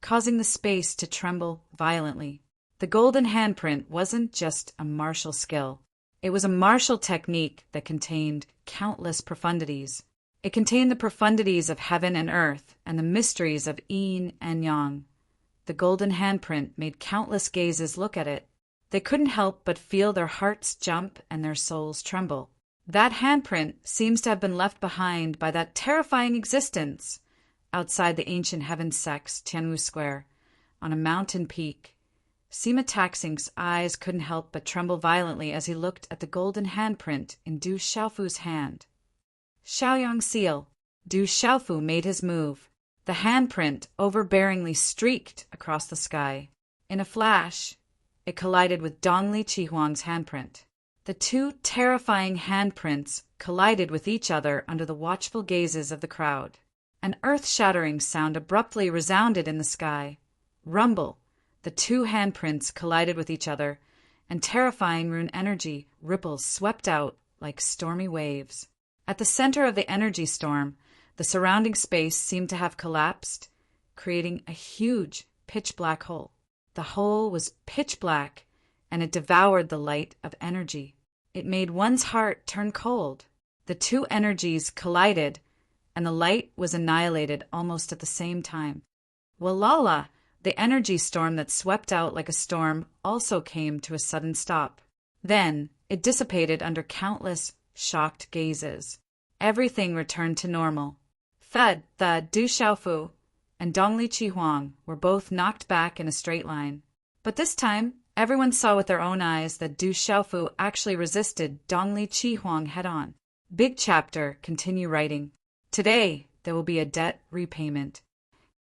Speaker 1: causing the space to tremble violently. The golden handprint wasn't just a martial skill. It was a martial technique that contained countless profundities. It contained the profundities of heaven and earth and the mysteries of Yin and Yang. The golden handprint made countless gazes look at it. They couldn't help but feel their hearts jump and their souls tremble. That handprint seems to have been left behind by that terrifying existence outside the ancient heaven sex, Tianwu Square, on a mountain peak. Sima Taxing's eyes couldn't help but tremble violently as he looked at the golden handprint in Du Xiaofu's hand. Xiaoyang seal. Du Xiaofu made his move. The handprint overbearingly streaked across the sky. In a flash, it collided with Dongli Chihuang's handprint. The two terrifying handprints collided with each other under the watchful gazes of the crowd. An earth-shattering sound abruptly resounded in the sky. Rumble. The two handprints collided with each other, and terrifying rune energy ripples swept out like stormy waves. At the center of the energy storm, the surrounding space seemed to have collapsed, creating a huge pitch-black hole. The hole was pitch black, and it devoured the light of energy. It made one's heart turn cold. The two energies collided, and the light was annihilated almost at the same time. Walala! The energy storm that swept out like a storm also came to a sudden stop. Then it dissipated under countless, shocked gazes. Everything returned to normal. Thud, Du Xiaofu and Dongli Chihuang were both knocked back in a straight line. But this time, everyone saw with their own eyes that Du Xiaofu actually resisted Dongli Chihuang head-on. Big chapter, continue writing. Today, there will be a debt repayment.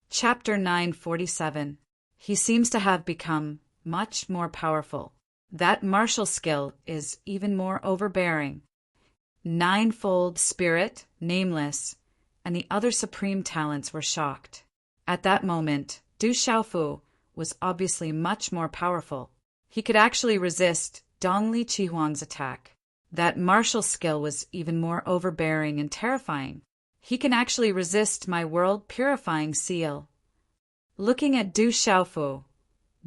Speaker 1: Chapter 947. He seems to have become much more powerful. That martial skill is even more overbearing. Ninefold spirit, nameless, and the other supreme talents were shocked. At that moment, Du Xiaofu was obviously much more powerful. He could actually resist Dongli Qihuang's attack. That martial skill was even more overbearing and terrifying. He can actually resist my world-purifying seal. Looking at Du Xiaofu,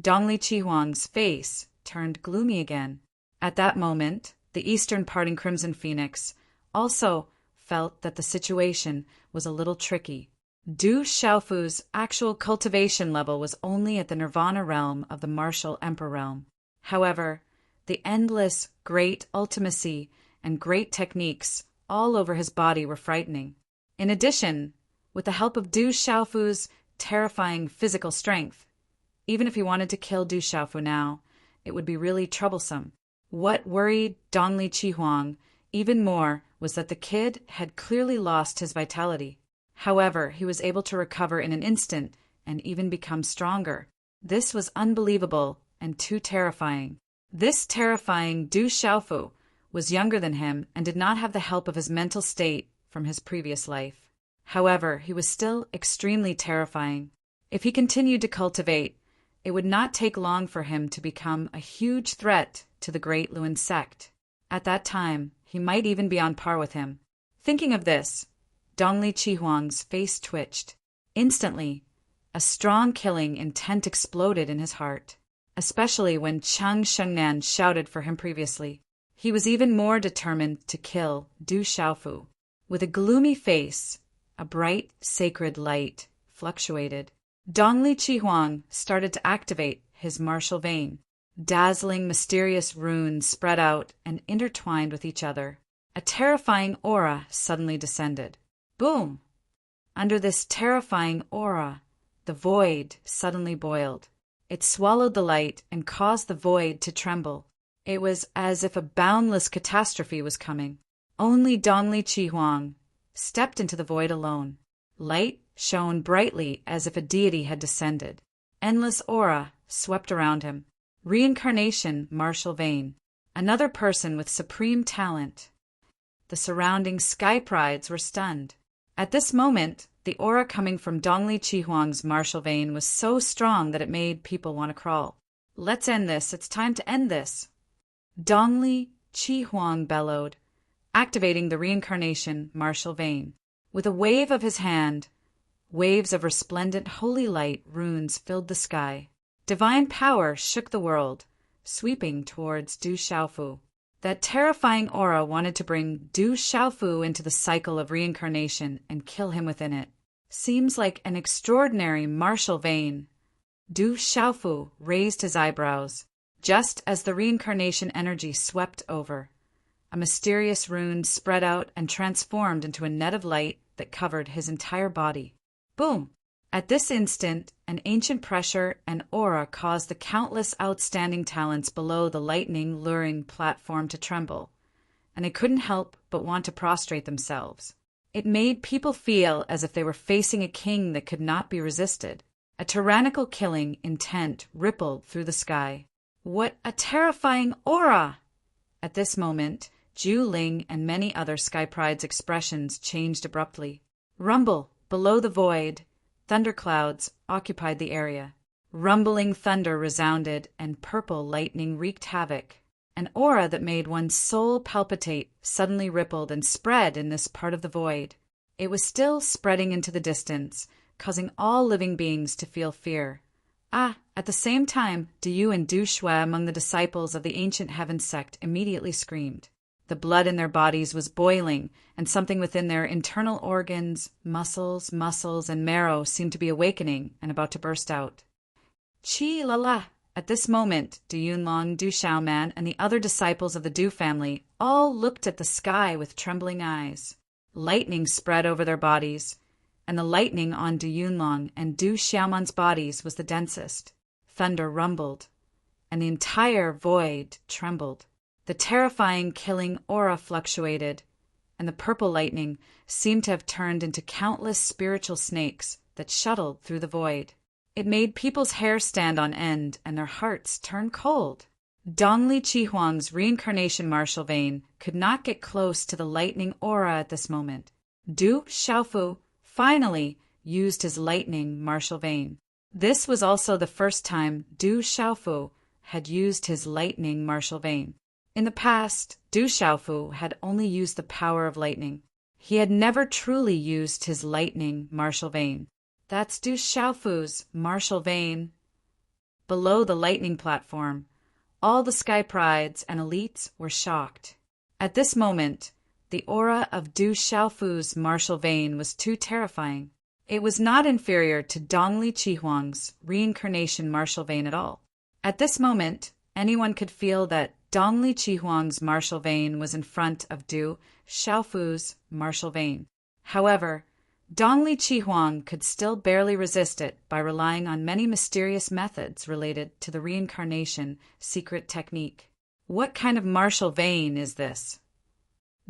Speaker 1: Dongli Qihuang's face turned gloomy again. At that moment, the Eastern Parting Crimson Phoenix also felt that the situation was a little tricky. Du Xiaofu's actual cultivation level was only at the Nirvana realm of the Martial Emperor realm. However, the endless great ultimacy and great techniques all over his body were frightening. In addition, with the help of Du Xiaofu's terrifying physical strength, even if he wanted to kill Du Xiaofu now, it would be really troublesome. What worried Dongli Qihuang even more was that the kid had clearly lost his vitality. However, he was able to recover in an instant and even become stronger. This was unbelievable and too terrifying. This terrifying Du Xiaofu was younger than him and did not have the help of his mental state from his previous life. However, he was still extremely terrifying. If he continued to cultivate, it would not take long for him to become a huge threat to the Great Lun sect. At that time, he might even be on par with him. Thinking of this, Dongli Qihuang's face twitched. Instantly, a strong killing intent exploded in his heart, especially when Chang Shengnan shouted for him previously. He was even more determined to kill Du Xiaofu. With a gloomy face, a bright, sacred light fluctuated. Dongli Qihuang started to activate his martial vein. Dazzling, mysterious runes spread out and intertwined with each other. A terrifying aura suddenly descended. Boom! Under this terrifying aura, the void suddenly boiled. It swallowed the light and caused the void to tremble. It was as if a boundless catastrophe was coming. Only Dongli Qihuang stepped into the void alone. Light shone brightly as if a deity had descended. Endless aura swept around him. Reincarnation martial vein. Another person with supreme talent. The surrounding sky prides were stunned. At this moment, the aura coming from Dongli Qihuang's martial vein was so strong that it made people want to crawl. Let's end this. It's time to end this. Dongli Qihuang bellowed, activating the reincarnation martial vein. With a wave of his hand, waves of resplendent holy light runes filled the sky. Divine power shook the world, sweeping towards Du Xiaofu. That terrifying aura wanted to bring Du Xiaofu into the cycle of reincarnation and kill him within it. Seems like an extraordinary martial vein. Du Xiaofu raised his eyebrows. Just as the reincarnation energy swept over, a mysterious rune spread out and transformed into a net of light that covered his entire body. Boom! At this instant, an ancient pressure and aura caused the countless outstanding talents below the lightning luring platform to tremble, and they couldn't help but want to prostrate themselves. It made people feel as if they were facing a king that could not be resisted. A tyrannical killing intent rippled through the sky. What a terrifying aura! At this moment, Zhu Ling and many other Sky Pride's expressions changed abruptly. Rumble, below the void, thunderclouds occupied the area. Rumbling thunder resounded and purple lightning wreaked havoc. An aura that made one's soul palpitate suddenly rippled and spread in this part of the void. It was still spreading into the distance, causing all living beings to feel fear. At the same time, Du and Du Shui among the disciples of the ancient heaven sect immediately screamed. The blood in their bodies was boiling, and something within their internal organs, muscles, and marrow seemed to be awakening and about to burst out. Chi la la! At this moment, Du Yunlong, Du Xiaoman, and the other disciples of the Du family all looked at the sky with trembling eyes. Lightning spread over their bodies, and the lightning on Du Yunlong and Du Xiaoman's bodies was the densest. Thunder rumbled, and the entire void trembled. The terrifying, killing aura fluctuated, and the purple lightning seemed to have turned into countless spiritual snakes that shuttled through the void. It made people's hair stand on end and their hearts turn cold. Dongli Chihuang's reincarnation martial vein could not get close to the lightning aura at this moment. Du Xiaofu finally used his lightning martial vein. This was also the first time Du Xiaofu had used his lightning martial vein. In the past, Du Xiaofu had only used the power of lightning. He had never truly used his lightning martial vein. That's Du Xiaofu's martial vein. Below the lightning platform, all the sky prides and elites were shocked. At this moment, the aura of Du Xiaofu's martial vein was too terrifying. It was not inferior to Dongli Chihuang's reincarnation martial vein at all. At this moment, anyone could feel that Dongli Chihuang's martial vein was in front of Du Xiaofu's martial vein. However, Dongli Chihuang could still barely resist it by relying on many mysterious methods related to the reincarnation secret technique. What kind of martial vein is this?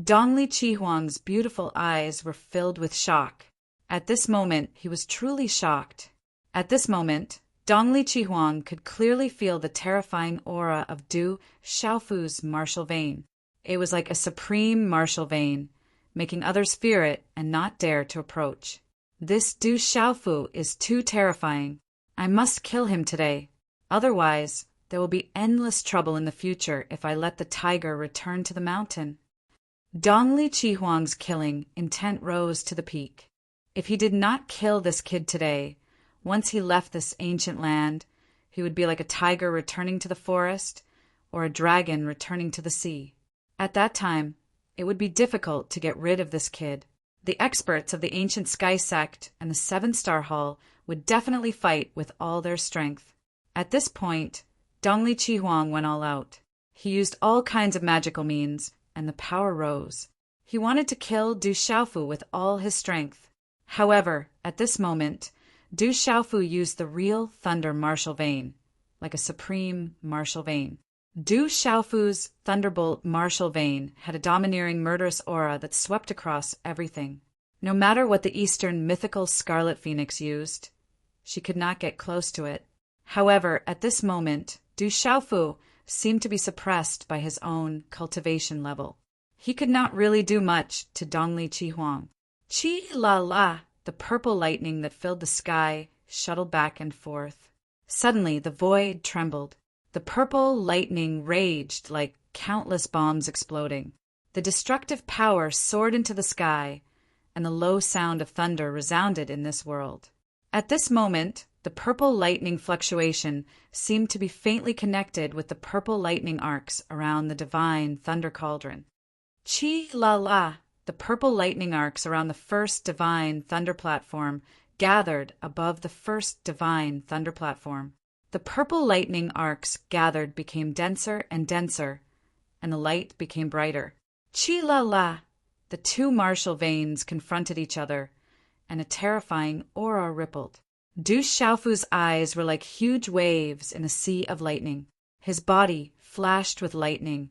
Speaker 1: Dongli Chihuang's beautiful eyes were filled with shock. At this moment, he was truly shocked. At this moment, Dongli Chihuang could clearly feel the terrifying aura of Du Xiaofu's martial vein. It was like a supreme martial vein, making others fear it and not dare to approach. This Du Xiaofu is too terrifying. I must kill him today. Otherwise, there will be endless trouble in the future if I let the tiger return to the mountain. Dongli Chihuang's killing intent rose to the peak. If he did not kill this kid today, once he left this ancient land, he would be like a tiger returning to the forest or a dragon returning to the sea. At that time, it would be difficult to get rid of this kid. The experts of the ancient sky sect and the 7-star hall would definitely fight with all their strength. At this point, Dongli Chihuang went all out. He used all kinds of magical means, and the power rose. He wanted to kill Du Xiaofu with all his strength. However, at this moment, Du Xiaofu used the real thunder martial vein, like a supreme martial vein. Du Xiaofu's thunderbolt martial vein had a domineering murderous aura that swept across everything. No matter what the Eastern mythical Scarlet Phoenix used, she could not get close to it. However, at this moment, Du Xiaofu seemed to be suppressed by his own cultivation level. He could not really do much to Dongli Chihuang. Chi la la, the purple lightning that filled the sky, shuttled back and forth. Suddenly, the void trembled. The purple lightning raged like countless bombs exploding. The destructive power soared into the sky, and the low sound of thunder resounded in this world. At this moment, the purple lightning fluctuation seemed to be faintly connected with the purple lightning arcs around the divine thunder cauldron. Chi la la, the purple lightning arcs around the first divine thunder platform gathered above the first divine thunder platform. The purple lightning arcs gathered became denser and denser, and the light became brighter. Chi la la! The two martial veins confronted each other, and a terrifying aura rippled. Du Xiaofu's eyes were like huge waves in a sea of lightning. His body flashed with lightning,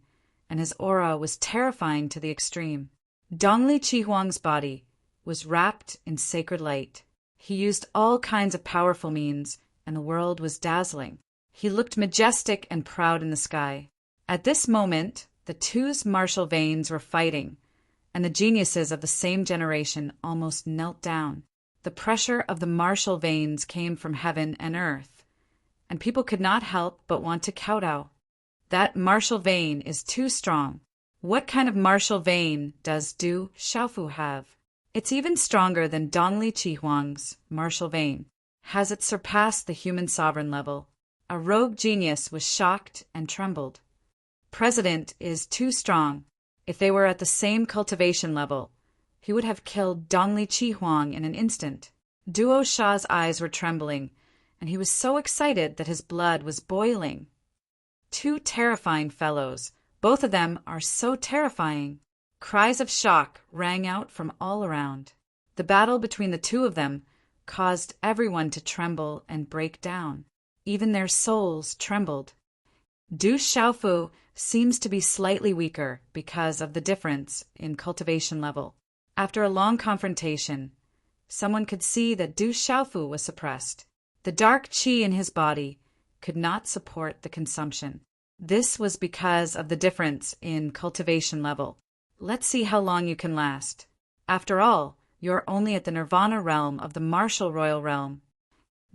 Speaker 1: and his aura was terrifying to the extreme. Dongli Chihuang's body was wrapped in sacred light. He used all kinds of powerful means, and the world was dazzling. He looked majestic and proud in the sky. At this moment, the two's martial veins were fighting, and the geniuses of the same generation almost knelt down. The pressure of the martial veins came from heaven and earth, and people could not help but want to kowtow. That martial vein is too strong. What kind of martial vein does Du Xiaofu have? It's even stronger than Dongli Chihuang's martial vein. Has it surpassed the human sovereign level? A rogue genius was shocked and trembled. President is too strong. If they were at the same cultivation level, he would have killed Dongli Chihuang in an instant. Duo Sha's eyes were trembling, and he was so excited that his blood was boiling. Two terrifying fellows. Both of them are so terrifying. Cries of shock rang out from all around. The battle between the two of them caused everyone to tremble and break down. Even their souls trembled. Du Xiaofu seems to be slightly weaker because of the difference in cultivation level. After a long confrontation, someone could see that Du Xiaofu was suppressed. The dark qi in his body could not support the consumption. This was because of the difference in cultivation level. Let's see how long you can last. After all, you're only at the nirvana realm of the martial royal realm.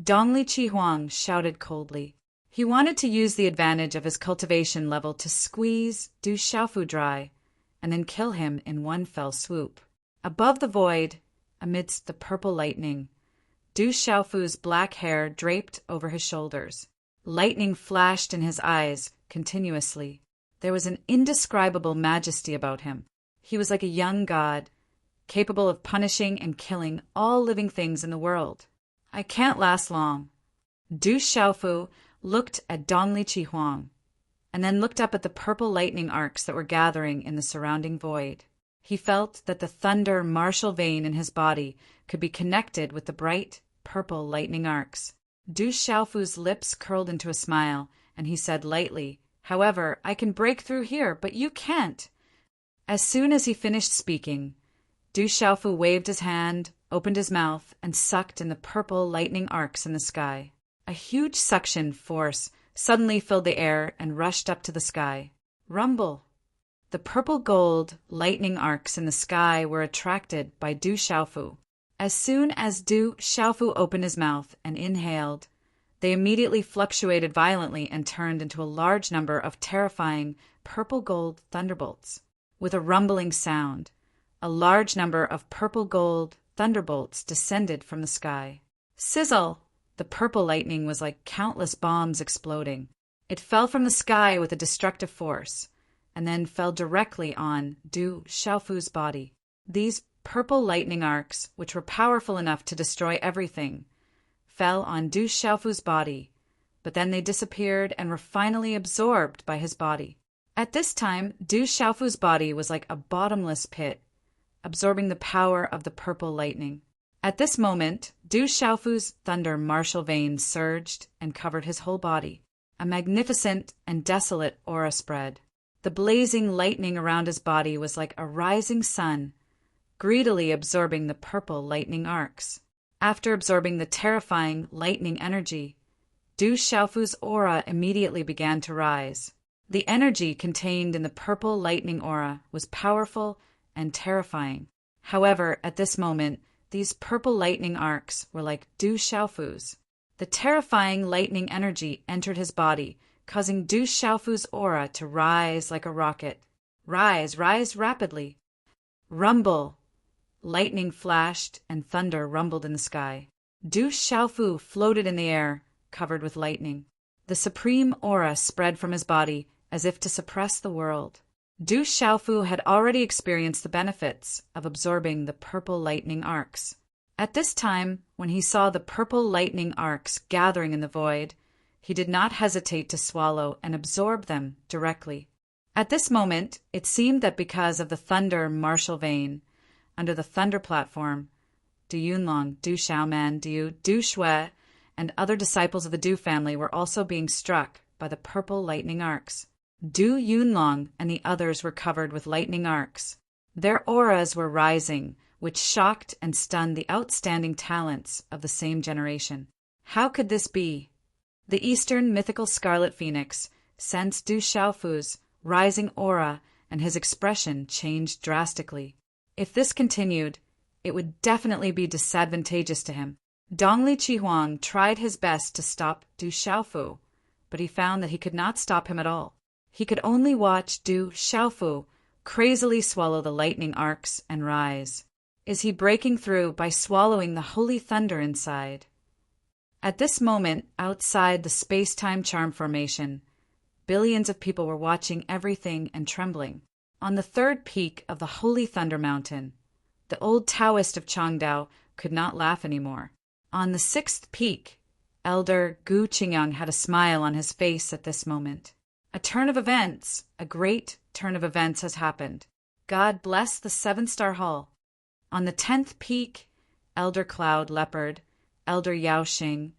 Speaker 1: Dongli Chi Huang shouted coldly. He wanted to use the advantage of his cultivation level to squeeze Du Xiaofu dry and then kill him in one fell swoop. Above the void, amidst the purple lightning, Du Xiaofu's black hair draped over his shoulders. Lightning flashed in his eyes continuously. There was an indescribable majesty about him. He was like a young god, capable of punishing and killing all living things in the world. I can't last long. Du Xiaofu looked at Dongli Chi Huang, and then looked up at the purple lightning arcs that were gathering in the surrounding void. He felt that the thunder martial vein in his body could be connected with the bright purple lightning arcs. Du Xiaofu's lips curled into a smile, and he said lightly, "However, I can break through here, but you can't." As soon as he finished speaking, Du Xiaofu waved his hand, opened his mouth, and sucked in the purple lightning arcs in the sky. A huge suction force suddenly filled the air and rushed up to the sky. Rumble! The purple-gold lightning arcs in the sky were attracted by Du Xiaofu. As soon as Du Xiaofu opened his mouth and inhaled, they immediately fluctuated violently and turned into a large number of terrifying purple-gold thunderbolts. With a rumbling sound, a large number of purple-gold thunderbolts descended from the sky. Sizzle! The purple lightning was like countless bombs exploding. It fell from the sky with a destructive force, and then fell directly on Du Xiaofu's body. These purple lightning arcs, which were powerful enough to destroy everything, fell on Du Xiaofu's body, but then they disappeared and were finally absorbed by his body. At this time, Du Xiaofu's body was like a bottomless pit, absorbing the power of the purple lightning. At this moment, Du Xiaofu's thunder martial veins surged and covered his whole body. A magnificent and desolate aura spread. The blazing lightning around his body was like a rising sun, greedily absorbing the purple lightning arcs. After absorbing the terrifying lightning energy, Du Xiaofu's aura immediately began to rise. The energy contained in the purple lightning aura was powerful and terrifying. However, at this moment, these purple lightning arcs were like Du Xiaofu's. The terrifying lightning energy entered his body, causing Du Xiaofu's aura to rise like a rocket. Rise rapidly. Rumble! Lightning flashed and thunder rumbled in the sky. Du Xiaofu floated in the air, covered with lightning. The supreme aura spread from his body as if to suppress the world. Du Xiaofu had already experienced the benefits of absorbing the purple lightning arcs. At this time, when he saw the purple lightning arcs gathering in the void, he did not hesitate to swallow and absorb them directly. At this moment, it seemed that because of the thunder martial vein, under the thunder platform, Du Yunlong, Du Xiaoman, Du Shui, and other disciples of the Du family were also being struck by the purple lightning arcs. Du Yunlong and the others were covered with lightning arcs. Their auras were rising, which shocked and stunned the outstanding talents of the same generation. How could this be? The Eastern mythical Scarlet Phoenix sensed Du Xiaofu's rising aura, and his expression changed drastically. If this continued, it would definitely be disadvantageous to him. Dongli Chi Huang tried his best to stop Du Xiaofu, but he found that he could not stop him at all. He could only watch Du Xiaofu crazily swallow the lightning arcs and rise. Is he breaking through by swallowing the holy thunder inside? At this moment, outside the space-time charm formation, billions of people were watching everything and trembling. On the third peak of the Holy Thunder Mountain, the old Taoist of Changdao could not laugh anymore. On the sixth peak, Elder Gu Qingyang had a smile on his face at this moment. A great turn of events has happened. God bless the 7-star hall. On the 10th peak, Elder Cloud Leopard, Elder Yao Xing,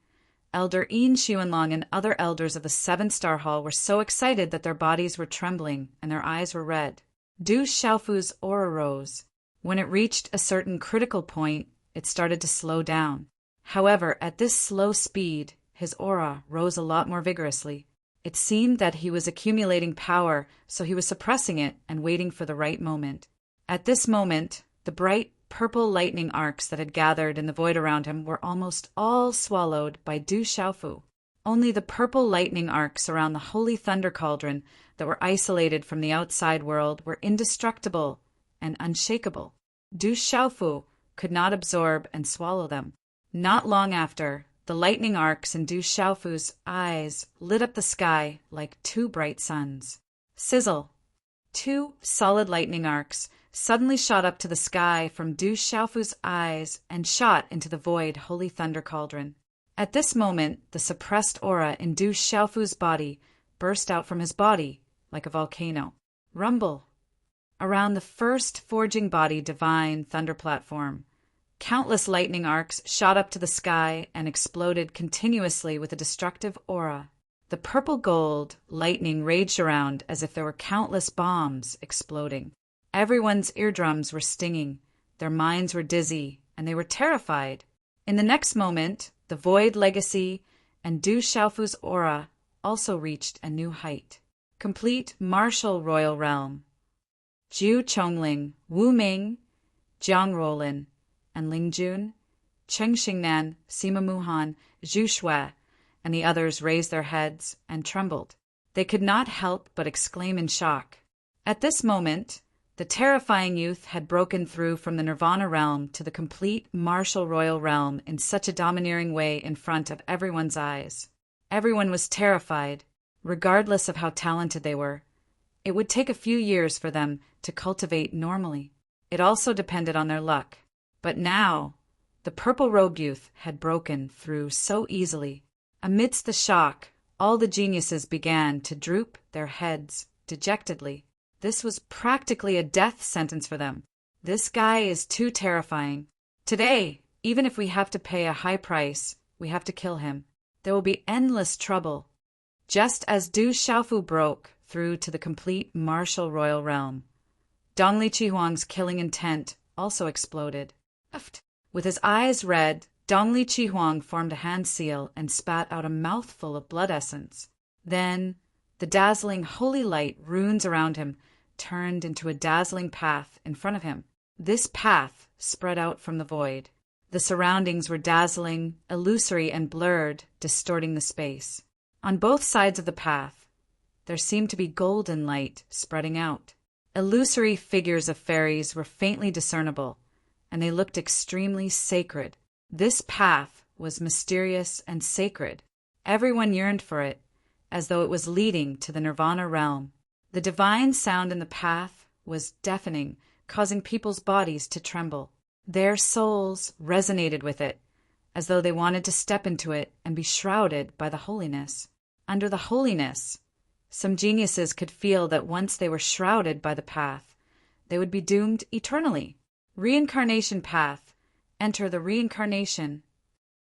Speaker 1: Elder Yin Xuanlong, and other elders of the 7-star hall were so excited that their bodies were trembling and their eyes were red. Du Xiaofu's aura rose. When it reached a certain critical point, it started to slow down. However, at this slow speed, his aura rose a lot more vigorously. It seemed that he was accumulating power, so he was suppressing it and waiting for the right moment. At this moment, the bright purple lightning arcs that had gathered in the void around him were almost all swallowed by Du Xiaofu. Only the purple lightning arcs around the holy thunder cauldron that were isolated from the outside world were indestructible and unshakable. Du Xiaofu could not absorb and swallow them. Not long after, the lightning arcs in Du Xiaofu's eyes lit up the sky like two bright suns. Sizzle! 2 solid lightning arcs suddenly shot up to the sky from Du Xiaofu's eyes and shot into the void holy thunder cauldron. At this moment, the suppressed aura in Du Xiaofu's body burst out from his body like a volcano. Rumble! Around the first forging body divine thunder platform, countless lightning arcs shot up to the sky and exploded continuously with a destructive aura. The purple gold lightning raged around as if there were countless bombs exploding. Everyone's eardrums were stinging, their minds were dizzy, and they were terrified. In the next moment, the void legacy and Du Xiaofu's aura also reached a new height. Complete martial royal realm. Jiu Chongling, Wu Ming, Jiang Rolin, and Ling Jun, Cheng Xingnan, Sima Muhan, Zhu Shui, and the others raised their heads and trembled. They could not help but exclaim in shock. At this moment, the terrifying youth had broken through from the Nirvana realm to the complete martial royal realm in such a domineering way in front of everyone's eyes. Everyone was terrified, regardless of how talented they were. It would take a few years for them to cultivate normally. It also depended on their luck. But now, the purple-robed youth had broken through so easily. Amidst the shock, all the geniuses began to droop their heads dejectedly. This was practically a death sentence for them. This guy is too terrifying. Today, even if we have to pay a high price, we have to kill him. There will be endless trouble. Just as Du Xiaofu broke through to the complete martial royal realm, Dongli Qihuang's killing intent also exploded. With his eyes red, Dongli Qihuang formed a hand seal and spat out a mouthful of blood essence. Then, the dazzling holy light runes around him turned into a dazzling path in front of him. This path spread out from the void. The surroundings were dazzling, illusory, and blurred, distorting the space. On both sides of the path, there seemed to be golden light spreading out. Illusory figures of fairies were faintly discernible, and they looked extremely sacred. This path was mysterious and sacred. Everyone yearned for it, as though it was leading to the Nirvana realm. The divine sound in the path was deafening, causing people's bodies to tremble. Their souls resonated with it, as though they wanted to step into it and be shrouded by the holiness. Under the holiness, some geniuses could feel that once they were shrouded by the path, they would be doomed eternally. Reincarnation path. Enter the reincarnation.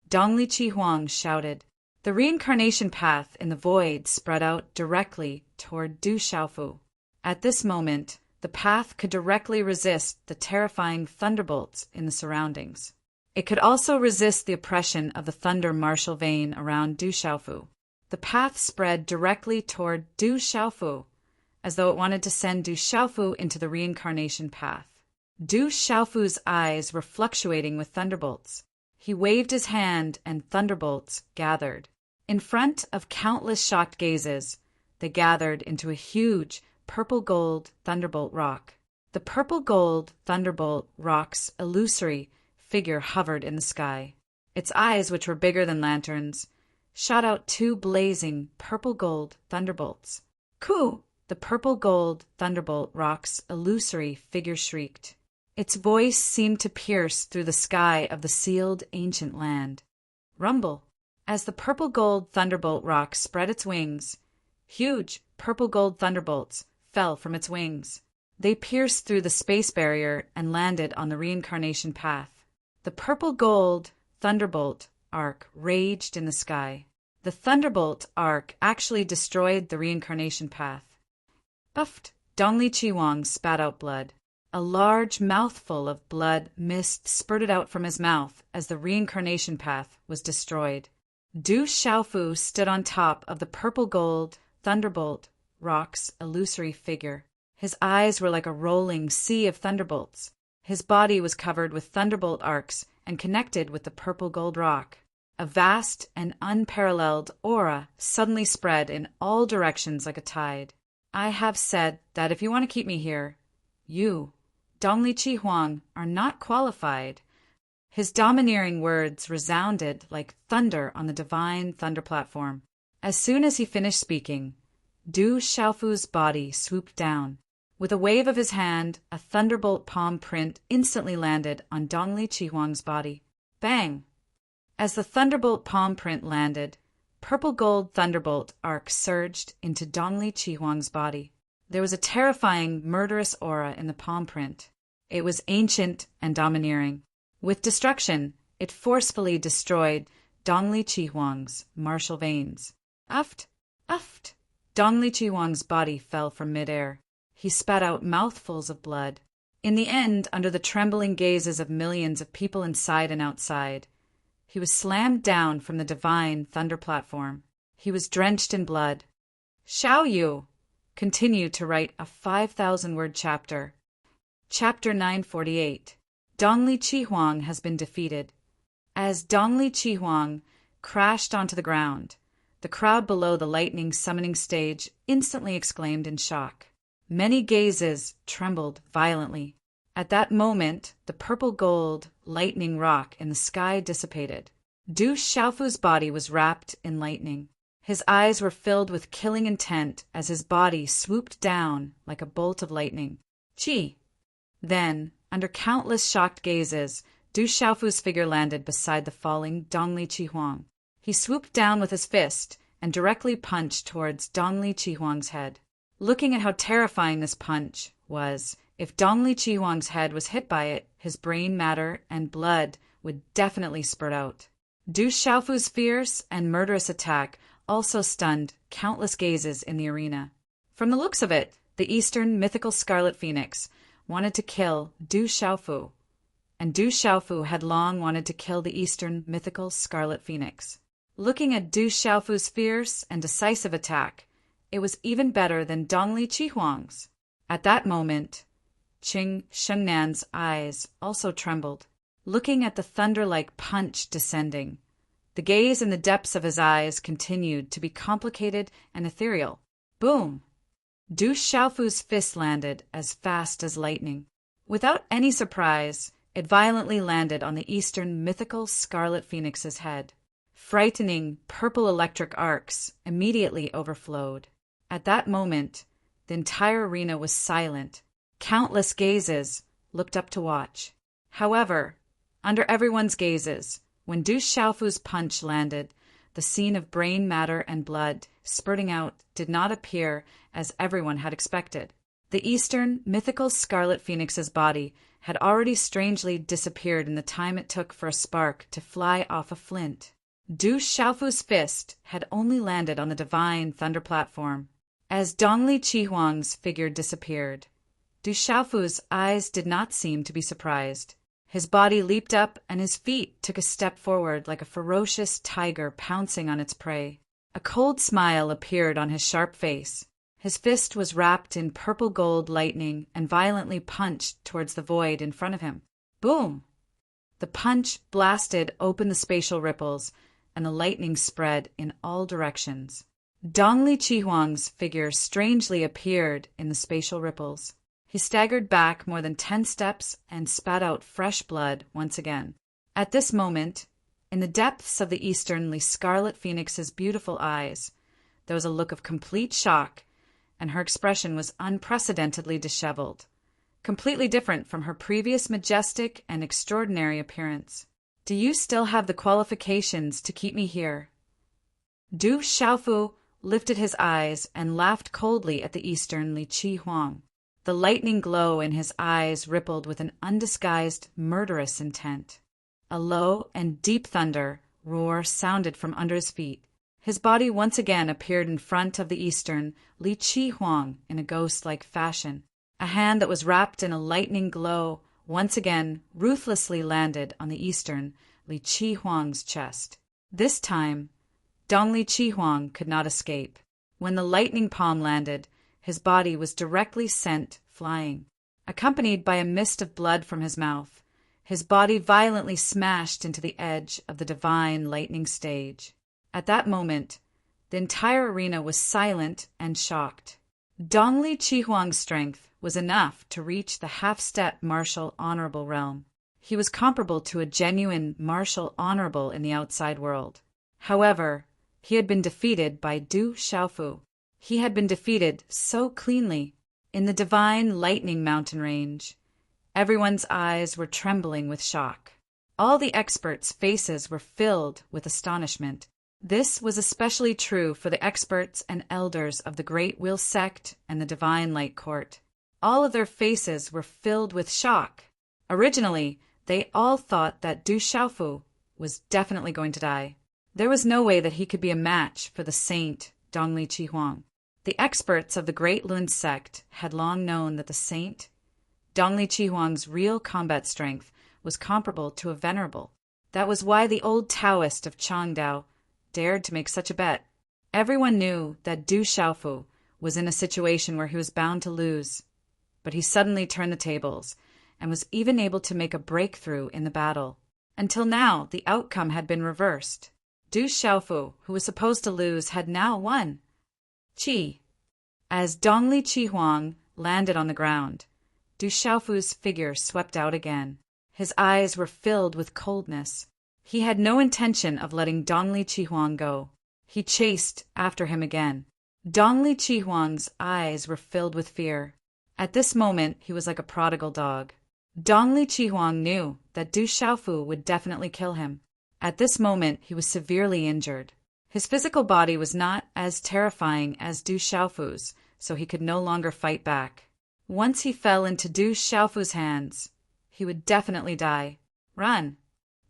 Speaker 1: Dongli Qihuang shouted. The reincarnation path in the void spread out directly toward Du Xiaofu. At this moment, the path could directly resist the terrifying thunderbolts in the surroundings. It could also resist the oppression of the thunder martial vein around Du Xiaofu. The path spread directly toward Du Xiaofu, as though it wanted to send Du Xiaofu into the reincarnation path. Du Xiaofu's eyes were fluctuating with thunderbolts. He waved his hand and thunderbolts gathered. In front of countless shocked gazes, they gathered into a huge purple-gold thunderbolt rock. The purple-gold thunderbolt rock's illusory figure hovered in the sky. Its eyes, which were bigger than lanterns, shot out 2 blazing purple-gold thunderbolts. Ku! The purple-gold thunderbolt rock's illusory figure shrieked. Its voice seemed to pierce through the sky of the sealed ancient land. Rumble! As the purple-gold thunderbolt rock spread its wings, huge purple-gold thunderbolts fell from its wings. They pierced through the space barrier and landed on the reincarnation path. The purple-gold thunderbolt arc raged in the sky. The thunderbolt arc actually destroyed the reincarnation path. Buffed! Dongli Qihuang spat out blood. A large mouthful of blood mist spurted out from his mouth as the reincarnation path was destroyed. Du Xiaofu stood on top of the purple-gold thunderbolt rock's illusory figure. His eyes were like a rolling sea of thunderbolts. His body was covered with thunderbolt arcs and connected with the purple-gold rock. A vast and unparalleled aura suddenly spread in all directions like a tide. I have said that if you want to keep me here, you, Dongli Qi Huang, are not qualified. His domineering words resounded like thunder on the divine thunder platform. As soon as he finished speaking, Du Xiaofu's body swooped down. With a wave of his hand, a thunderbolt palm print instantly landed on Dongli Qi Huang's body. Bang! As the thunderbolt palm print landed, purple-gold thunderbolt arc surged into Dongli Qi Huang's body. There was a terrifying, murderous aura in the palm print. It was ancient and domineering. With destruction, it forcefully destroyed Dongli Qi Huang's martial veins. Uft! Uft! Dongli Qi Huang's body fell from midair. He spat out mouthfuls of blood. In the end, under the trembling gazes of millions of people inside and outside, he was slammed down from the divine thunder platform. He was drenched in blood. Xiao Yu continued to write a 5,000-word chapter. Chapter 948. Dongli Qi Huang has been defeated. As Dongli Qi Huang crashed onto the ground, the crowd below the lightning summoning stage instantly exclaimed in shock. Many gazes trembled violently. At that moment, the purple-gold lightning rock in the sky dissipated. Du Xiaofu's body was wrapped in lightning. His eyes were filled with killing intent as his body swooped down like a bolt of lightning. Qi! Then, under countless shocked gazes, Du Xiaofu's figure landed beside the falling Dongli Qi Huang. He swooped down with his fist and directly punched towards Dongli Qi Huang's head. Looking at how terrifying this punch was, if Dongli Qi Huang's head was hit by it, his brain matter and blood would definitely spurt out. Du Xiaofu's fierce and murderous attack also stunned countless gazes in the arena. From the looks of it, the Eastern mythical Scarlet Phoenix wanted to kill Du Xiaofu, and Du Xiaofu had long wanted to kill the Eastern mythical Scarlet Phoenix. Looking at Du Xiaofu's fierce and decisive attack, it was even better than Dongli Qi Huang's. At that moment, Qing Shengnan's eyes also trembled. Looking at the thunder-like punch descending, the gaze in the depths of his eyes continued to be complicated and ethereal. Boom! Du Xiaofu's fist landed as fast as lightning. Without any surprise, it violently landed on the Eastern mythical Scarlet Phoenix's head. Frightening purple electric arcs immediately overflowed. At that moment, the entire arena was silent. Countless gazes looked up to watch. However, under everyone's gazes, when Du Xiaofu's punch landed, the scene of brain matter and blood spurting out did not appear as everyone had expected. The Eastern mythical Scarlet Phoenix's body had already strangely disappeared in the time it took for a spark to fly off a flint. Du Xiaofu's fist had only landed on the divine thunder platform. As Dongli Qi Huang's figure disappeared, Du Xiaofu's eyes did not seem to be surprised. His body leaped up and his feet took a step forward like a ferocious tiger pouncing on its prey. A cold smile appeared on his sharp face. His fist was wrapped in purple-gold lightning and violently punched towards the void in front of him. Boom! The punch blasted open the spatial ripples, and the lightning spread in all directions. Dongli Qi Huang's figure strangely appeared in the spatial ripples. He staggered back more than 10 steps and spat out fresh blood once again. At this moment, in the depths of the Easternly Scarlet Phoenix's beautiful eyes, there was a look of complete shock, and her expression was unprecedentedly disheveled, completely different from her previous majestic and extraordinary appearance. Do you still have the qualifications to keep me here? Du Xiaofu lifted his eyes and laughed coldly at the Easternly Qi Huang. The lightning glow in his eyes rippled with an undisguised, murderous intent. A low and deep thunder roar sounded from under his feet. His body once again appeared in front of the Eastern Li Qi Huang in a ghost-like fashion. A hand that was wrapped in a lightning glow once again ruthlessly landed on the eastern Li Chi Huang's chest. This time, Dong Li Chi Huang could not escape. When the lightning palm landed, his body was directly sent flying. Accompanied by a mist of blood from his mouth, his body violently smashed into the edge of the divine lightning stage. At that moment, the entire arena was silent and shocked. Dong Li Chi Huang's strength was enough to reach the half-step martial honorable realm. He was comparable to a genuine martial honorable in the outside world. However, he had been defeated by Du Xiaofu. He had been defeated so cleanly in the divine lightning mountain range. Everyone's eyes were trembling with shock. All the experts' faces were filled with astonishment. This was especially true for the experts and elders of the Great Wheel Sect and the Divine Light Court. All of their faces were filled with shock. Originally, they all thought that Du Xiaofu was definitely going to die. There was no way that he could be a match for the saint Dong Li Chi Huang. The experts of the Great Lun Sect had long known that the saint Dong Li Chi Huang's real combat strength was comparable to a venerable. That was why the old Taoist of Changdao dared to make such a bet. Everyone knew that Du Xiaofu was in a situation where he was bound to lose, but he suddenly turned the tables and was even able to make a breakthrough in the battle. Until now, the outcome had been reversed. Du Xiaofu, who was supposed to lose, had now won. Qi. As Dong Li Chi Huang landed on the ground, Du Xiaofu's figure swept out again. His eyes were filled with coldness. He had no intention of letting Dong Li Chi Huang go. He chased after him again. Dong Li Chi Huang's eyes were filled with fear. At this moment, he was like a prodigal dog. Dong Li Chi Huang knew that Du Xiaofu would definitely kill him. At this moment, he was severely injured. His physical body was not as terrifying as Du Xiaofu's, so he could no longer fight back. Once he fell into Du Xiaofu's hands, he would definitely die. Run!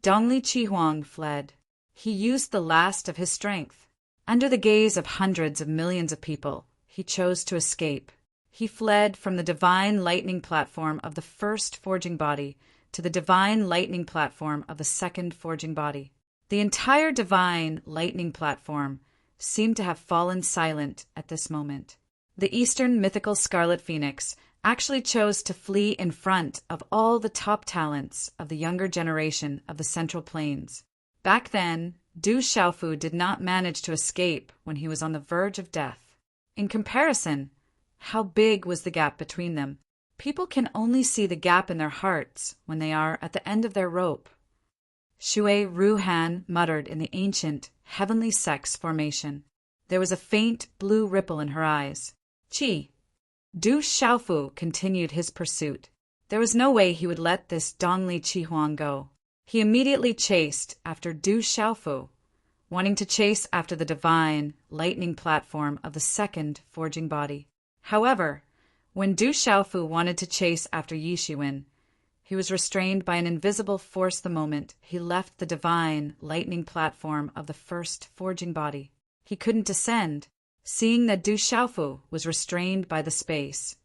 Speaker 1: Dong Li Chi Huang fled. He used the last of his strength. Under the gaze of hundreds of millions of people, he chose to escape. He fled from the divine lightning platform of the first forging body to the divine lightning platform of the second forging body. The entire divine lightning platform seemed to have fallen silent at this moment. The Eastern mythical Scarlet Phoenix actually chose to flee in front of all the top talents of the younger generation of the Central Plains. Back then, Du Xiaofu did not manage to escape when he was on the verge of death. In comparison, how big was the gap between them? People can only see the gap in their hearts when they are at the end of their rope. Shui Ruhan muttered in the ancient, heavenly sex formation. There was a faint blue ripple in her eyes. Qi. Du Xiaofu continued his pursuit. There was no way he would let this Dong Li Chi Huang go. He immediately chased after Du Xiaofu, wanting to chase after the divine, lightning platform of the second forging body. However, when Du Xiaofu wanted to chase after Yi Shiwen, he was restrained by an invisible force the moment he left the divine, lightning platform of the first forging body. He couldn't descend, seeing that Du Xiaofu was restrained by the space.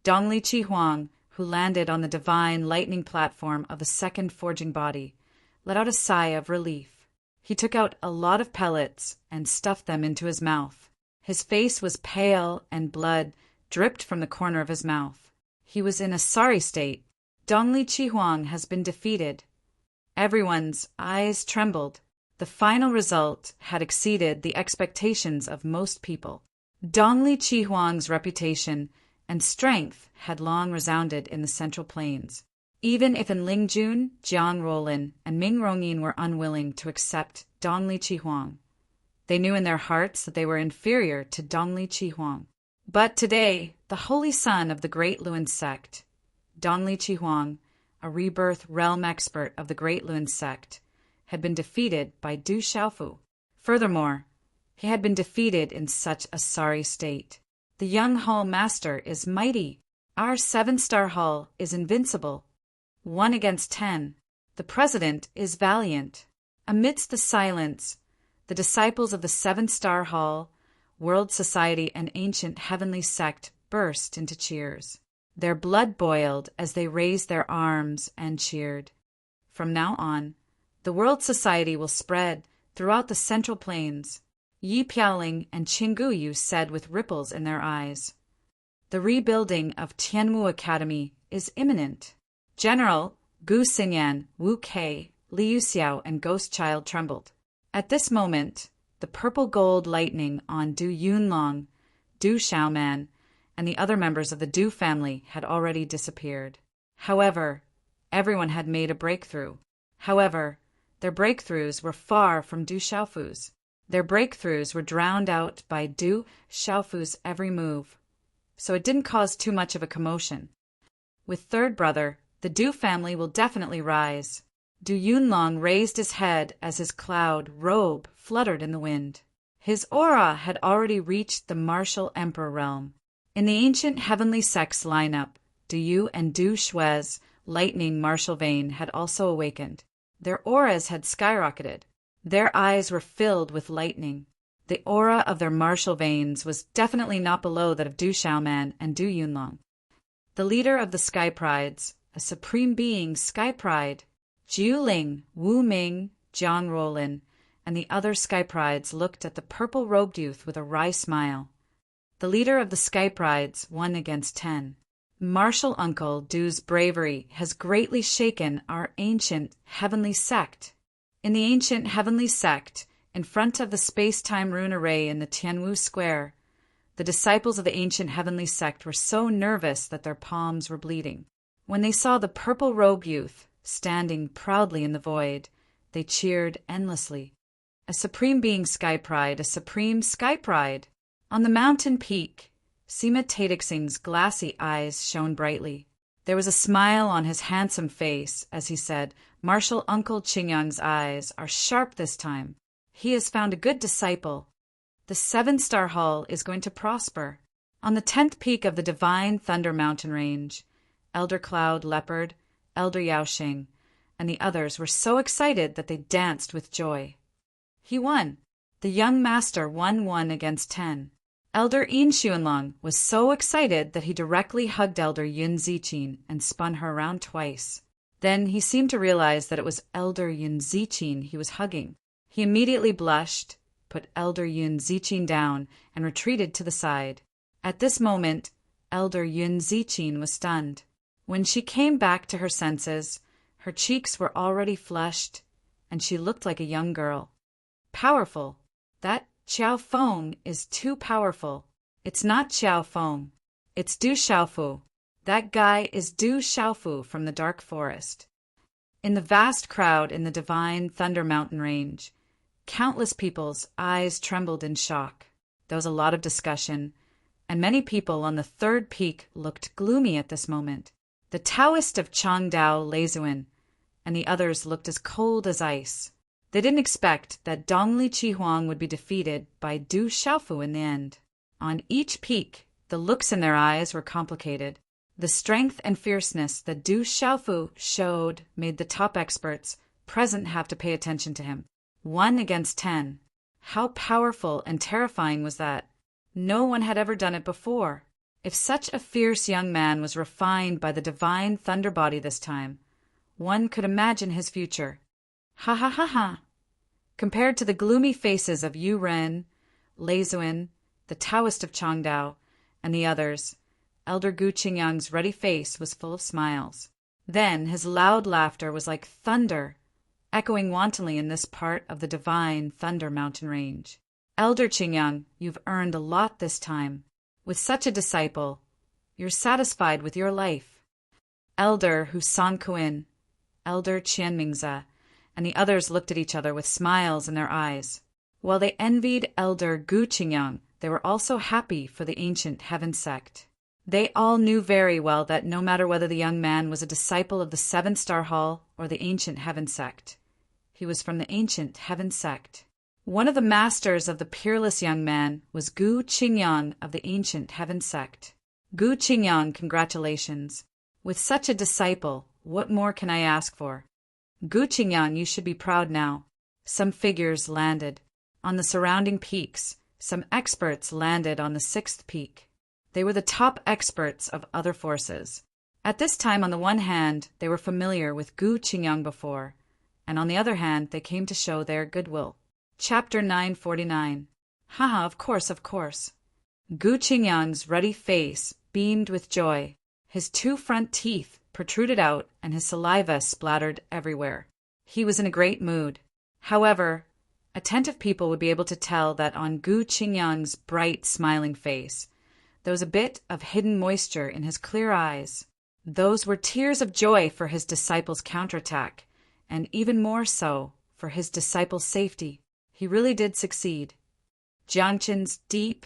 Speaker 1: Dong Li Chi Huang, who landed on the divine lightning platform of the second forging body, let out a sigh of relief. He took out a lot of pellets and stuffed them into his mouth. His face was pale and blood dripped from the corner of his mouth. He was in a sorry state. Dong Li Chi Huang has been defeated. Everyone's eyes trembled. The final result had exceeded the expectations of most people. Dong Li Chi Huang's reputation and strength had long resounded in the Central Plains. Even if in Lingjun, Jiang Rolin, and Ming Rongyin were unwilling to accept Dong Li Chi Huang, they knew in their hearts that they were inferior to Dong Li Chi Huang. But today, the holy son of the Great Lun Sect, Dong Li Chi Huang, a rebirth realm expert of the Great Lun Sect, had been defeated by Du Xiaofu. Furthermore, he had been defeated in such a sorry state. The young hall master is mighty. Our 7-star hall is invincible. 1 against 10. The president is valiant. Amidst the silence, the disciples of the 7-star hall, World Society, and ancient heavenly sect burst into cheers. Their blood boiled as they raised their arms and cheered. From now on, the World Society will spread throughout the Central Plains, Yi Piaoling and Qingguyu said with ripples in their eyes. The rebuilding of Tianwu Academy is imminent. General Gu Xingyan, Wu Kei, Liu Xiao, and Ghost Child trembled. At this moment, the purple-gold lightning on Du Yunlong, Du Xiaoman, and the other members of the Du family had already disappeared. However, everyone had made a breakthrough. However, their breakthroughs were far from Du Xiaofu's. Their breakthroughs were drowned out by Du Xiaofu's every move, so it didn't cause too much of a commotion. With third brother, the Du family will definitely rise. Du Yunlong raised his head as his cloud robe fluttered in the wind. His aura had already reached the martial emperor realm. In the ancient heavenly sects lineup, Du Yu and Du Shui's lightning martial vein had also awakened. Their auras had skyrocketed. Their eyes were filled with lightning. The aura of their martial veins was definitely not below that of Du Xiaoman and Du Yunlong. The leader of the Sky Prides, a supreme being Sky Pride, Jiu Ling, Wu Ming, Jiang Rolin, and the other Sky Prides looked at the purple-robed youth with a wry smile. The leader of the Sky Prides won against 10. Martial Uncle Du's bravery has greatly shaken our ancient heavenly sect. In the ancient heavenly sect, in front of the space-time rune array in the Tianwu Square, the disciples of the ancient heavenly sect were so nervous that their palms were bleeding. When they saw the purple-robed youth standing proudly in the void, they cheered endlessly. A supreme being Sky Pride, a supreme Sky Pride. On the mountain peak, Sima Tadixing's glassy eyes shone brightly. There was a smile on his handsome face as he said, Martial Uncle Qingyang's eyes are sharp this time. He has found a good disciple. The 7-star Hall is going to prosper. On the 10th peak of the Divine Thunder Mountain Range, Elder Cloud Leopard, Elder Yaoxing, and the others were so excited that they danced with joy. He won. The young master won 1 against 10. Elder Yin Xuanlong was so excited that he directly hugged Elder Yun Ziqin and spun her around twice. Then he seemed to realize that it was Elder Yun Ziqin he was hugging. He immediately blushed, put Elder Yun Ziqin down, and retreated to the side. At this moment, Elder Yun Ziqin was stunned. When she came back to her senses, her cheeks were already flushed, and she looked like a young girl. Powerful. That Xiao Feng is too powerful. It's not Xiao Feng. It's Du Xiaofu. That guy is Du Xiaofu from the Dark Forest. In the vast crowd in the Divine Thunder Mountain Range, countless people's eyes trembled in shock. There was a lot of discussion, and many people on the 3rd peak looked gloomy at this moment. The Taoist of Changdao, Leizuan, and the others looked as cold as ice. They didn't expect that Dongli Chihuang would be defeated by Du Xiaofu in the end. On each peak, the looks in their eyes were complicated. The strength and fierceness that Du Xiaofu showed made the top experts present have to pay attention to him. 1 against 10. How powerful and terrifying was that? No one had ever done it before. If such a fierce young man was refined by the divine thunder body this time, one could imagine his future. Ha ha ha ha! Compared to the gloomy faces of Yu Ren, Leizuan, the Taoist of Changdao, and the others, Elder Gu Qingyang's ruddy face was full of smiles. Then his loud laughter was like thunder, echoing wantonly in this part of the divine Thunder Mountain Range. Elder Qingyang, you've earned a lot this time. With such a disciple, you're satisfied with your life. Elder Husan Kuin, Elder Qianmingza, and the others looked at each other with smiles in their eyes. While they envied Elder Gu Qingyang, they were also happy for the ancient heaven sect. They all knew very well that no matter whether the young man was a disciple of the 7-star Hall or the ancient heaven sect, he was from the ancient heaven sect. One of the masters of the peerless young man was Gu Qingyang of the ancient heaven sect. Gu Qingyang, congratulations. With such a disciple, what more can I ask for? Gu Qingyang, you should be proud now. Some figures landed. On the surrounding peaks, some experts landed on the 6th peak. They were the top experts of other forces. At this time, on the one hand, they were familiar with Gu Qingyang before, and on the other hand, they came to show their goodwill. Chapter 949. Haha, of course, of course. Gu Qingyang's ruddy face beamed with joy. His 2 front teeth protruded out, and his saliva splattered everywhere. He was in a great mood. However, attentive people would be able to tell that on Gu Qingyang's bright, smiling face, there was a bit of hidden moisture in his clear eyes. Those were tears of joy for his disciple's counterattack, and even more so for his disciple's safety. He really did succeed. Jiangqin's deep,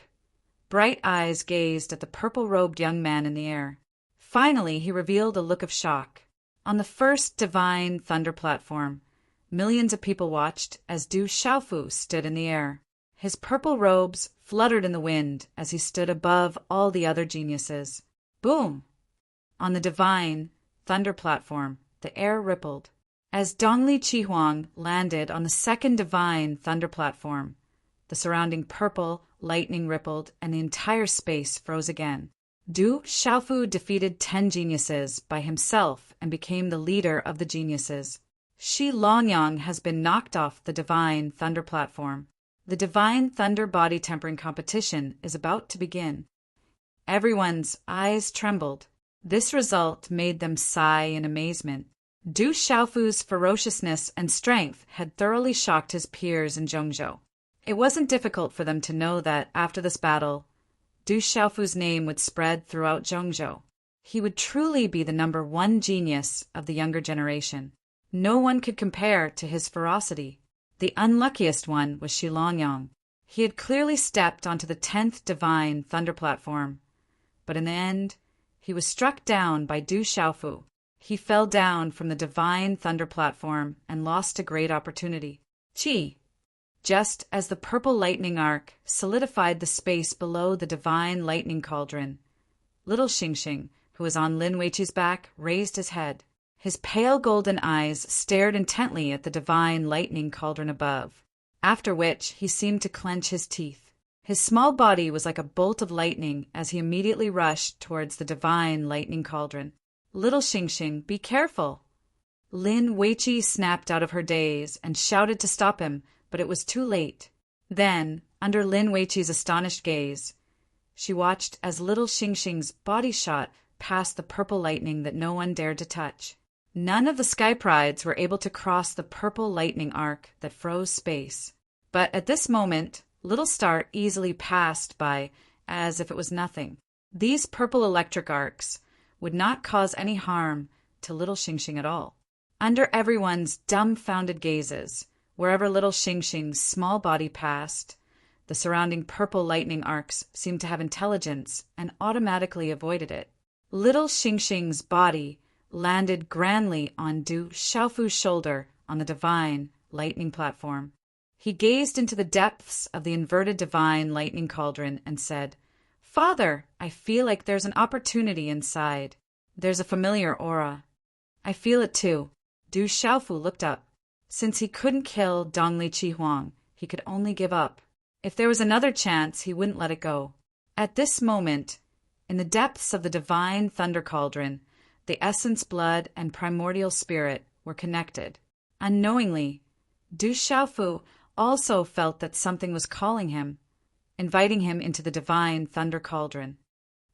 Speaker 1: bright eyes gazed at the purple-robed young man in the air. Finally, he revealed a look of shock. On the first divine thunder platform, millions of people watched as Du Xiaofu stood in the air. His purple robes fluttered in the wind as he stood above all the other geniuses. Boom! On the divine thunder platform, the air rippled. As Dongli Qihuang landed on the second divine thunder platform, the surrounding purple lightning rippled and the entire space froze again. Du Xiaofu defeated 10 geniuses by himself and became the leader of the geniuses. Shi Longyang has been knocked off the divine thunder platform. The divine thunder body tempering competition is about to begin. Everyone's eyes trembled. This result made them sigh in amazement. Du Xiaofu's ferociousness and strength had thoroughly shocked his peers in Zhongzhou. It wasn't difficult for them to know that after this battle, Du Xiaofu's name would spread throughout Zhongzhou. He would truly be the #1 genius of the younger generation. No one could compare to his ferocity. The unluckiest one was Shi Longyang. He had clearly stepped onto the 10th divine thunder platform, but in the end, he was struck down by Du Xiaofu. He fell down from the divine thunder platform and lost a great opportunity. Qi. Just as the purple lightning arc solidified the space below the divine lightning cauldron, little Xingxing, who was on Lin Weiqi's back, raised his head. His pale golden eyes stared intently at the divine lightning cauldron above, after which he seemed to clench his teeth. His small body was like a bolt of lightning as he immediately rushed towards the divine lightning cauldron. Little Xingxing, be careful! Lin Weiqi snapped out of her daze and shouted to stop him, but it was too late. Then, under Lin Weiqi's astonished gaze, she watched as little Xingxing's body shot past the purple lightning that no one dared to touch. None of the Sky Prides were able to cross the purple lightning arc that froze space. But at this moment, Little Star easily passed by as if it was nothing. These purple electric arcs would not cause any harm to little Xingxing at all. Under everyone's dumbfounded gazes, wherever little Xingxing's small body passed, the surrounding purple lightning arcs seemed to have intelligence and automatically avoided it. Little Xingxing's body landed grandly on Du Xiaofu's shoulder on the divine lightning platform. He gazed into the depths of the inverted divine lightning cauldron and said, "Father, I feel like there's an opportunity inside. There's a familiar aura." "I feel it too." Du Xiaofu looked up. Since he couldn't kill Dongli Qihuang, he could only give up. If there was another chance, he wouldn't let it go. At this moment, in the depths of the divine thunder cauldron, the essence blood and primordial spirit were connected. Unknowingly, Du Xiaofu also felt that something was calling him, inviting him into the divine thunder cauldron.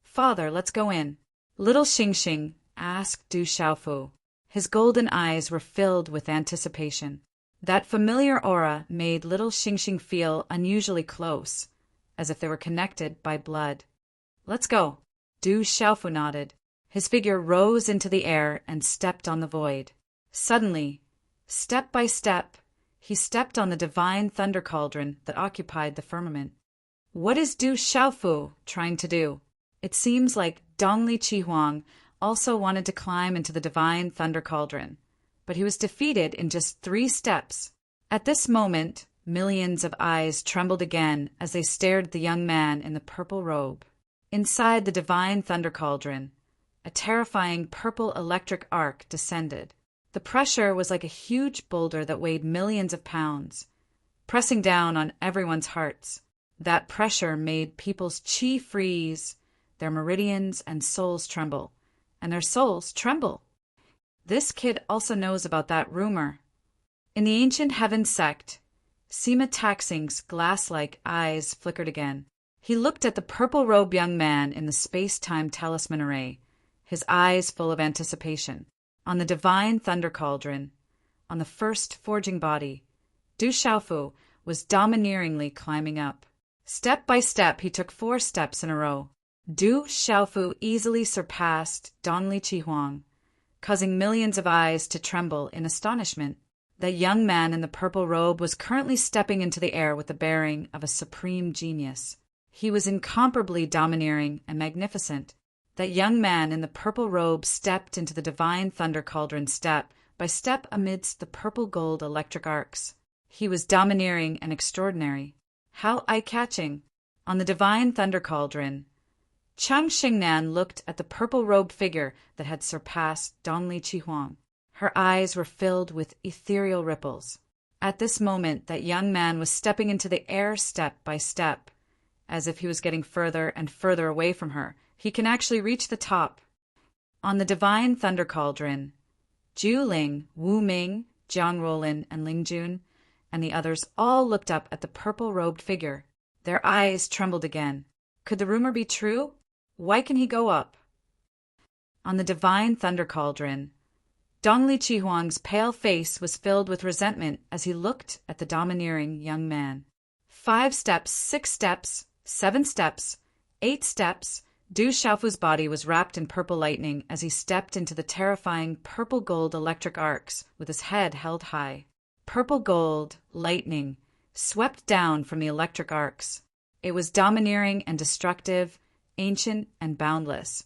Speaker 1: "Father, let's go in." Little Xingxing asked Du Xiaofu. His golden eyes were filled with anticipation. That familiar aura made little Xingxing feel unusually close, as if they were connected by blood. "Let's go." Du Xiaofu nodded. His figure rose into the air and stepped on the void. Suddenly, step by step, he stepped on the divine thunder cauldron that occupied the firmament. What is Du Xiaofu trying to do? It seems like Dongli Qihuang also wanted to climb into the divine thunder cauldron, but he was defeated in just 3 steps. At this moment, millions of eyes trembled again as they stared at the young man in the purple robe. Inside the divine thunder cauldron, a terrifying purple electric arc descended. The pressure was like a huge boulder that weighed millions of pounds, pressing down on everyone's hearts. That pressure made people's qi freeze, their meridians and souls tremble. And their souls tremble. This kid also knows about that rumor. In the ancient heaven sect, Sima Taxing's glass-like eyes flickered again. He looked at the purple-robed young man in the space-time talisman array, his eyes full of anticipation. On the divine thunder cauldron, on the first forging body, Du Xiaofu was domineeringly climbing up. Step by step, he took 4 steps in a row. Du Xiaofu easily surpassed Dongli Qihuang, causing millions of eyes to tremble in astonishment. The young man in the purple robe was currently stepping into the air with the bearing of a supreme genius. He was incomparably domineering and magnificent. That young man in the purple robe stepped into the divine thunder cauldron step by step amidst the purple-gold electric arcs. He was domineering and extraordinary. How eye-catching! On the divine thunder cauldron, Chang Xingnan looked at the purple-robed figure that had surpassed Dongli Qihuang. Her eyes were filled with ethereal ripples. At this moment, that young man was stepping into the air step by step, as if he was getting further and further away from her. He can actually reach the top. On the divine thunder cauldron, Zhu Ling, Wu Ming, Jiang Rolin, and Ling Jun, and the others all looked up at the purple-robed figure. Their eyes trembled again. Could the rumor be true? Why can he go up? On the divine thunder cauldron, Dongli Qihuang's pale face was filled with resentment as he looked at the domineering young man. 5 steps, 6 steps, 7 steps, 8 steps. Du Xiaofu's body was wrapped in purple lightning as he stepped into the terrifying purple-gold electric arcs with his head held high. Purple-gold lightning swept down from the electric arcs. It was domineering and destructive, ancient and boundless.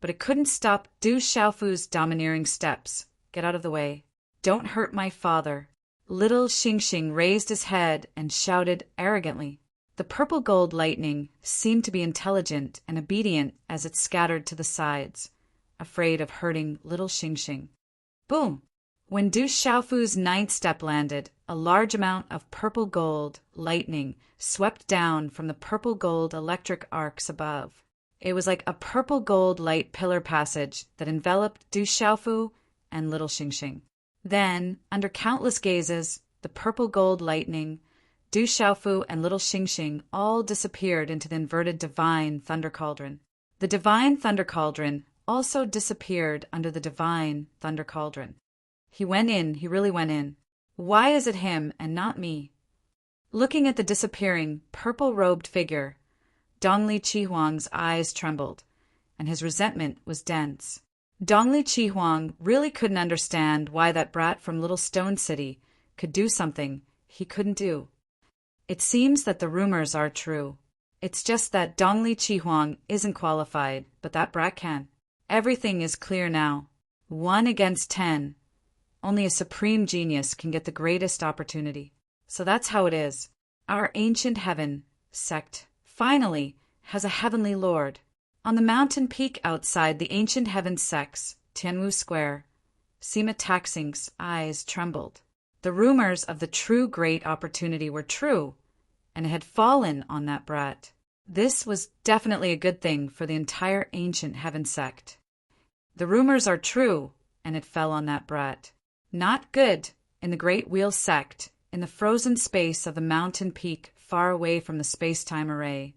Speaker 1: But it couldn't stop Du Xiaofu's domineering steps. Get out of the way. Don't hurt my father. Little Xingxing raised his head and shouted arrogantly. The purple-gold lightning seemed to be intelligent and obedient as it scattered to the sides, afraid of hurting little Xingxing. Boom! When Du Xiaofu's 9th step landed, a large amount of purple-gold lightning swept down from the purple-gold electric arcs above. It was like a purple-gold light pillar passage that enveloped Du Xiaofu and little Xingxing. Then, under countless gazes, the purple-gold lightning, Du Xiaofu and little Xingxing all disappeared into the inverted divine thunder cauldron. The divine thunder cauldron also disappeared under the divine thunder cauldron. He went in, he really went in. Why is it him and not me? Looking at the disappearing, purple-robed figure, Dongli Qihuang's eyes trembled, and his resentment was dense. Dongli Qihuang really couldn't understand why that brat from Little Stone City could do something he couldn't do. It seems that the rumors are true. It's just that Dongli Qihuang isn't qualified, but that brat can. Everything is clear now. 1 against 10. Only a supreme genius can get the greatest opportunity. So that's how it is. Our ancient heaven sect finally has a heavenly lord. On the mountain peak outside the ancient heaven sect's Tianwu Square, Sima Taxing's eyes trembled. The rumors of the true great opportunity were true, and it had fallen on that brat. This was definitely a good thing for the entire ancient heaven sect. The rumors are true, and it fell on that brat. Not good in the Great Wheel sect, in the frozen space of the mountain peak far away from the space-time array.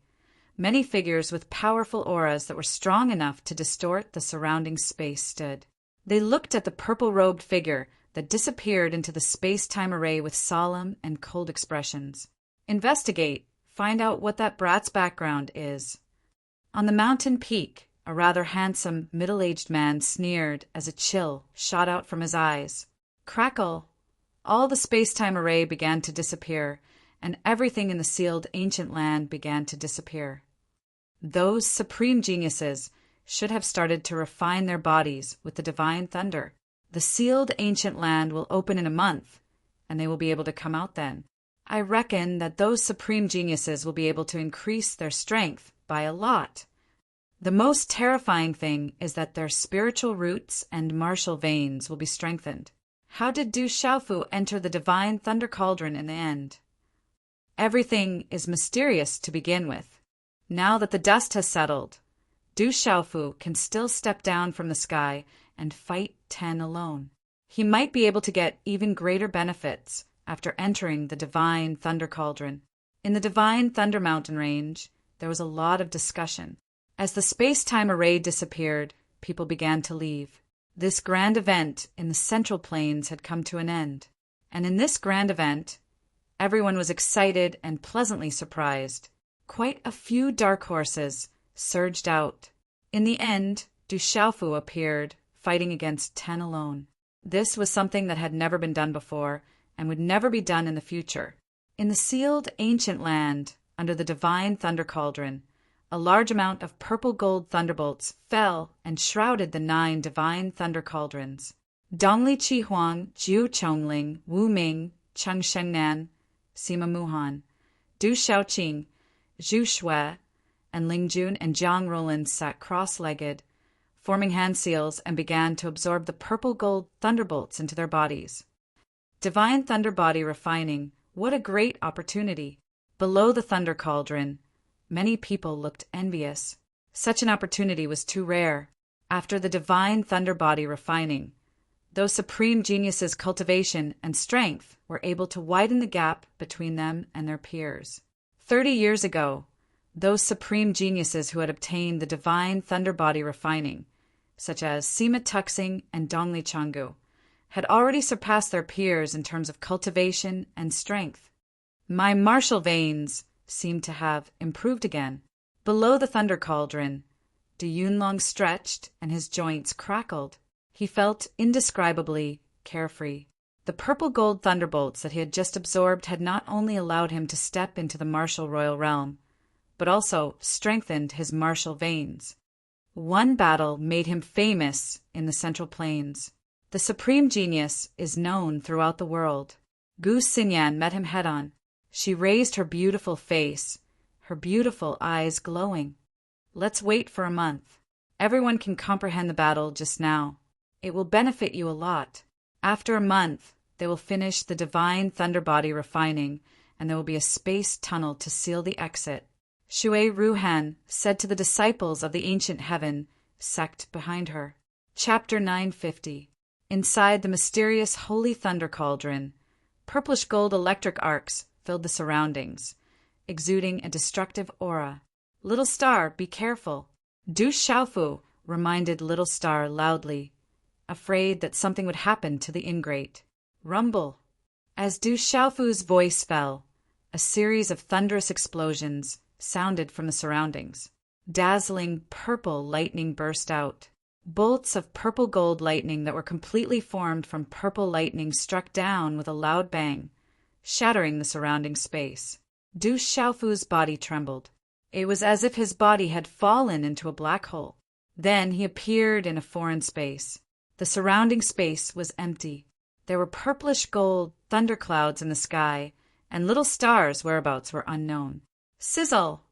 Speaker 1: Many figures with powerful auras that were strong enough to distort the surrounding space stood. They looked at the purple-robed figure that disappeared into the space-time array with solemn and cold expressions. Investigate, find out what that brat's background is. On the mountain peak, a rather handsome, middle-aged man sneered as a chill shot out from his eyes. Crackle! All the space-time array began to disappear, and everything in the sealed ancient land began to disappear. Those supreme geniuses should have started to refine their bodies with the divine thunder. The sealed ancient land will open in a month, and they will be able to come out then. I reckon that those supreme geniuses will be able to increase their strength by a lot. The most terrifying thing is that their spiritual roots and martial veins will be strengthened. How did Du Xiaofu enter the divine thunder cauldron in the end? Everything is mysterious to begin with. Now that the dust has settled, Du Xiaofu can still step down from the sky and fight 10 alone. He might be able to get even greater benefits after entering the Divine Thunder Cauldron. In the Divine Thunder Mountain Range, there was a lot of discussion. As the space-time array disappeared, people began to leave. This grand event in the Central Plains had come to an end. And in this grand event, everyone was excited and pleasantly surprised. Quite a few dark horses surged out. In the end, Du Xiaofu appeared, fighting against 10 alone. This was something that had never been done before and would never be done in the future. In the sealed ancient land, under the Divine Thunder Cauldron, a large amount of purple-gold thunderbolts fell and shrouded the 9 Divine Thunder Cauldrons. Dongli Qihuang, Jiu Chongling, Wu Ming, Cheng Shengnan, Sima Muhan, Du Xiaoqing, Zhu Shui, and Ling Jun and Jiang Roland sat cross-legged, forming hand seals, and began to absorb the purple-gold thunderbolts into their bodies. Divine Thunder Body Refining, what a great opportunity! Below the Thunder Cauldron, many people looked envious. Such an opportunity was too rare. After the Divine Thunder Body Refining, those supreme geniuses' cultivation and strength were able to widen the gap between them and their peers. 30 years ago, those supreme geniuses who had obtained the Divine Thunder Body Refining, such as Sima Tuxing and Dongli Changgu, had already surpassed their peers in terms of cultivation and strength. My martial veins seemed to have improved again. Below the Thunder Cauldron, Du Yunlong stretched and his joints crackled. He felt indescribably carefree. The purple-gold thunderbolts that he had just absorbed had not only allowed him to step into the martial royal realm, but also strengthened his martial veins. One battle made him famous in the Central Plains. The supreme genius is known throughout the world. Gu Xinyan met him head-on. She raised her beautiful face, her beautiful eyes glowing. Let's wait for a month. Everyone can comprehend the battle just now. It will benefit you a lot. After a month, they will finish the Divine Thunder Body Refining, and there will be a space tunnel to seal the exit. Shui Ruhan said to the disciples of the Ancient Heaven, sect behind her. Chapter 950. Inside the mysterious Holy Thunder Cauldron, purplish gold electric arcs filled the surroundings, exuding a destructive aura. Little Star, be careful. Du Xiaofu reminded Little Star loudly, afraid that something would happen to the ingrate. Rumble. As Du Xiaofu's voice fell, a series of thunderous explosions sounded from the surroundings. Dazzling purple lightning burst out. Bolts of purple gold lightning that were completely formed from purple lightning struck down with a loud bang, shattering the surrounding space. Du Xiaofu's body trembled. It was as if his body had fallen into a black hole. Then he appeared in a foreign space. The surrounding space was empty. There were purplish gold thunderclouds in the sky, and Little Star's whereabouts were unknown. Sizzle!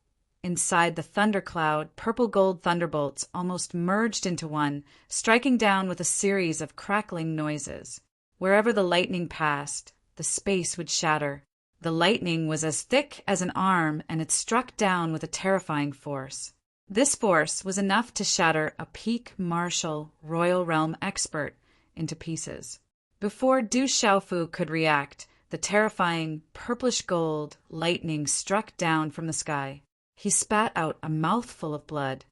Speaker 1: Inside the thundercloud, purple gold thunderbolts almost merged into one, striking down with a series of crackling noises. Wherever the lightning passed, the space would shatter. The lightning was as thick as an arm, and it struck down with a terrifying force. This force was enough to shatter a peak martial royal realm expert into pieces. Before Du Xiaofu could react, the terrifying purplish gold lightning struck down from the sky. He spat out a mouthful of blood.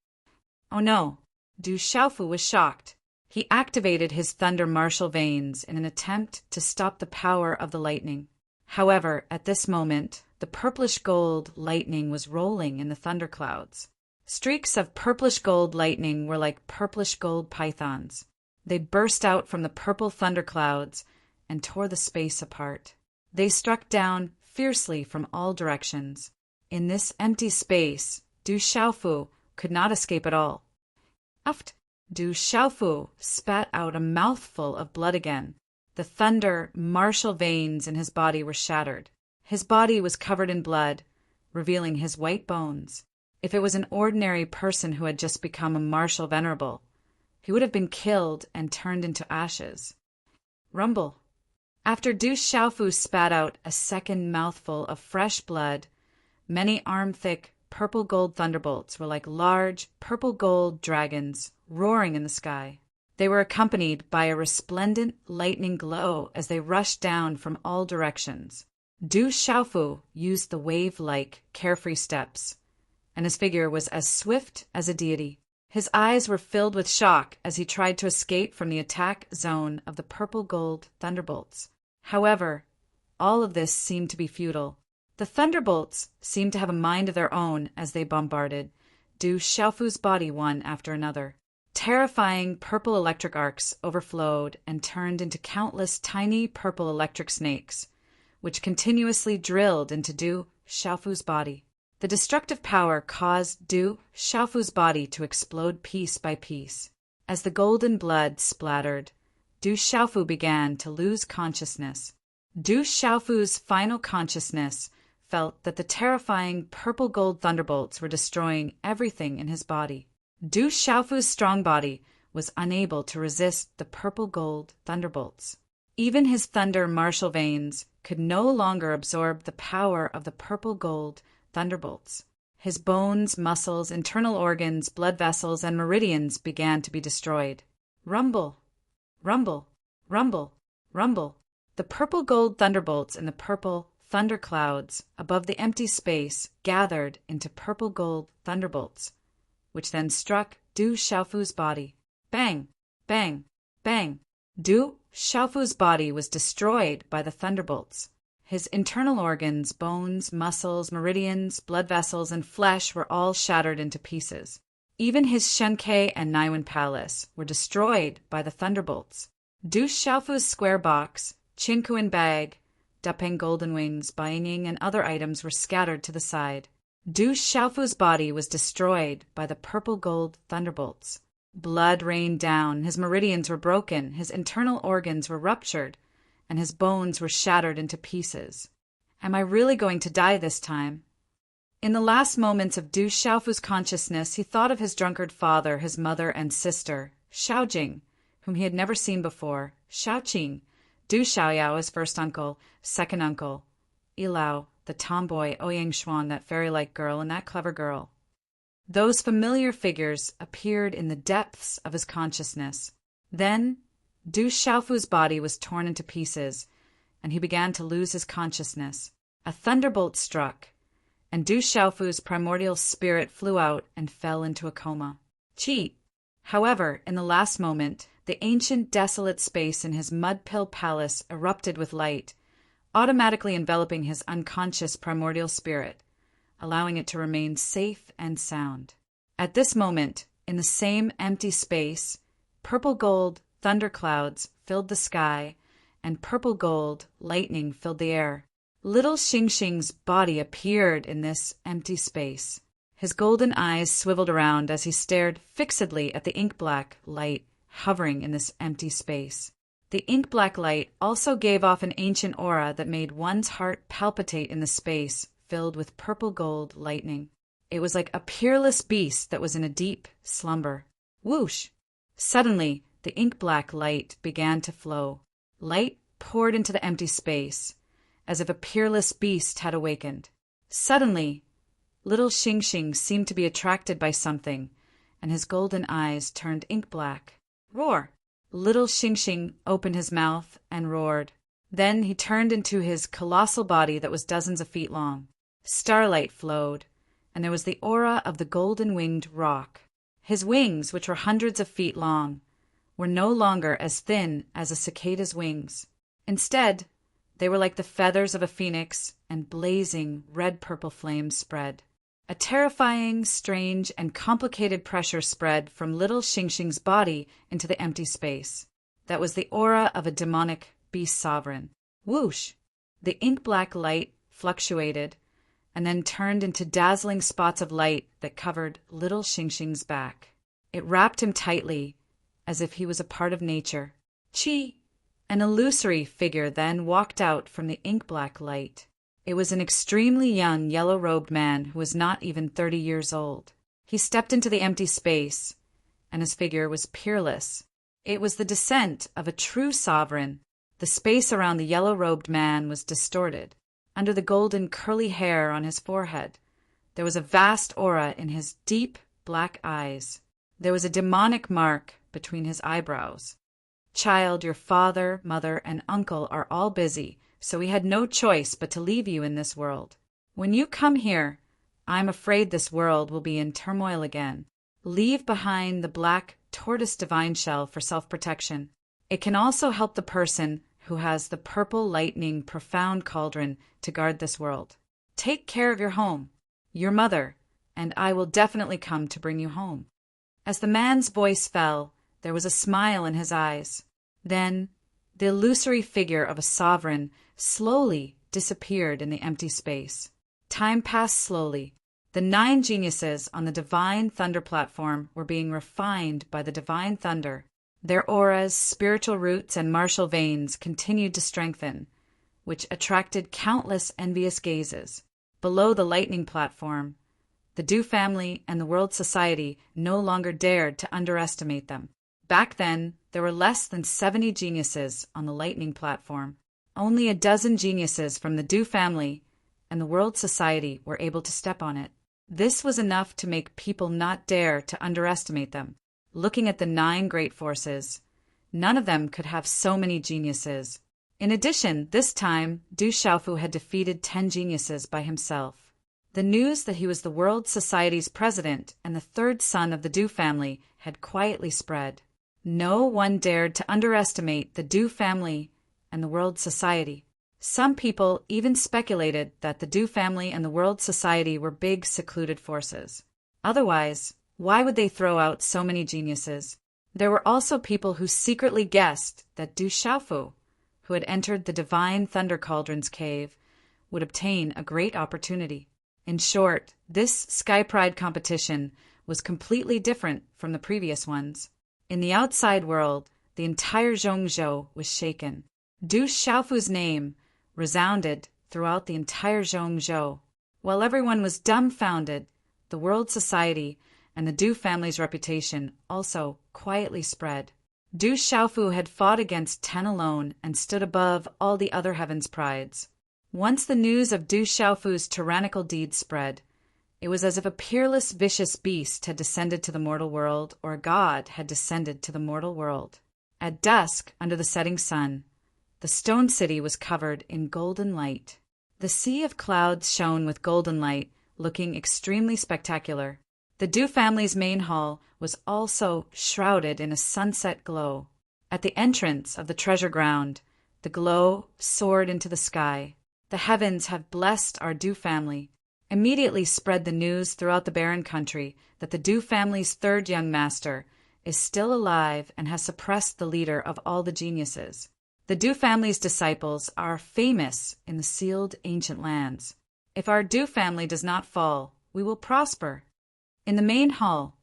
Speaker 1: Oh no! Du Xiaofu was shocked. He activated his thunder martial veins in an attempt to stop the power of the lightning. However, at this moment, the purplish gold lightning was rolling in the thunderclouds. Streaks of purplish gold lightning were like purplish gold pythons. They burst out from the purple thunderclouds and tore the space apart. They struck down fiercely from all directions. In this empty space, Du Xiaofu could not escape at all. Uft! Du Xiaofu spat out a mouthful of blood again. The thunder martial veins in his body were shattered. His body was covered in blood, revealing his white bones. If it was an ordinary person who had just become a martial venerable, he would have been killed and turned into ashes. Rumble. After Du Xiaofu spat out a second mouthful of fresh blood, many arm-thick purple-gold thunderbolts were like large, purple-gold dragons roaring in the sky. They were accompanied by a resplendent lightning glow as they rushed down from all directions. Du Xiaofu used the wave-like, carefree steps, and his figure was as swift as a deity. His eyes were filled with shock as he tried to escape from the attack zone of the purple-gold thunderbolts. However, all of this seemed to be futile. The thunderbolts seemed to have a mind of their own as they bombarded Du Xiaofu's body one after another. Terrifying purple electric arcs overflowed and turned into countless tiny purple electric snakes, which continuously drilled into Du Xiaofu's body. The destructive power caused Du Xiaofu's body to explode piece by piece. As the golden blood splattered, Du Xiaofu began to lose consciousness. Du Xiaofu's final consciousness felt that the terrifying purple-gold thunderbolts were destroying everything in his body. Du Xiaofu's strong body was unable to resist the purple-gold thunderbolts. Even his thunder martial veins could no longer absorb the power of the purple-gold thunderbolts. His bones, muscles, internal organs, blood vessels, and meridians began to be destroyed. Rumble, rumble, rumble, rumble. The purple-gold thunderbolts and the purple thunderclouds above the empty space gathered into purple-gold thunderbolts, which then struck Du Xiaofu's body. Bang, bang, bang. Du Xiaofu's body was destroyed by the thunderbolts. His internal organs, bones, muscles, meridians, blood vessels, and flesh were all shattered into pieces. Even his Shenkei and Naiwen Palace were destroyed by the thunderbolts. Du Xiaofu's square box, Qinkuan bag, Dapeng golden wings, Baiying, and other items were scattered to the side. Du Xiaofu's body was destroyed by the purple-gold thunderbolts. Blood rained down, his meridians were broken, his internal organs were ruptured, and his bones were shattered into pieces. Am I really going to die this time? In the last moments of Du Xiaofu's consciousness, he thought of his drunkard father, his mother and sister, Xiaojing, whom he had never seen before, Xiaoqing, Du Xiaoyao, his first uncle, second uncle, Yilao, the tomboy, Ouyang Xuan, that fairy-like girl, and that clever girl. Those familiar figures appeared in the depths of his consciousness. Then, Du Xiaofu's body was torn into pieces, and he began to lose his consciousness. A thunderbolt struck, and Du Xiaofu's primordial spirit flew out and fell into a coma. Qi. However, in the last moment, the ancient desolate space in his mud-pill palace erupted with light, automatically enveloping his unconscious primordial spirit, allowing it to remain safe and sound. At this moment, in the same empty space, purple-gold thunderclouds filled the sky, and purple-gold lightning filled the air. Little Xingxing's body appeared in this empty space. His golden eyes swiveled around as he stared fixedly at the ink-black light hovering in this empty space. The ink-black light also gave off an ancient aura that made one's heart palpitate in the space filled with purple-gold lightning. It was like a peerless beast that was in a deep slumber. Whoosh! Suddenly, the ink-black light began to flow. Light poured into the empty space, as if a peerless beast had awakened. Suddenly, little Xingxing seemed to be attracted by something, and his golden eyes turned ink-black. Roar! Little Xingxing opened his mouth and roared. Then he turned into his colossal body that was dozens of feet long. Starlight flowed, and there was the aura of the golden-winged roc. His wings, which were hundreds of feet long, were no longer as thin as a cicada's wings. Instead, they were like the feathers of a phoenix, and blazing red-purple flames spread. A terrifying, strange, and complicated pressure spread from little Xingxing's body into the empty space. That was the aura of a demonic beast sovereign. Whoosh! The ink-black light fluctuated, and then turned into dazzling spots of light that covered little Xingxing's back. It wrapped him tightly, as if he was a part of nature. Qi! An illusory figure then walked out from the ink-black light. It was an extremely young, yellow-robed man who was not even 30 years old. He stepped into the empty space, and his figure was peerless. It was the descent of a true sovereign. The space around the yellow-robed man was distorted. Under the golden curly hair on his forehead, There was a vast aura in his deep black eyes. There was a demonic mark between his eyebrows. Child, your father, mother, and uncle are all busy, so we had no choice but to leave you in this world. When you come here, I'm afraid this world will be in turmoil again. Leave behind the black tortoise divine shell for self-protection. It can also help the person who has the purple lightning profound cauldron to guard this world. Take care of your home, your mother, and I will definitely come to bring you home. As the man's voice fell, there was a smile in his eyes. Then, the illusory figure of a sovereign slowly disappeared in the empty space. Time passed slowly. The 9 geniuses on the divine thunder platform were being refined by the divine thunder. Their auras, spiritual roots, and martial veins continued to strengthen, which attracted countless envious gazes. Below the lightning platform, the Du family and the World Society no longer dared to underestimate them. Back then, there were less than 70 geniuses on the lightning platform. Only a dozen geniuses from the Du family and the World Society were able to step on it. This was enough to make people not dare to underestimate them. Looking at the 9 great forces, none of them could have so many geniuses. In addition, this time, Du Xiaofu had defeated 10 geniuses by himself. The news that he was the World Society's president and the 3rd son of the Du family had quietly spread. No one dared to underestimate the Du family and the World Society. Some people even speculated that the Du family and the World Society were big, secluded forces. Otherwise, why would they throw out so many geniuses? There were also people who secretly guessed that Du Xiaofu, who had entered the divine thunder cauldron's cave, would obtain a great opportunity. In short, this Sky Pride competition was completely different from the previous ones. In the outside world, the entire Zhongzhou was shaken. Du Xiaofu's name resounded throughout the entire Zhongzhou. While everyone was dumbfounded, the World Society and the Du family's reputation also quietly spread. Du Xiaofu had fought against 10 alone and stood above all the other heaven's prides. Once the news of Du Xiaofu's tyrannical deeds spread, it was as if a peerless, vicious beast had descended to the mortal world, or a god had descended to the mortal world. At dusk, under the setting sun, the stone city was covered in golden light. The sea of clouds shone with golden light, looking extremely spectacular. The Du family's main hall was also shrouded in a sunset glow. At the entrance of the treasure ground, the glow soared into the sky. The heavens have blessed our Du family. Immediately spread the news throughout the barren country that the Du family's 3rd young master is still alive and has suppressed the leader of all the geniuses. The Du family's disciples are famous in the sealed ancient lands. If our Du family does not fall, we will prosper. In the main hall,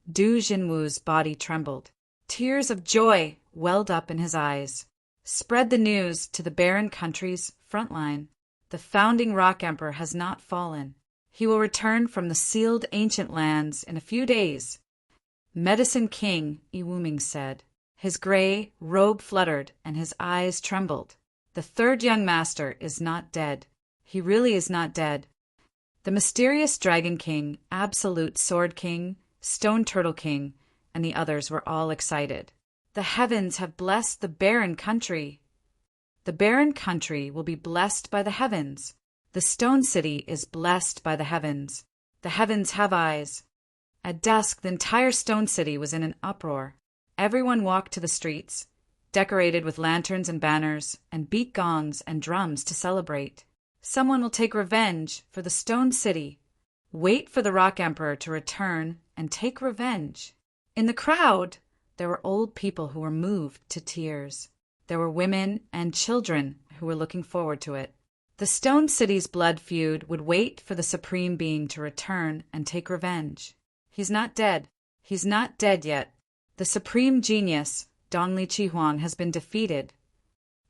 Speaker 1: Du Jinwu's body trembled. Tears of joy welled up in his eyes. Spread the news to the barren country's front line. The founding rock emperor has not fallen. He will return from the sealed ancient lands in a few days. Medicine King Iwuming said. His gray robe fluttered and his eyes trembled. The 3rd young master is not dead. He really is not dead. The mysterious Dragon King, Absolute Sword King, Stone Turtle King, and the others were all excited. The heavens have blessed the barren country. The barren country will be blessed by the heavens. The stone city is blessed by the heavens. The heavens have eyes. At dusk, the entire stone city was in an uproar. Everyone walked to the streets, decorated with lanterns and banners, and beat gongs and drums to celebrate. Someone will take revenge for the stone city. Wait for the rock emperor to return and take revenge. In the crowd, there were old people who were moved to tears. There were women and children who were looking forward to it. The Stone City's blood feud would wait for the Supreme Being to return and take revenge. He's not dead. He's not dead yet. The Supreme Genius, Dongli Chihuang, has been defeated.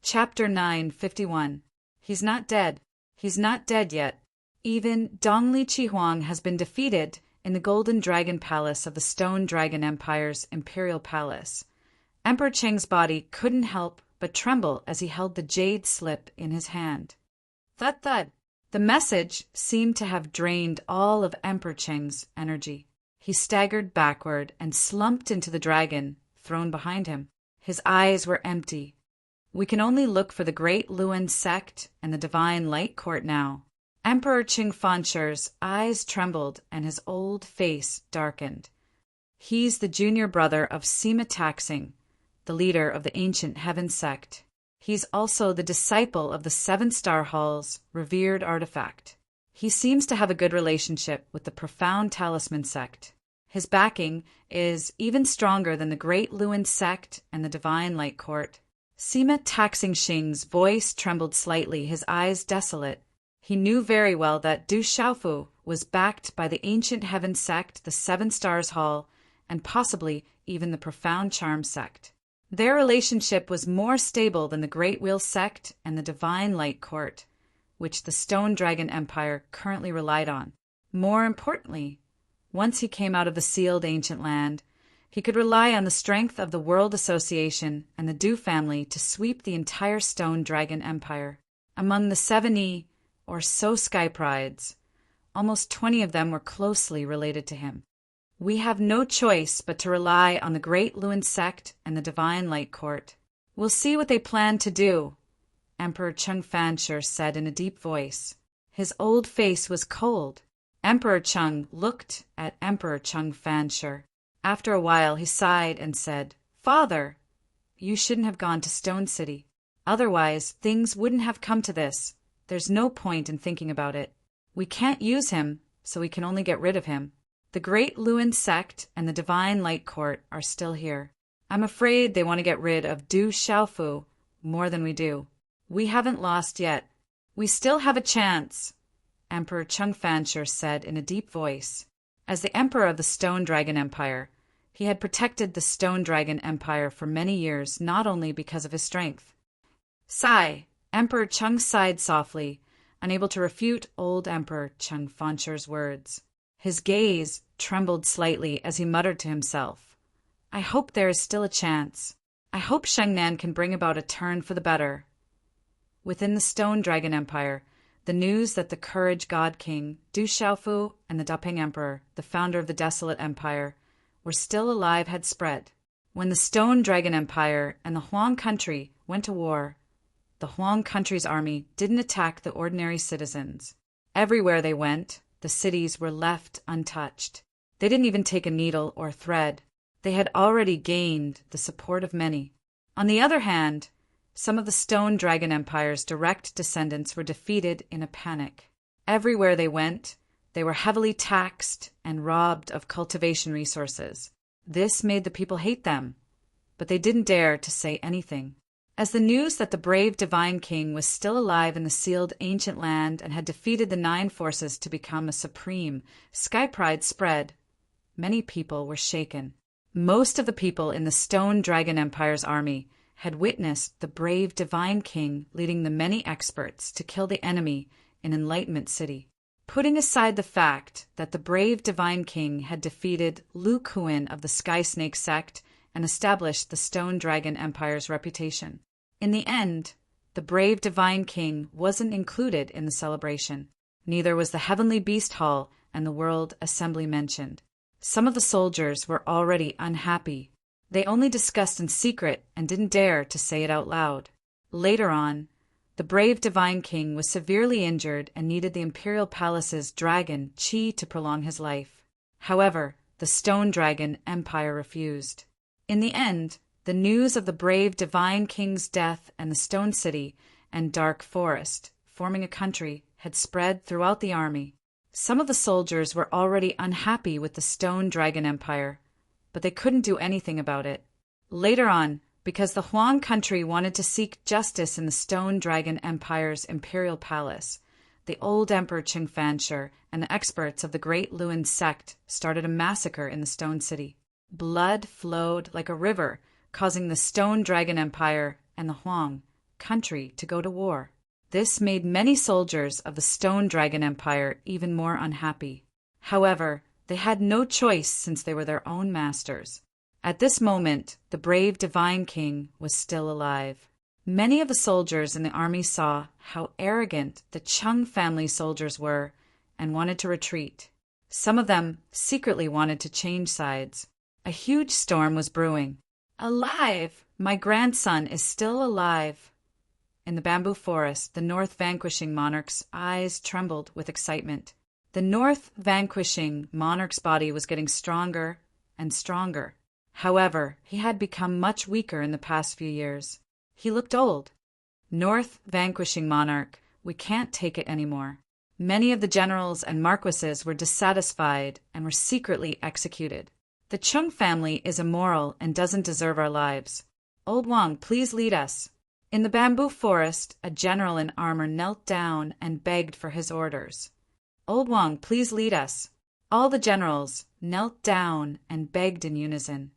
Speaker 1: Chapter 951. He's not dead. He's not dead yet. Even Dongli Chihuang has been defeated in the Golden Dragon Palace of the Stone Dragon Empire's Imperial Palace. Emperor Cheng's body couldn't help but tremble as he held the jade slip in his hand. Thud thud. The message seemed to have drained all of Emperor Cheng's energy. He staggered backward and slumped into the dragon thrown behind him. His eyes were empty. We can only look for the Great Luan sect and the Divine Light Court now. Emperor Qing Fansher's eyes trembled and his old face darkened. He's the junior brother of Sima Taxing, the leader of the ancient Heaven sect. He's also the disciple of the Seven Star Hall's revered artifact. He seems to have a good relationship with the Profound Talisman sect. His backing is even stronger than the Great Luan sect and the Divine Light Court. Sima Taxing Xing's voice trembled slightly, his eyes desolate. He knew very well that Du Xiaofu was backed by the ancient Heaven sect, the Seven Stars Hall, and possibly even the Profound Charm sect. Their relationship was more stable than the Great Wheel sect and the Divine Light Court, which the Stone Dragon Empire currently relied on. More importantly, once he came out of the sealed ancient land, he could rely on the strength of the World Association and the Du family to sweep the entire Stone Dragon Empire. Among the 7 or so Sky Prides, almost 20 of them were closely related to him. We have no choice but to rely on the Great Luan sect and the Divine Light Court. We'll see what they plan to do, Emperor Cheng Fansher said in a deep voice. His old face was cold. Emperor Cheng looked at Emperor Cheng Fansher. After a while he sighed and said, "Father, you shouldn't have gone to Stone City. Otherwise, things wouldn't have come to this. There's no point in thinking about it. We can't use him, so we can only get rid of him. The Great Luan sect and the Divine Light Court are still here. I'm afraid they want to get rid of Du Xiaofu more than we do. We haven't lost yet. We still have a chance," Emperor Cheng Fansher said in a deep voice. As the Emperor of the Stone Dragon Empire, he had protected the Stone Dragon Empire for many years, not only because of his strength. Sigh. Emperor Cheng sighed softly, unable to refute old Emperor Cheng Fansher's words. His gaze trembled slightly as he muttered to himself, "I hope there is still a chance. I hope Shengnan can bring about a turn for the better." Within the Stone Dragon Empire, the news that the Courage God King, Du Xiaofu, and the Daping Emperor, the founder of the Desolate Empire, were still alive had spread. When the Stone Dragon Empire and the Huang country went to war, the Huang country's army didn't attack the ordinary citizens. Everywhere they went, the cities were left untouched. They didn't even take a needle or thread. They had already gained the support of many. On the other hand, some of the Stone Dragon Empire's direct descendants were defeated in a panic. Everywhere they went, they were heavily taxed and robbed of cultivation resources. This made the people hate them, but they didn't dare to say anything. As the news that the brave Divine King was still alive in the sealed ancient land and had defeated the 9 forces to become a supreme Sky Pride spread, many people were shaken. Most of the people in the Stone Dragon Empire's army had witnessed the brave Divine King leading the many experts to kill the enemy in Enlightenment City. Putting aside the fact that the brave Divine King had defeated Lu Kuan of the Sky Snake sect and established the Stone Dragon Empire's reputation. In the end, the brave Divine King wasn't included in the celebration. Neither was the Heavenly Beast Hall and the World Assembly mentioned. Some of the soldiers were already unhappy. They only discussed in secret and didn't dare to say it out loud. Later on, the brave Divine King was severely injured and needed the Imperial Palace's dragon, Qi, to prolong his life. However, the Stone Dragon Empire refused. In the end, the news of the brave Divine King's death and the Stone City and Dark Forest, forming a country, had spread throughout the army. Some of the soldiers were already unhappy with the Stone Dragon Empire, but they couldn't do anything about it. Later on, because the Huang country wanted to seek justice in the Stone Dragon Empire's imperial palace, the old Emperor Qing Fansher and the experts of the Great Luan sect started a massacre in the Stone City. Blood flowed like a river, causing the Stone Dragon Empire and the Huang country to go to war. This made many soldiers of the Stone Dragon Empire even more unhappy. However, they had no choice since they were their own masters. At this moment, the brave Divine King was still alive. Many of the soldiers in the army saw how arrogant the Chung family soldiers were and wanted to retreat. Some of them secretly wanted to change sides. A huge storm was brewing. Alive! My grandson is still alive! In the bamboo forest, the North vanquishing monarch's eyes trembled with excitement. The North vanquishing monarch's body was getting stronger and stronger. However, he had become much weaker in the past few years. He looked old. North vanquishing monarch, we can't take it anymore. Many of the generals and marquises were dissatisfied and were secretly executed. The Chung family is immoral and doesn't deserve our lives. Old Wang, please lead us. In the bamboo forest, a general in armor knelt down and begged for his orders. Old Wang, please lead us. All the generals knelt down and begged in unison.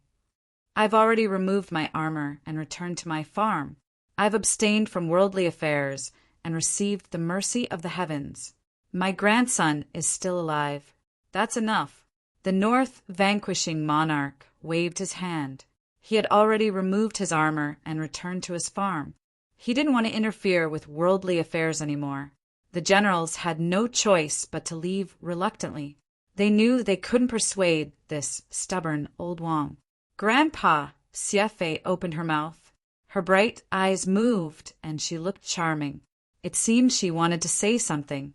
Speaker 1: I've already removed my armor and returned to my farm. I've abstained from worldly affairs and received the mercy of the heavens. My grandson is still alive. That's enough. The North vanquishing monarch waved his hand. He had already removed his armor and returned to his farm. He didn't want to interfere with worldly affairs anymore. The generals had no choice but to leave reluctantly. They knew they couldn't persuade this stubborn old Wang. Grandpa! Xie Fei opened her mouth. Her bright eyes moved, and she looked charming. It seemed she wanted to say something.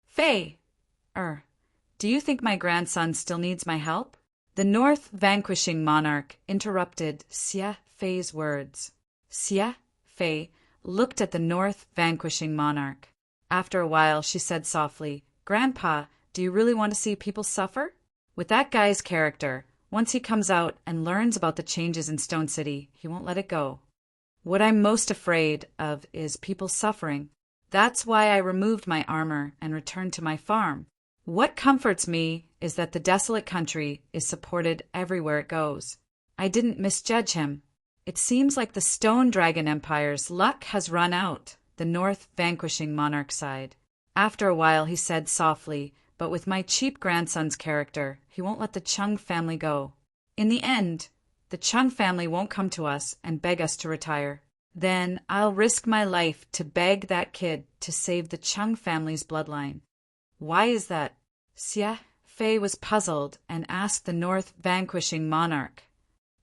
Speaker 1: Fei! Do you think my grandson still needs my help? The North vanquishing monarch interrupted Xie Fei's words. Xie Fei looked at the North vanquishing monarch. After a while, she said softly, Grandpa, do you really want to see people suffer? With that guy's character, once he comes out and learns about the changes in Stone City, he won't let it go. What I'm most afraid of is people suffering. That's why I removed my armor and returned to my farm. What comforts me is that the desolate country is supported everywhere it goes. I didn't misjudge him. It seems like the Stone Dragon Empire's luck has run out, the North vanquishing monarch sighed. After a while he said softly, but with my cheap grandson's character, he won't let the Chung family go. In the end, the Chung family won't come to us and beg us to retire. Then I'll risk my life to beg that kid to save the Chung family's bloodline. Why is that? Xie Fei was puzzled and asked the North vanquishing monarch.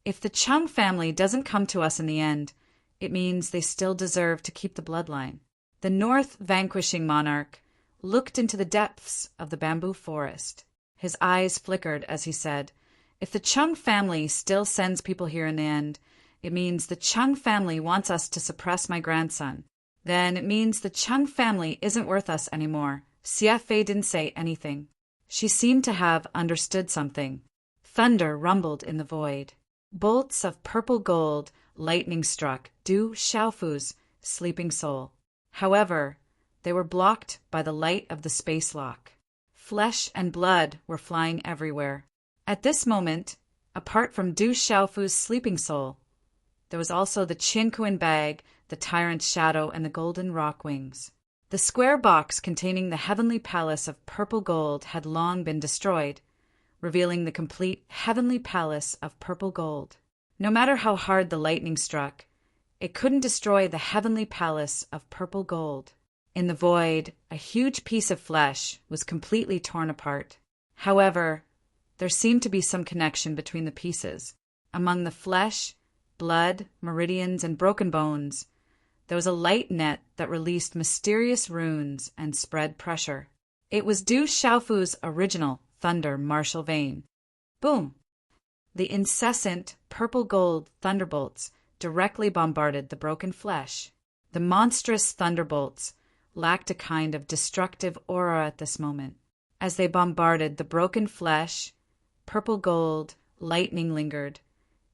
Speaker 1: If the Chung family doesn't come to us in the end, it means they still deserve to keep the bloodline. The North vanquishing monarch looked into the depths of the bamboo forest. His eyes flickered as he said, If the Chung family still sends people here in the end, it means the Chung family wants us to suppress my grandson. Then it means the Chung family isn't worth us anymore. Xie Fei didn't say anything. She seemed to have understood something. Thunder rumbled in the void. Bolts of purple gold lightning struck Du Xiaofu's sleeping soul. However, they were blocked by the light of the space lock. Flesh and blood were flying everywhere. At this moment, apart from Du Xiaofu's sleeping soul, there was also the Qinkuan bag, the tyrant's shadow, and the golden rock wings. The square box containing the heavenly palace of purple gold had long been destroyed, revealing the complete heavenly palace of purple gold. No matter how hard the lightning struck, it couldn't destroy the heavenly palace of purple gold. In the void, a huge piece of flesh was completely torn apart. However, there seemed to be some connection between the pieces. Among the flesh, blood, meridians, and broken bones, there was a light net that released mysterious runes and spread pressure. It was Du Xiaofu's original thunder martial vein. Boom! The incessant purple-gold thunderbolts directly bombarded the broken flesh. The monstrous thunderbolts lacked a kind of destructive aura at this moment. As they bombarded the broken flesh, purple-gold lightning lingered,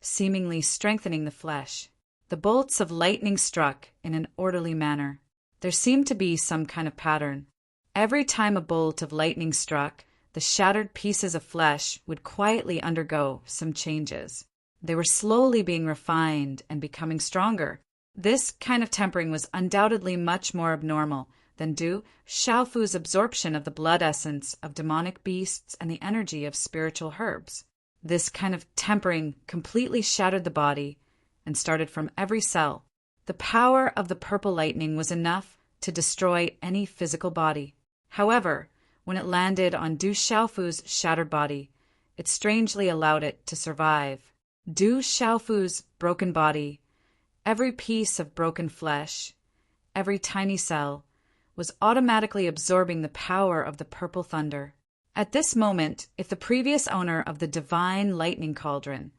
Speaker 1: seemingly strengthening the flesh. The bolts of lightning struck in an orderly manner. There seemed to be some kind of pattern. Every time a bolt of lightning struck, the shattered pieces of flesh would quietly undergo some changes. They were slowly being refined and becoming stronger. This kind of tempering was undoubtedly much more abnormal than Du Xiaofu's absorption of the blood essence of demonic beasts and the energy of spiritual herbs. This kind of tempering completely shattered the body and started from every cell. The power of the purple lightning was enough to destroy any physical body. However, when it landed on Du Xiaofu's shattered body, it strangely allowed it to survive. Du Xiaofu's broken body, every piece of broken flesh, every tiny cell, was automatically absorbing the power of the purple thunder. At this moment, if the previous owner of the divine lightning cauldron,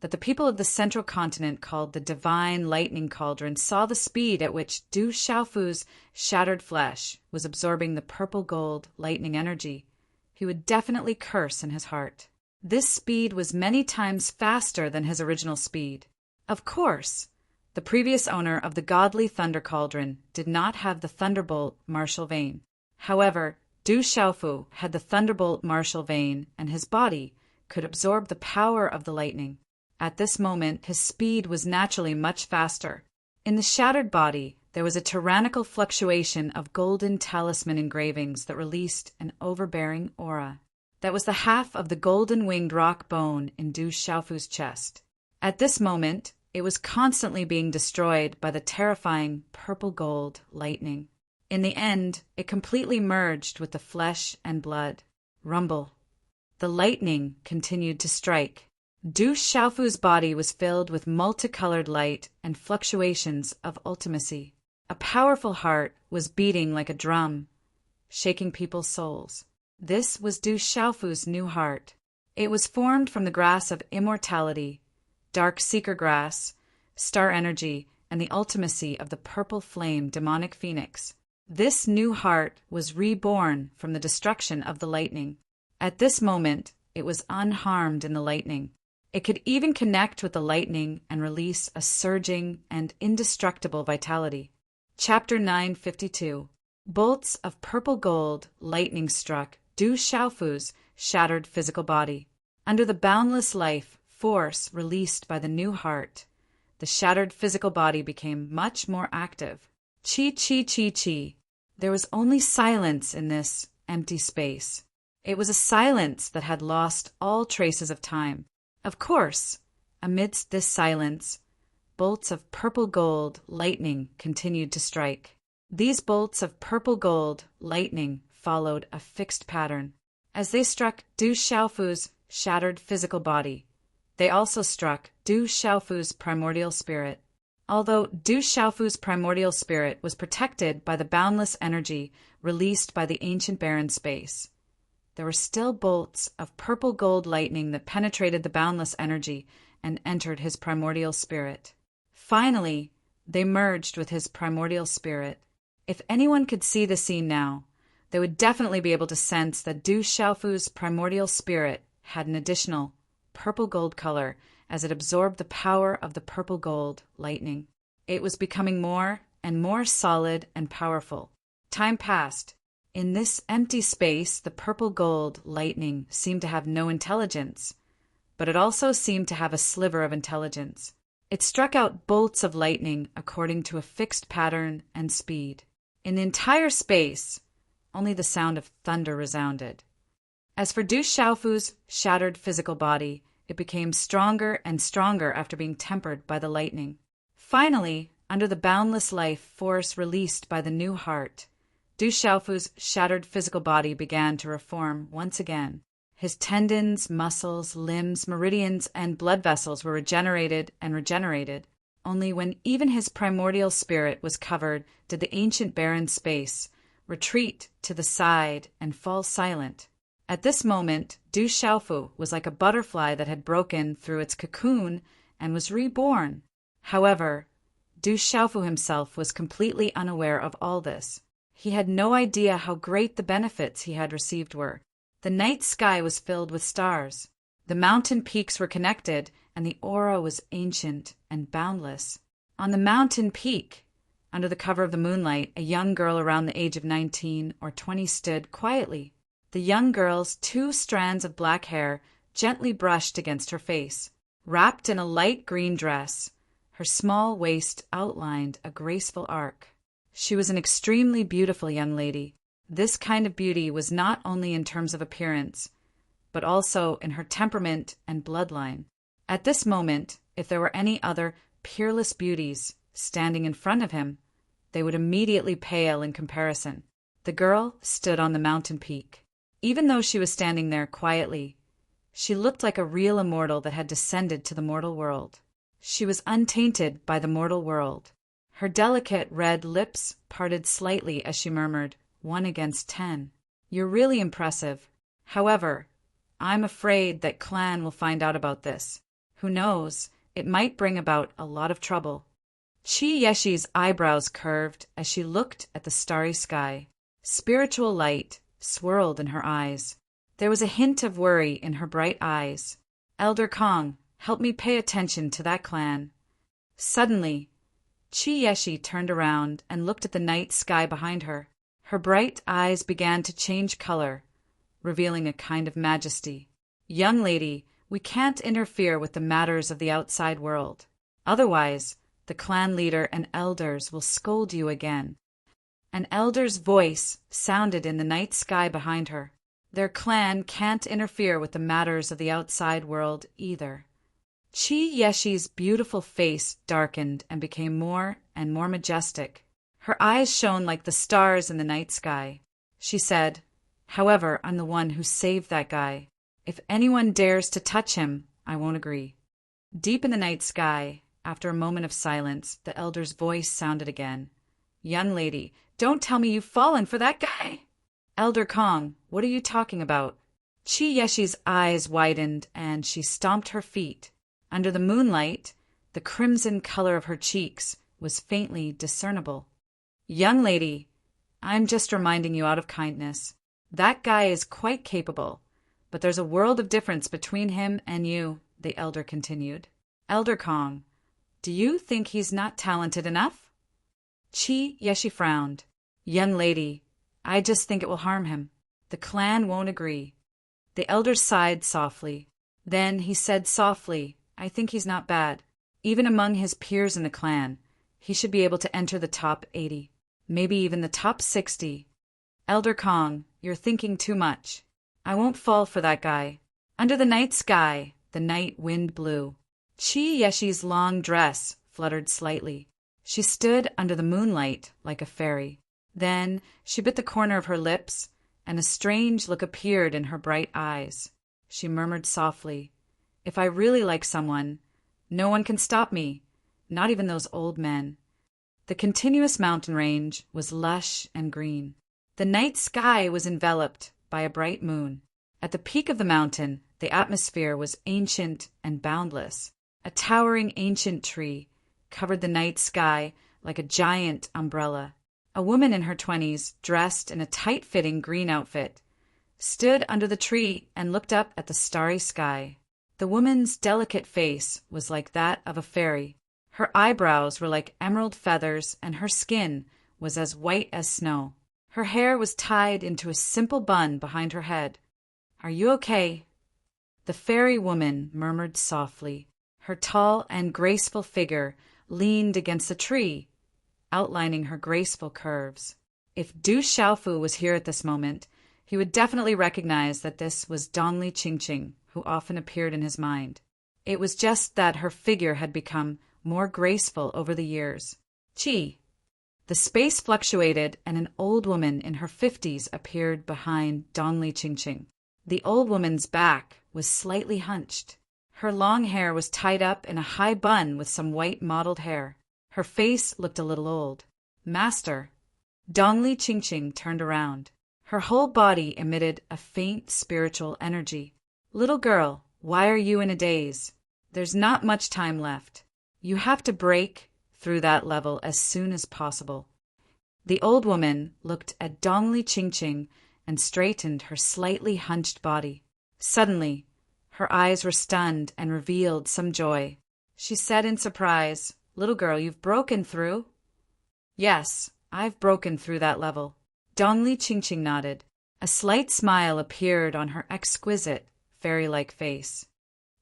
Speaker 1: that the people of the central continent called the divine lightning cauldron, saw the speed at which Du Xiaofu's shattered flesh was absorbing the purple gold lightning energy, he would definitely curse in his heart. This speed was many times faster than his original speed. Of course, the previous owner of the godly thunder cauldron did not have the thunderbolt martial vein. However, Du Xiaofu had the thunderbolt martial vein, and his body could absorb the power of the lightning. At this moment, his speed was naturally much faster. In the shattered body, there was a tyrannical fluctuation of golden talisman engravings that released an overbearing aura. That was the half of the golden-winged rock bone in Du Xiaofu's chest. At this moment, it was constantly being destroyed by the terrifying purple-gold lightning. In the end, it completely merged with the flesh and blood. Rumble. The lightning continued to strike. Du Xiaofu's body was filled with multicolored light and fluctuations of ultimacy. A powerful heart was beating like a drum, shaking people's souls. This was Du Xiaofu's new heart. It was formed from the grass of immortality, dark seeker grass, star energy, and the ultimacy of the purple flame demonic phoenix. This new heart was reborn from the destruction of the lightning. At this moment, it was unharmed in the lightning. It could even connect with the lightning and release a surging and indestructible vitality. Chapter 952. Bolts of purple gold lightning struck Du Xiaofu's shattered physical body. Under the boundless life force released by the new heart, the shattered physical body became much more active. Chi, chi, chi, chi. There was only silence in this empty space. It was a silence that had lost all traces of time. Of course, amidst this silence, bolts of purple gold lightning continued to strike. These bolts of purple gold lightning followed a fixed pattern. As they struck Du Xiaofu's shattered physical body, they also struck Du Xiaofu's primordial spirit. Although Du Xiaofu's primordial spirit was protected by the boundless energy released by the ancient barren space, there were still bolts of purple gold lightning that penetrated the boundless energy and entered his primordial spirit. Finally, they merged with his primordial spirit. If anyone could see the scene now, they would definitely be able to sense that Du Xiaofu's primordial spirit had an additional purple gold color as it absorbed the power of the purple gold lightning. It was becoming more and more solid and powerful. Time passed. In this empty space, the purple gold lightning seemed to have no intelligence, but it also seemed to have a sliver of intelligence. It struck out bolts of lightning according to a fixed pattern and speed. In the entire space, only the sound of thunder resounded. As for Du Xiaofu's shattered physical body, it became stronger and stronger after being tempered by the lightning. Finally, under the boundless life force released by the new heart, Du Xiaofu's shattered physical body began to reform once again. His tendons, muscles, limbs, meridians, and blood vessels were regenerated and regenerated. Only when even his primordial spirit was covered did the ancient barren space retreat to the side and fall silent. At this moment, Du Xiaofu was like a butterfly that had broken through its cocoon and was reborn. However, Du Xiaofu himself was completely unaware of all this. He had no idea how great the benefits he had received were. The night sky was filled with stars. The mountain peaks were connected, and the aura was ancient and boundless. On the mountain peak, under the cover of the moonlight, a young girl around the age of 19 or 20 stood quietly. The young girl's 2 strands of black hair gently brushed against her face. Wrapped in a light green dress, her small waist outlined a graceful arc. She was an extremely beautiful young lady. This kind of beauty was not only in terms of appearance, but also in her temperament and bloodline. At this moment, if there were any other peerless beauties standing in front of him, they would immediately pale in comparison. The girl stood on the mountain peak. Even though she was standing there quietly, she looked like a real immortal that had descended to the mortal world. She was untainted by the mortal world. Her delicate red lips parted slightly as she murmured, 1 against 10. You're really impressive. However, I'm afraid that Clan will find out about this. Who knows, it might bring about a lot of trouble. Chi Yeshi's eyebrows curved as she looked at the starry sky. Spiritual light swirled in her eyes. There was a hint of worry in her bright eyes. Elder Kong, help me pay attention to that clan. Suddenly, Chi Yeshi turned around and looked at the night sky behind her. Her bright eyes began to change color, revealing a kind of majesty. Young lady, we can't interfere with the matters of the outside world. Otherwise, the clan leader and elders will scold you again. An elder's voice sounded in the night sky behind her. Their clan can't interfere with the matters of the outside world either. Chi Yeshi's beautiful face darkened and became more and more majestic. Her eyes shone like the stars in the night sky. She said, "However, I'm the one who saved that guy. If anyone dares to touch him, I won't agree." Deep in the night sky, after a moment of silence, the elder's voice sounded again. "Young lady, don't tell me you've fallen for that guy." "Elder Kong, what are you talking about?" Chi Yeshi's eyes widened and she stomped her feet. Under the moonlight, the crimson color of her cheeks was faintly discernible. "Young lady, I'm just reminding you out of kindness. That guy is quite capable, but there's a world of difference between him and you," the elder continued. "Elder Kong, do you think he's not talented enough?" Chi Yeshi frowned. "Young lady, I just think it will harm him. The clan won't agree." The elder sighed softly. Then he said softly, "I think he's not bad. Even among his peers in the clan, he should be able to enter the top 80, maybe even the top 60. Elder Kong, you're thinking too much. I won't fall for that guy." Under the night sky, the night wind blew. Chi Yeshi's long dress fluttered slightly. She stood under the moonlight like a fairy. Then she bit the corner of her lips, and a strange look appeared in her bright eyes. She murmured softly, "If I really like someone, no one can stop me, not even those old men." The continuous mountain range was lush and green. The night sky was enveloped by a bright moon. At the peak of the mountain, the atmosphere was ancient and boundless. A towering ancient tree covered the night sky like a giant umbrella. A woman in her 20s, dressed in a tight-fitting green outfit, stood under the tree and looked up at the starry sky. The woman's delicate face was like that of a fairy. Her eyebrows were like emerald feathers, and her skin was as white as snow. Her hair was tied into a simple bun behind her head. "Are you okay?" The fairy woman murmured softly. Her tall and graceful figure leaned against the tree, outlining her graceful curves. If Du Xiaofu was here at this moment, he would definitely recognize that this was Dongli Qingqing, who often appeared in his mind. It was just that her figure had become more graceful over the years. "Chi." The space fluctuated, and an old woman in her 50s appeared behind Dongli Qingqing. The old woman's back was slightly hunched. Her long hair was tied up in a high bun with some white mottled hair. Her face looked a little old. "Master." Dongli Qingqing turned around. Her whole body emitted a faint spiritual energy. "Little girl, why are you in a daze? There's not much time left. You have to break through that level as soon as possible." The old woman looked at Dongli Qingqing and straightened her slightly hunched body. Suddenly, her eyes were stunned and revealed some joy. She said in surprise, "Little girl, you've broken through?" "Yes, I've broken through that level." Dongli Qingqing nodded. A slight smile appeared on her exquisite, fairy-like face.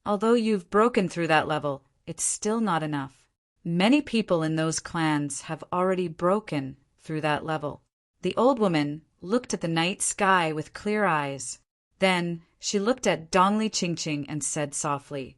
Speaker 1: "Although you've broken through that level, it's still not enough. Many people in those clans have already broken through that level." The old woman looked at the night sky with clear eyes. Then she looked at Dongli Qingqing and said softly,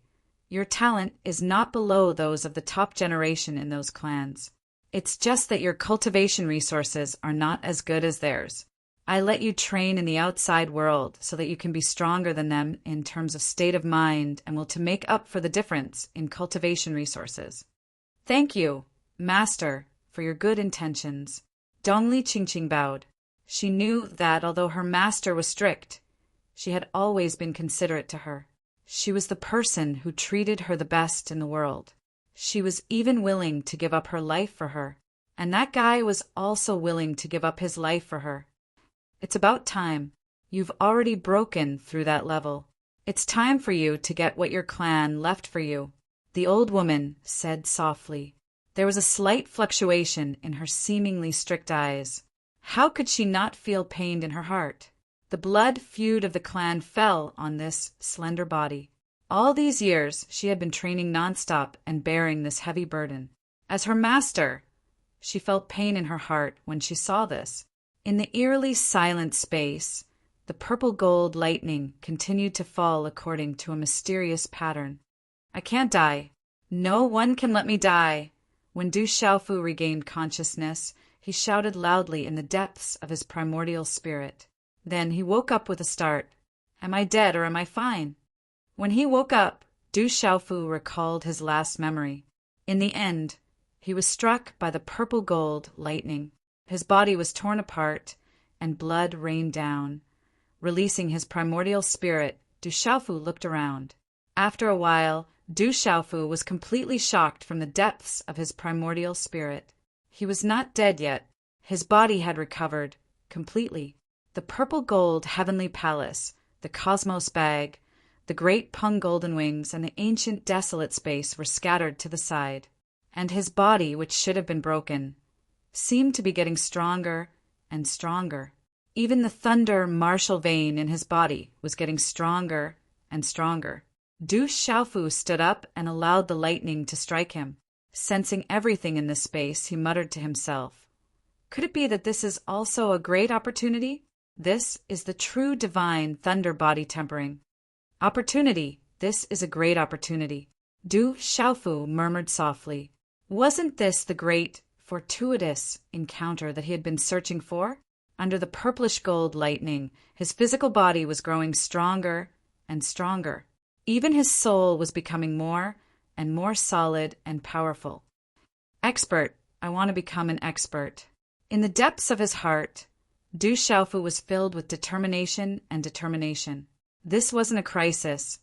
Speaker 1: Your talent is not below those of the top generation in those clans. It's just that your cultivation resources are not as good as theirs. I let you train in the outside world so that you can be stronger than them in terms of state of mind and will to make up for the difference in cultivation resources. Thank you, Master, for your good intentions. Dongli Qingqing bowed. She knew that although her master was strict, she had always been considerate to her. She was the person who treated her the best in the world. She was even willing to give up her life for her, and that guy was also willing to give up his life for her. It's about time. You've already broken through that level. It's time for you to get what your clan left for you, the old woman said softly. There was a slight fluctuation in her seemingly strict eyes. How could she not feel pained in her heart? The blood feud of the clan fell on this slender body. All these years she had been training nonstop and bearing this heavy burden. As her master, she felt pain in her heart when she saw this. In the eerily silent space, the purple-gold lightning continued to fall according to a mysterious pattern. I can't die. No one can let me die. When Du Xiaofu regained consciousness, he shouted loudly in the depths of his primordial spirit. Then he woke up with a start. Am I dead or am I fine? When he woke up, Du Xiaofu recalled his last memory. In the end, he was struck by the purple-gold lightning. His body was torn apart, and blood rained down. Releasing his primordial spirit, Du Xiaofu looked around. After a while, Du Xiaofu was completely shocked from the depths of his primordial spirit. He was not dead yet. His body had recovered completely. The purple-gold heavenly palace, the cosmos bag, the great Peng golden wings, and the ancient desolate space were scattered to the side. And his body, which should have been broken, seemed to be getting stronger and stronger. Even the thunder martial vein in his body was getting stronger and stronger. Du Xiaofu stood up and allowed the lightning to strike him. Sensing everything in this space, he muttered to himself, "Could it be that this is also a great opportunity? This is the true divine thunder body tempering. Opportunity, this is a great opportunity." Du Xiaofu murmured softly. Wasn't this the great, fortuitous encounter that he had been searching for? Under the purplish gold lightning, his physical body was growing stronger and stronger. Even his soul was becoming more and more solid and powerful. Expert, I want to become an expert. In the depths of his heart, Du Xiaofu was filled with determination and determination. This wasn't a crisis,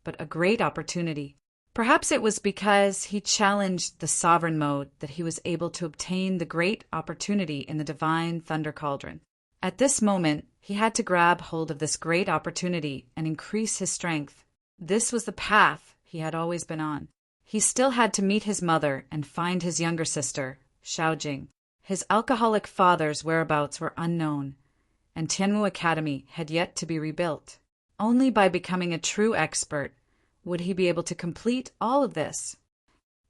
Speaker 1: but a great opportunity. Perhaps it was because he challenged the sovereign mode that he was able to obtain the great opportunity in the divine thunder cauldron. At this moment, he had to grab hold of this great opportunity and increase his strength. This was the path he had always been on. He still had to meet his mother and find his younger sister, Xiaojing. His alcoholic father's whereabouts were unknown, and Tianmu Academy had yet to be rebuilt. Only by becoming a true expert would he be able to complete all of this.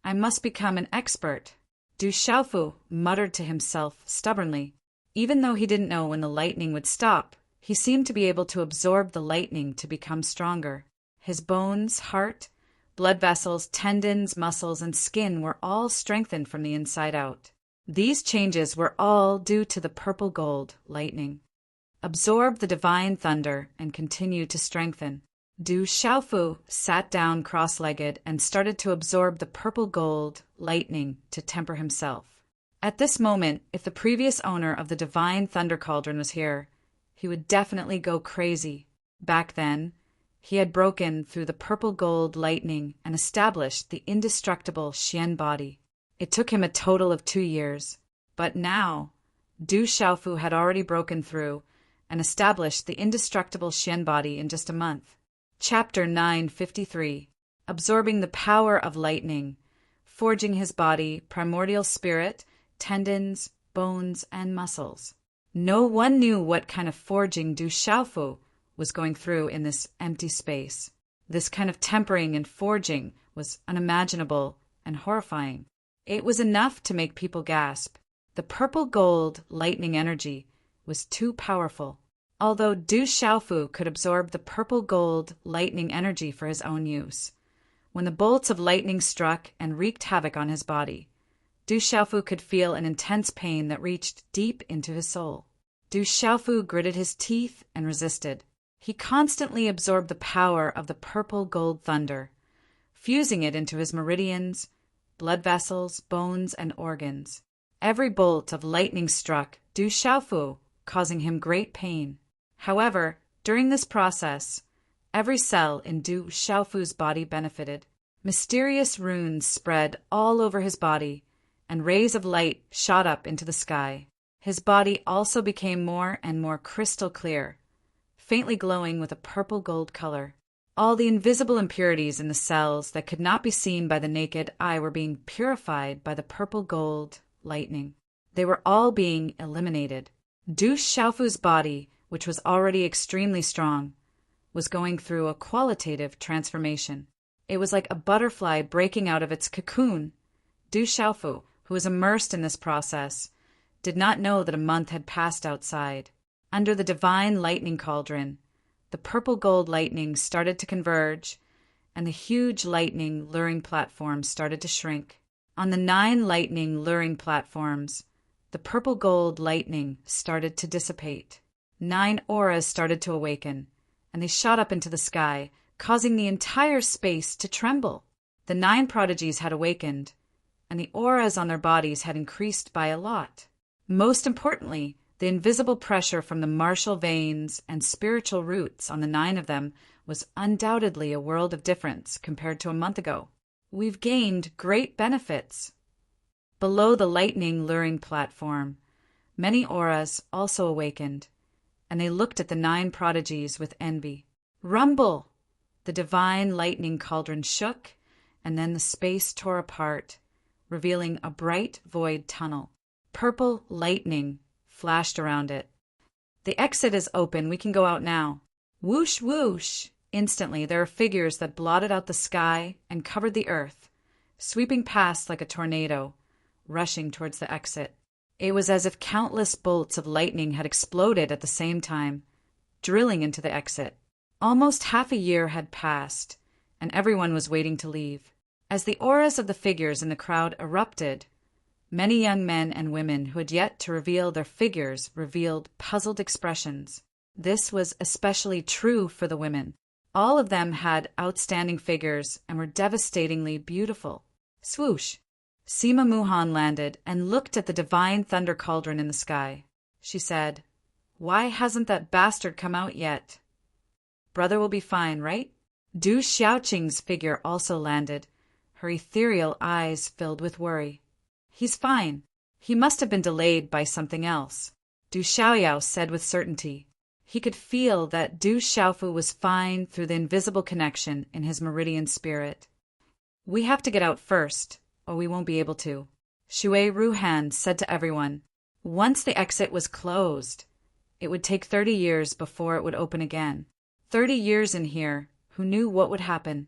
Speaker 1: I must become an expert. Du Xiaofu muttered to himself stubbornly. Even though he didn't know when the lightning would stop, he seemed to be able to absorb the lightning to become stronger. His bones, heart, blood vessels, tendons, muscles, and skin were all strengthened from the inside out. These changes were all due to the purple gold lightning. Absorb the divine thunder and continue to strengthen. Du Xiaofu sat down cross-legged and started to absorb the purple gold lightning to temper himself. At this moment, if the previous owner of the divine thunder cauldron was here, he would definitely go crazy. Back then, he had broken through the purple gold lightning and established the indestructible Xian body. It took him a total of 2 years. But now, Du Xiaofu had already broken through and established the indestructible Xian body in just a month. Chapter 953. Absorbing the power of lightning, forging his body, primordial spirit, tendons, bones, and muscles. No one knew what kind of forging Du Xiaofu was going through in this empty space. This kind of tempering and forging was unimaginable and horrifying. It was enough to make people gasp. The purple gold lightning energy was too powerful. Although Du Xiaofu could absorb the purple gold lightning energy for his own use, When the bolts of lightning struck and wreaked havoc on his body, Du Xiaofu could feel an intense pain that reached deep into his soul. Du Xiaofu gritted his teeth and resisted. He constantly absorbed the power of the purple gold thunder, fusing it into his meridians, blood vessels, bones, and organs. Every bolt of lightning struck Du Xiaofu, causing him great pain. However, during this process, every cell in Du Xiaofu's body benefited. Mysterious runes spread all over his body, and rays of light shot up into the sky. His body also became more and more crystal clear, faintly glowing with a purple-gold color. All the invisible impurities in the cells that could not be seen by the naked eye were being purified by the purple-gold lightning. They were all being eliminated. Du Xiaofu's body, which was already extremely strong, was going through a qualitative transformation. It was like a butterfly breaking out of its cocoon. Du Xiaofu, who was immersed in this process, did not know that a month had passed outside. Under the divine lightning cauldron, the purple-gold lightning started to converge, and the huge lightning luring platforms started to shrink. On the 9 lightning luring platforms, the purple-gold lightning started to dissipate. 9 auras started to awaken, and they shot up into the sky, causing the entire space to tremble. The 9 prodigies had awakened, and the auras on their bodies had increased by a lot. Most importantly, the invisible pressure from the martial veins and spiritual roots on the 9 of them was undoubtedly a world of difference compared to a month ago. We've gained great benefits. Below the lightning luring platform, many auras also awakened, and they looked at the 9 prodigies with envy. Rumble! The divine lightning cauldron shook, and then the space tore apart, revealing a bright void tunnel. Purple lightning flashed around it. The exit is open. We can go out now. Whoosh, whoosh! Instantly, there were figures that blotted out the sky and covered the earth, sweeping past like a tornado, rushing towards the exit. It was as if countless bolts of lightning had exploded at the same time, drilling into the exit. Almost half a year had passed, and everyone was waiting to leave. As the auras of the figures in the crowd erupted, many young men and women who had yet to reveal their figures revealed puzzled expressions. This was especially true for the women. All of them had outstanding figures and were devastatingly beautiful. Swoosh! Sima Muhan landed and looked at the divine thunder cauldron in the sky. She said, "Why hasn't that bastard come out yet? Brother will be fine, right?" Du Xiaoqing's figure also landed, her ethereal eyes filled with worry. "He's fine. He must have been delayed by something else," Du Xiaoyao said with certainty. He could feel that Du Xiaofu was fine through the invisible connection in his meridian spirit. "We have to get out first, or we won't be able to," Xue Ruhan said to everyone. Once the exit was closed, it would take 30 years before it would open again. 30 years in here, who knew what would happen?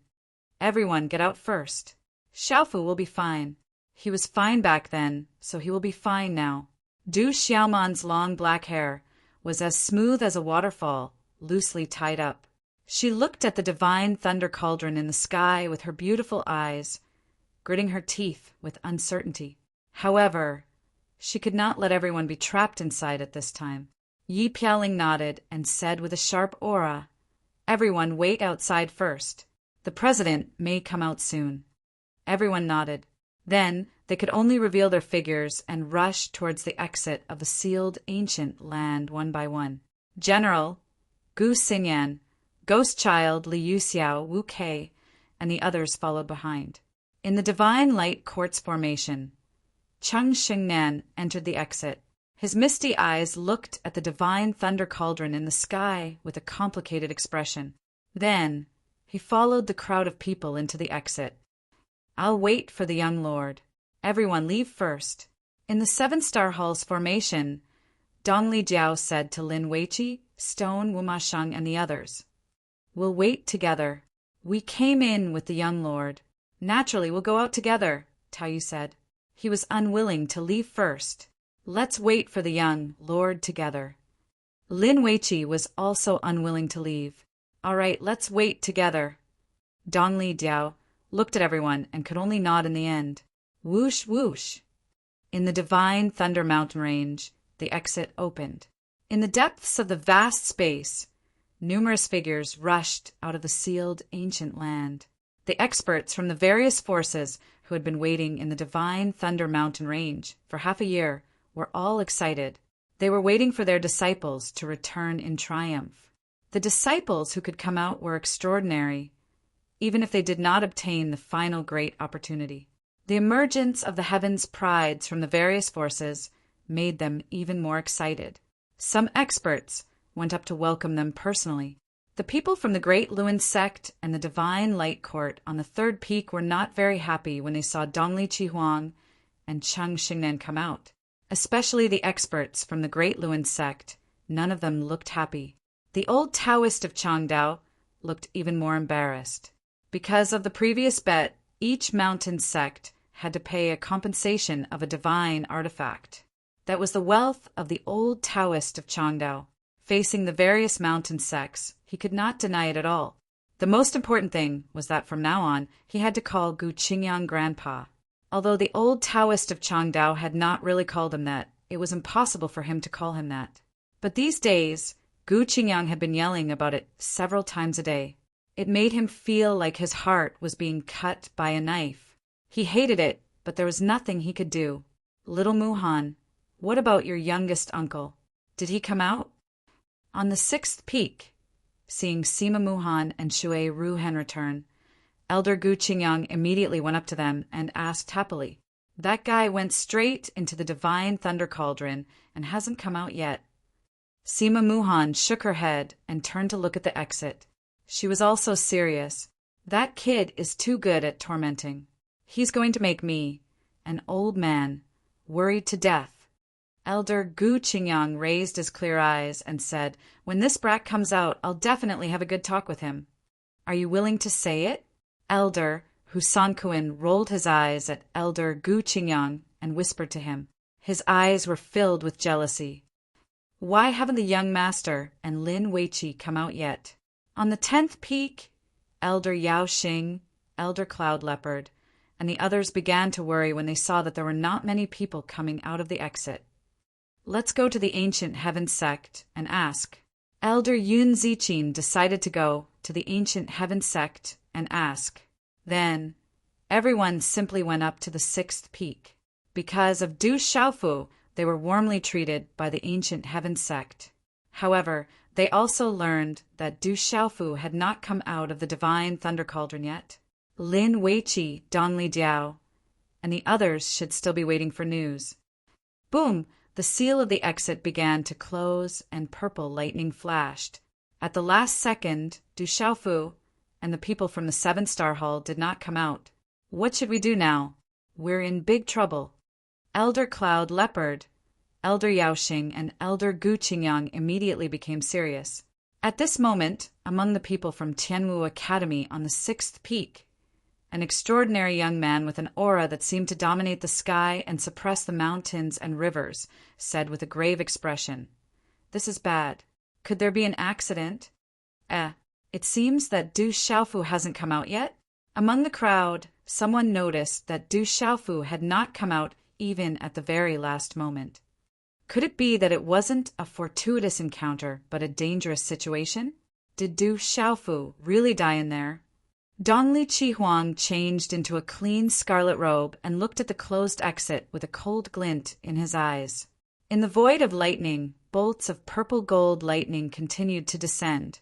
Speaker 1: Everyone get out first. Xiaofu will be fine. He was fine back then, so he will be fine now. Du Xiaoman's long black hair was as smooth as a waterfall, loosely tied up. She looked at the divine thunder cauldron in the sky with her beautiful eyes, gritting her teeth with uncertainty. However, she could not let everyone be trapped inside at this time. Yi Piaoling nodded and said with a sharp aura, "Everyone wait outside first. The president may come out soon." Everyone nodded. Then they could only reveal their figures and rush towards the exit of the sealed ancient land one by one. General, Gu Xinyan, Ghost Child Li Yuxiao, Wu Kei, and the others followed behind. In the divine light quartz formation, Cheng Xingnan entered the exit. His misty eyes looked at the divine thunder cauldron in the sky with a complicated expression. Then he followed the crowd of people into the exit. "I'll wait for the young lord. Everyone leave first." In the 7-star hall's formation, Dong Li Jiao said to Lin Weiqi, Stone, Wumasheng, and the others, "We'll wait together. We came in with the young lord. Naturally, we'll go out together," Tao Yu said. He was unwilling to leave first. "Let's wait for the young lord together." Lin Weiqi was also unwilling to leave. "All right, let's wait together." Dong Li Jiao, looked at everyone, and could only nod in the end. Whoosh, whoosh. In the divine Thunder Mountain range, the exit opened. In the depths of the vast space, numerous figures rushed out of the sealed ancient land. The experts from the various forces who had been waiting in the divine Thunder Mountain range for half a year were all excited. They were waiting for their disciples to return in triumph. The disciples who could come out were extraordinary, even if they did not obtain the final great opportunity. The emergence of the heavens' prides from the various forces made them even more excited. Some experts went up to welcome them personally. The people from the Great Luin sect and the Divine Light Court on the third peak were not very happy when they saw Dongli Chihuang and Cheng Xingnan come out. Especially the experts from the Great Luin sect, none of them looked happy. The old Taoist of Changdao looked even more embarrassed. Because of the previous bet, each mountain sect had to pay a compensation of a divine artifact. That was the wealth of the old Taoist of Changdao. Facing the various mountain sects, he could not deny it at all. The most important thing was that from now on, he had to call Gu Qingyang Grandpa. Although the old Taoist of Changdao had not really called him that, it was impossible for him to call him that. But these days, Gu Qingyang had been yelling about it several times a day. It made him feel like his heart was being cut by a knife. He hated it, but there was nothing he could do. Little Muhan, what about your youngest uncle? Did he come out? On the sixth peak, seeing Sima Muhan and Shui Ruhan return, Elder Gu Qingyang immediately went up to them and asked happily, "That guy went straight into the divine thunder cauldron and hasn't come out yet." Sima Muhan shook her head and turned to look at the exit. She was also serious. "That kid is too good at tormenting. He's going to make me, an old man, worried to death." Elder Gu Qingyang raised his clear eyes and said, "When this brat comes out, I'll definitely have a good talk with him." "Are you willing to say it?" Elder Husan Kuan rolled his eyes at Elder Gu Qingyang and whispered to him. His eyes were filled with jealousy. "Why haven't the young master and Lin Weiqi come out yet?" On the 10th peak, Elder Yao Xing, Elder Cloud Leopard, and the others began to worry when they saw that there were not many people coming out of the exit. "Let's go to the Ancient Heaven sect and ask." Elder Yun Ziqin decided to go to the Ancient Heaven sect and ask. Then, everyone simply went up to the 6th peak. Because of Du Xiaofu, they were warmly treated by the Ancient Heaven sect. However, they also learned that Du Xiaofu had not come out of the Divine Thunder Cauldron yet. Lin Weiqi, Donli Diao, and the others should still be waiting for news. Boom! The seal of the exit began to close and purple lightning flashed. At the last second, Du Xiaofu and the people from the 7-star hall did not come out. What should we do now? We're in big trouble. Elder Cloud Leopard, Elder Yaoxing, and Elder Gu Qingyang immediately became serious. At this moment, among the people from Tianwu Academy on the 6th peak, an extraordinary young man with an aura that seemed to dominate the sky and suppress the mountains and rivers said with a grave expression, "This is bad. Could there be an accident? It seems that Du Xiaofu hasn't come out yet." Among the crowd, someone noticed that Du Xiaofu had not come out even at the very last moment. Could it be that it wasn't a fortuitous encounter, but a dangerous situation? Did Du Xiaofu really die in there? Donli Chihuang changed into a clean scarlet robe and looked at the closed exit with a cold glint in his eyes. In the void of lightning, bolts of purple gold lightning continued to descend,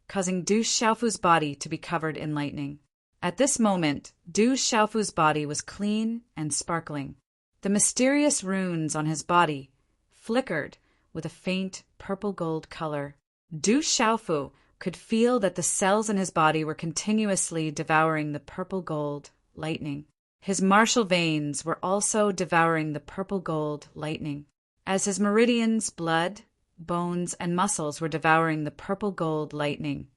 Speaker 1: causing Du Xiaofu's body to be covered in lightning. At this moment, Du Xiaofu's body was clean and sparkling. The mysterious runes on his body flickered with a faint purple gold color. Du Xiaofu could feel that the cells in his body were continuously devouring the purple gold lightning. His martial veins were also devouring the purple gold lightning. As his meridians, blood, bones, and muscles were devouring the purple gold lightning,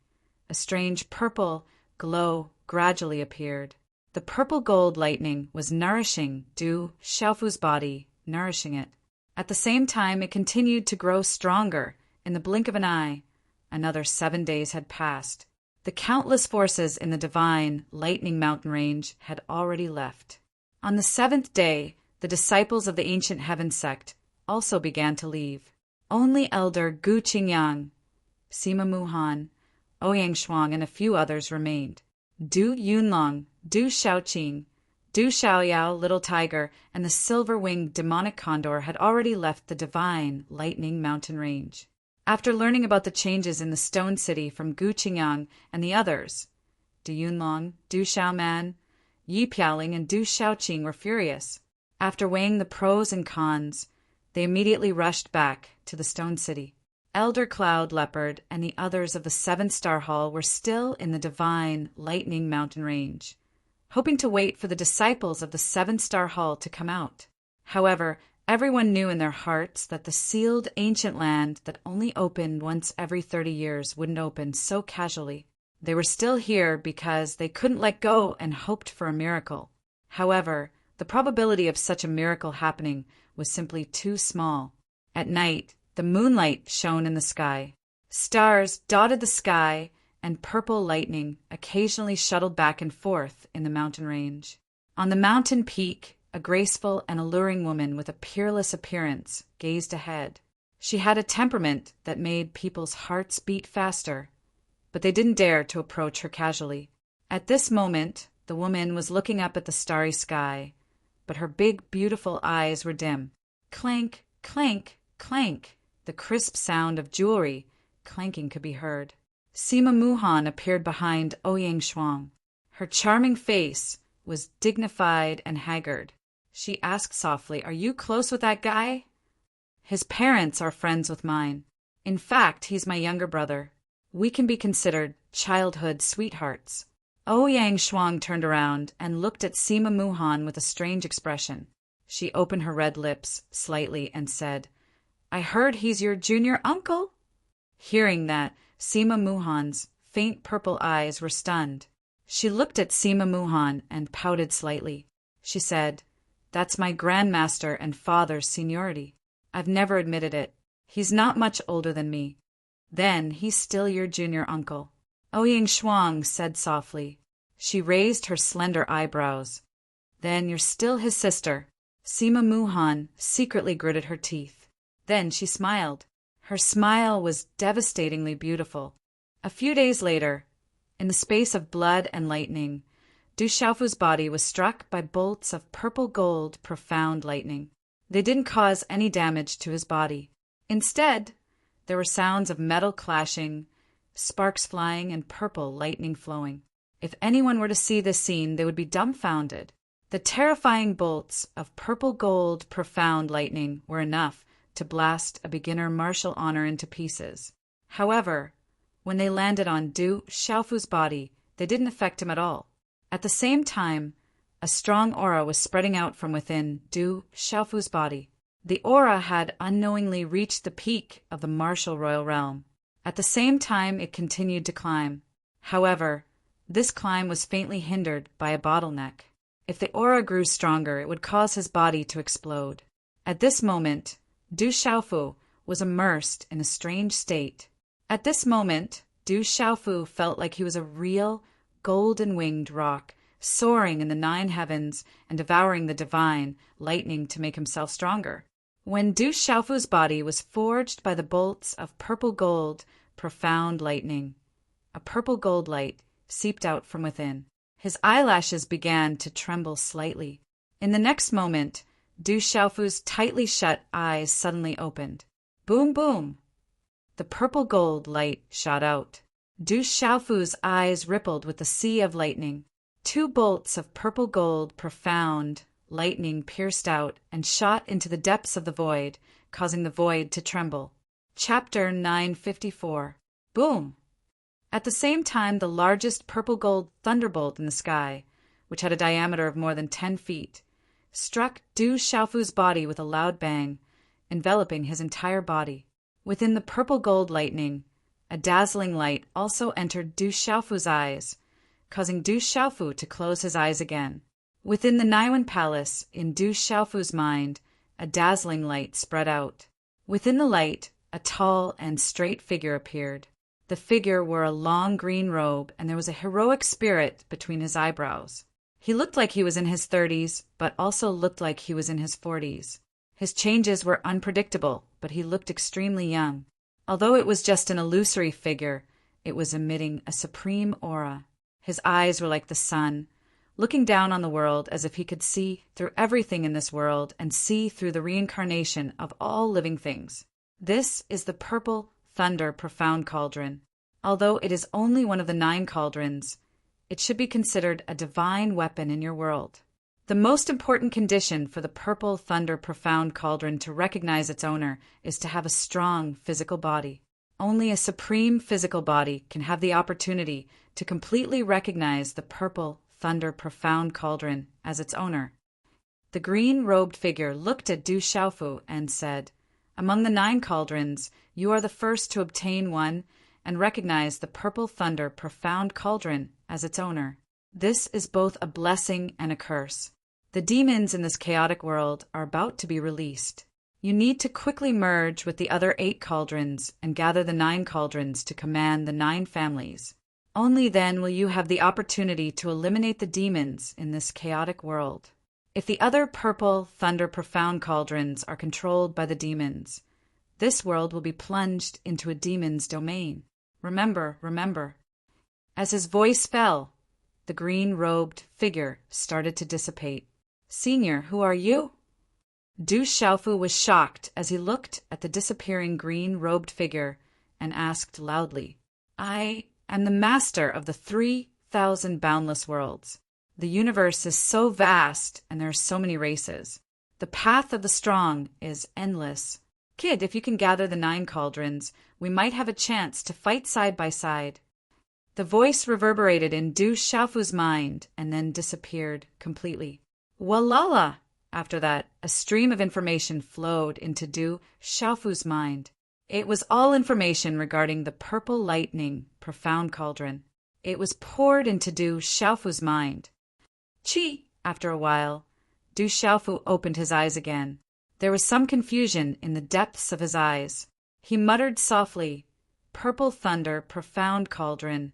Speaker 1: a strange purple glow gradually appeared. The purple gold lightning was nourishing Du Xiaofu's body, nourishing it. At the same time, it continued to grow stronger. In the blink of an eye, another 7 days had passed. The countless forces in the divine, lightning mountain range had already left. On the 7th day, the disciples of the ancient heaven sect also began to leave. Only Elder Gu Qingyang, Sima Muhan, Ouyang Shuang, and a few others remained. Du Yunlong, Du Shaoqing, Du Xiaoyao, Little Tiger, and the silver-winged demonic condor had already left the divine, lightning mountain range. After learning about the changes in the stone city from Gu Qingyang and the others, Du Yunlong, Du Xiaoman, Yi Piaoling, and Du Shaoqing were furious. After weighing the pros and cons, they immediately rushed back to the stone city. Elder Cloud Leopard and the others of the 7-star hall were still in the divine, lightning mountain range, hoping to wait for the disciples of the 7-star hall to come out. However, everyone knew in their hearts that the sealed ancient land that only opened once every 30 years wouldn't open so casually. They were still here because they couldn't let go and hoped for a miracle. However, the probability of such a miracle happening was simply too small. At night, the moonlight shone in the sky. Stars dotted the sky, and purple lightning occasionally shuttled back and forth in the mountain range. On the mountain peak, a graceful and alluring woman with a peerless appearance gazed ahead. She had a temperament that made people's hearts beat faster, but they didn't dare to approach her casually. At this moment, the woman was looking up at the starry sky, but her big, beautiful eyes were dim. Clank, clank, clank. The crisp sound of jewelry clanking could be heard. Sima Muhan appeared behind Ouyang Shuang. Her charming face was dignified and haggard. She asked softly, "Are you close with that guy?" "His parents are friends with mine. In fact, he's my younger brother. We can be considered childhood sweethearts." Ouyang Shuang turned around and looked at Sima Muhan with a strange expression. She opened her red lips slightly and said, "I heard he's your junior uncle." Hearing that, Sima Muhan's faint purple eyes were stunned. She looked at Sima Muhan and pouted slightly. She said, "That's my grandmaster and father's seniority. I've never admitted it. He's not much older than me." "Then he's still your junior uncle," Ouyang Shuang said softly. She raised her slender eyebrows. "Then you're still his sister." Sima Muhan secretly gritted her teeth. Then she smiled. Her smile was devastatingly beautiful. A few days later, in the space of blood and lightning, Du Xiaofu's body was struck by bolts of purple gold profound lightning. They didn't cause any damage to his body. Instead, there were sounds of metal clashing, sparks flying, and purple lightning flowing. If anyone were to see this scene, they would be dumbfounded. The terrifying bolts of purple gold profound lightning were enough to blast a beginner martial honor into pieces. However, when they landed on Du Xiaofu's body, they didn't affect him at all. At the same time, a strong aura was spreading out from within Du Xiaofu's body. The aura had unknowingly reached the peak of the martial royal realm. At the same time, it continued to climb. However, this climb was faintly hindered by a bottleneck. If the aura grew stronger, it would cause his body to explode. At this moment, Du Xiaofu was immersed in a strange state. At this moment, Du Xiaofu felt like he was a real, golden-winged rock, soaring in the 9 heavens and devouring the divine lightning to make himself stronger. When Du Xiaofu's body was forged by the bolts of purple gold, profound lightning, a purple gold light seeped out from within. His eyelashes began to tremble slightly. In the next moment, Du Xiaofu's tightly shut eyes suddenly opened. Boom, boom! The purple gold light shot out. Du Xiaofu's eyes rippled with the sea of lightning. 2 bolts of purple gold profound lightning pierced out and shot into the depths of the void, causing the void to tremble. Chapter 954. Boom! At the same time, the largest purple gold thunderbolt in the sky, which had a diameter of more than 10 feet, struck Du Xiaofu's body with a loud bang, enveloping his entire body. Within the purple gold lightning, a dazzling light also entered Du Xiaofu's eyes, causing Du Xiaofu to close his eyes again. Within the Naiwan Palace, in Du Xiaofu's mind, a dazzling light spread out. Within the light, a tall and straight figure appeared. The figure wore a long green robe, and there was a heroic spirit between his eyebrows. He looked like he was in his 30s, but also looked like he was in his 40s. His changes were unpredictable, but he looked extremely young. Although it was just an illusory figure, it was emitting a supreme aura. His eyes were like the sun, looking down on the world as if he could see through everything in this world and see through the reincarnation of all living things. This is the Purple Thunder Profound Cauldron. Although it is only one of the 9 cauldrons, it should be considered a divine weapon in your world. The most important condition for the Purple Thunder Profound Cauldron to recognize its owner is to have a strong physical body. Only a supreme physical body can have the opportunity to completely recognize the Purple Thunder Profound Cauldron as its owner. The green-robed figure looked at Du Xiaofu and said, "Among the 9 cauldrons, you are the first to obtain one and recognize the Purple Thunder Profound Cauldron as its owner. This is both a blessing and a curse. The demons in this chaotic world are about to be released. You need to quickly merge with the other 8 cauldrons and gather the 9 cauldrons to command the 9 families. Only then will you have the opportunity to eliminate the demons in this chaotic world. If the other Purple Thunder Profound Cauldrons are controlled by the demons, this world will be plunged into a demon's domain. Remember, remember." As his voice fell, the green-robed figure started to dissipate. "Senior, who are you?" Du Xiaofu was shocked as he looked at the disappearing green-robed figure and asked loudly, "I am the master of the 3,000 boundless worlds. The universe is so vast and there are so many races. The path of the strong is endless. Kid, if you can gather the 9 cauldrons, we might have a chance to fight side by side." The voice reverberated in Du Xiaofu's mind and then disappeared completely. Walala! After that, a stream of information flowed into Du Xiaofu's mind. It was all information regarding the Purple Lightning Profound Cauldron. It was poured into Du Xiaofu's mind. Chi! After a while, Du Xiaofu opened his eyes again. There was some confusion in the depths of his eyes. He muttered softly, "Purple Thunder Profound Cauldron,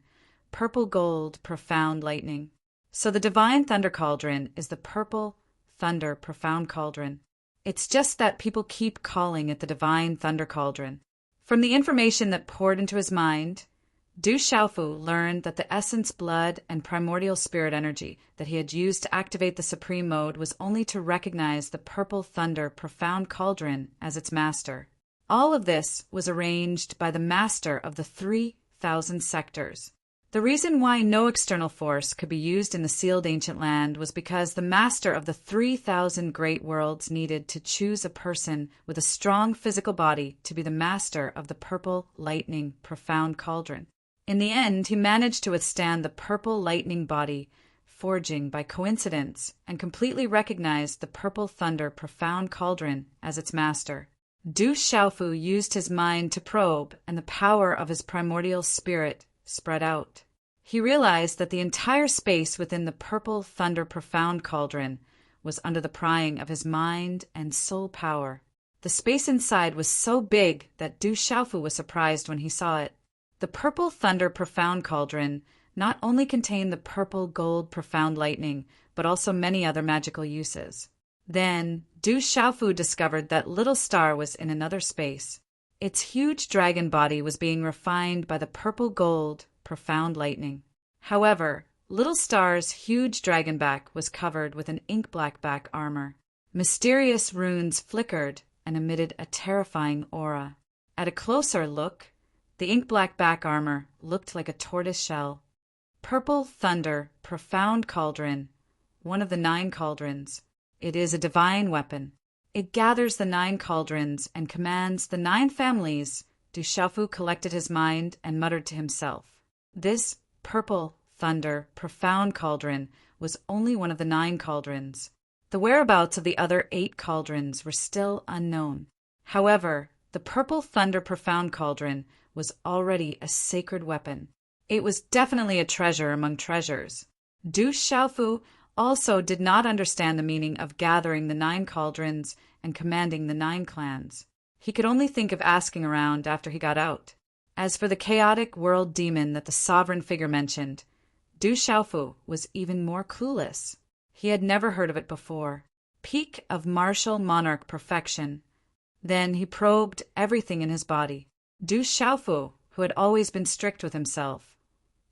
Speaker 1: Purple Gold Profound Lightning." So the Divine Thunder Cauldron is the Purple Thunder Profound Cauldron. It's just that people keep calling it the Divine Thunder Cauldron. From the information that poured into his mind, Du Xiaofu learned that the essence blood and primordial spirit energy that he had used to activate the Supreme Mode was only to recognize the Purple Thunder Profound Cauldron as its master. All of this was arranged by the master of the 3,000 sectors. The reason why no external force could be used in the sealed ancient land was because the master of the 3,000 great worlds needed to choose a person with a strong physical body to be the master of the Purple Lightning Profound Cauldron. In the end, he managed to withstand the Purple Lightning body forging by coincidence and completely recognized the Purple Thunder Profound Cauldron as its master. Du Xiaofu used his mind to probe, and the power of his primordial spirit spread out. He realized that the entire space within the Purple Thunder Profound Cauldron was under the prying of his mind and soul power. The space inside was so big that Du Xiaofu was surprised when he saw it. The Purple Thunder Profound Cauldron not only contained the Purple Gold Profound Lightning, but also many other magical uses. Then, Du Xiaofu discovered that Little Star was in another space. Its huge dragon body was being refined by the Purple Gold Profound Lightning. However, Little Star's huge dragon back was covered with an ink-black back armor. Mysterious runes flickered and emitted a terrifying aura. At a closer look, the ink-black back armor looked like a tortoise shell. Purple Thunder Profound Cauldron, one of the 9 cauldrons. It is a divine weapon. It gathers the 9 cauldrons and commands the 9 families. Du Xiaofu collected his mind and muttered to himself. This Purple Thunder Profound Cauldron was only one of the 9 cauldrons. The whereabouts of the other 8 cauldrons were still unknown. However, the Purple Thunder Profound Cauldron was already a sacred weapon. It was definitely a treasure among treasures. Du Xiaofu also did not understand the meaning of gathering the 9 cauldrons and commanding the 9 clans. He could only think of asking around after he got out. As for the chaotic world demon that the sovereign figure mentioned, Du Xiaofu was even more clueless. He had never heard of it before. Peak of martial monarch perfection. Then he probed everything in his body. Du Xiaofu, who had always been strict with himself,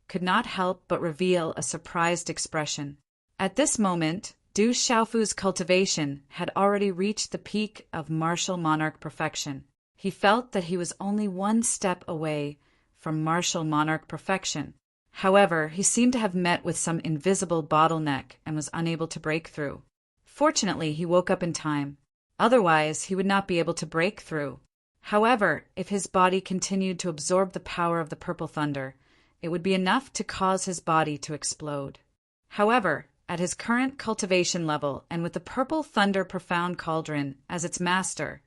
Speaker 1: could not help but reveal a surprised expression. At this moment, Du Xiaofu's cultivation had already reached the peak of martial monarch perfection. He felt that he was only one step away from martial monarch perfection. However, he seemed to have met with some invisible bottleneck and was unable to break through. Fortunately, he woke up in time. Otherwise, he would not be able to break through. However, if his body continued to absorb the power of the purple thunder, it would be enough to cause his body to explode. However, at his current cultivation level and with the purple thunder profound cauldron as its master,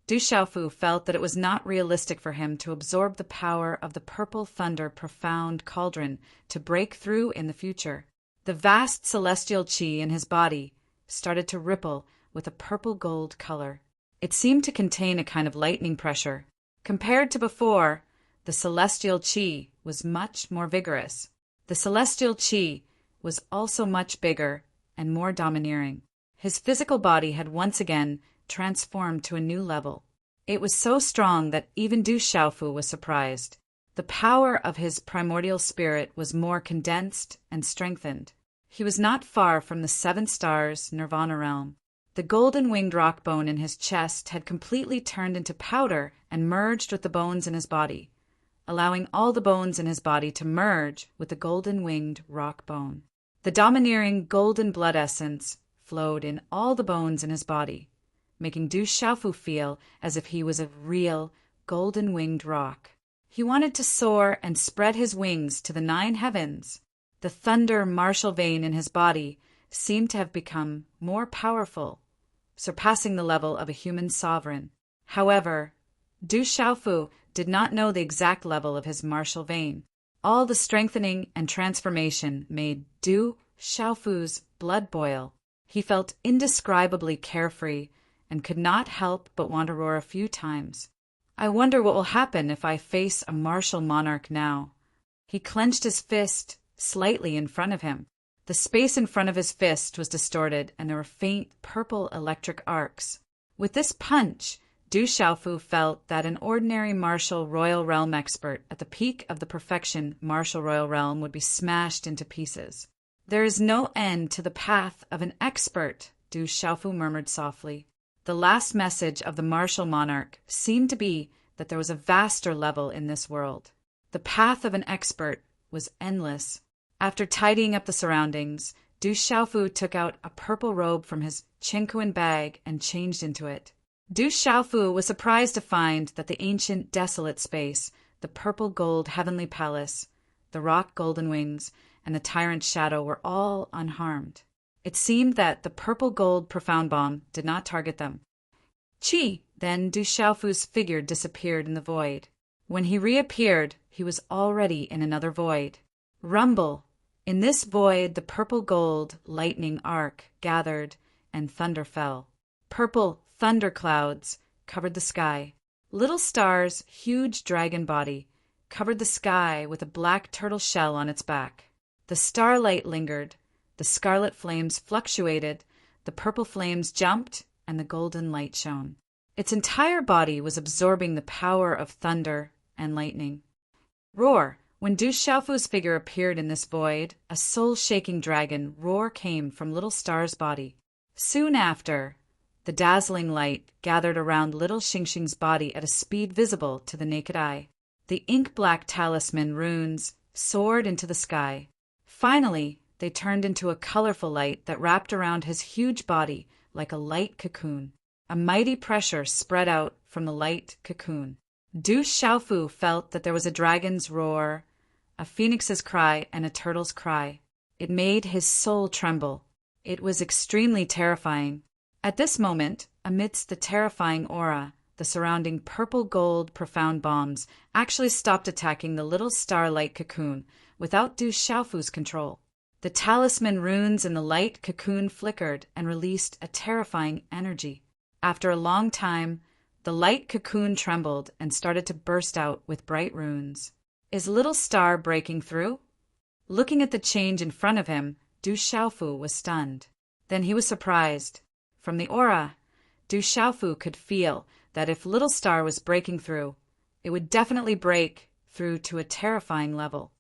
Speaker 1: Du Xiaofu felt that it was not realistic for him to absorb the power of the purple thunder profound cauldron to break through in the future. The vast celestial qi in his body started to ripple with a purple gold color. It seemed to contain a kind of lightning pressure. Compared to before, the celestial qi was much more vigorous. The celestial qi was also much bigger and more domineering. His physical body had once again transformed to a new level. It was so strong that even Du Xiaofu was surprised. The power of his primordial spirit was more condensed and strengthened. He was not far from the 7 stars Nirvana realm. The golden-winged rock bone in his chest had completely turned into powder and merged with the bones in his body, allowing all the bones in his body to merge with the golden-winged rock bone. The domineering golden blood essence flowed in all the bones in his body, making Du Xiaofu feel as if he was a real golden-winged rock. He wanted to soar and spread his wings to the 9 heavens. The thunder martial vein in his body seemed to have become more powerful, surpassing the level of a human sovereign. However, Du Xiaofu did not know the exact level of his martial vein. All the strengthening and transformation made Du Xiaofu's blood boil. He felt indescribably carefree and could not help but want to roar a few times. I wonder what will happen if I face a martial monarch now. He clenched his fist slightly in front of him. The space in front of his fist was distorted, and there were faint purple electric arcs. With this punch, Du Xiaofu felt that an ordinary martial royal realm expert at the peak of the perfection martial royal realm would be smashed into pieces. There is no end to the path of an expert, Du Xiaofu murmured softly. The last message of the martial monarch seemed to be that there was a vaster level in this world. The path of an expert was endless. After tidying up the surroundings, Du Xiaofu took out a purple robe from his chinquan bag and changed into it. Du Xiaofu was surprised to find that the ancient desolate space, the purple gold heavenly palace, the rock golden wings, and the tyrant shadow were all unharmed. It seemed that the purple gold profound bomb did not target them. Then Du Xiaofu's figure disappeared in the void. When he reappeared, he was already in another void. Rumble! In this void the purple gold lightning arc gathered and thunder fell. Purple thunder clouds covered the sky. Little Star's huge dragon body covered the sky with a black turtle shell on its back. The starlight lingered, the scarlet flames fluctuated, the purple flames jumped, and the golden light shone. Its entire body was absorbing the power of thunder and lightning. Roar! When Du Xiaofu's figure appeared in this void, a soul-shaking dragon roar came from Little Star's body. Soon after, the dazzling light gathered around Little Xingxing's body at a speed visible to the naked eye. The ink-black talisman runes soared into the sky. Finally, they turned into a colorful light that wrapped around his huge body like a light cocoon. A mighty pressure spread out from the light cocoon. Du Xiaofu felt that there was a dragon's roar, a phoenix's cry, and a turtle's cry. It made his soul tremble. It was extremely terrifying. At this moment, amidst the terrifying aura, the surrounding purple gold profound bombs actually stopped attacking the little starlight cocoon without Du Xiaofu's control. The talisman runes in the light cocoon flickered and released a terrifying energy. After a long time, The light cocoon trembled and started to burst out with bright runes. Is little star breaking through? Looking at the change in front of him, Du Xiaofu was stunned. Then he was surprised. From the aura, Du Xiaofu could feel that if little star was breaking through, it would definitely break through to a terrifying level.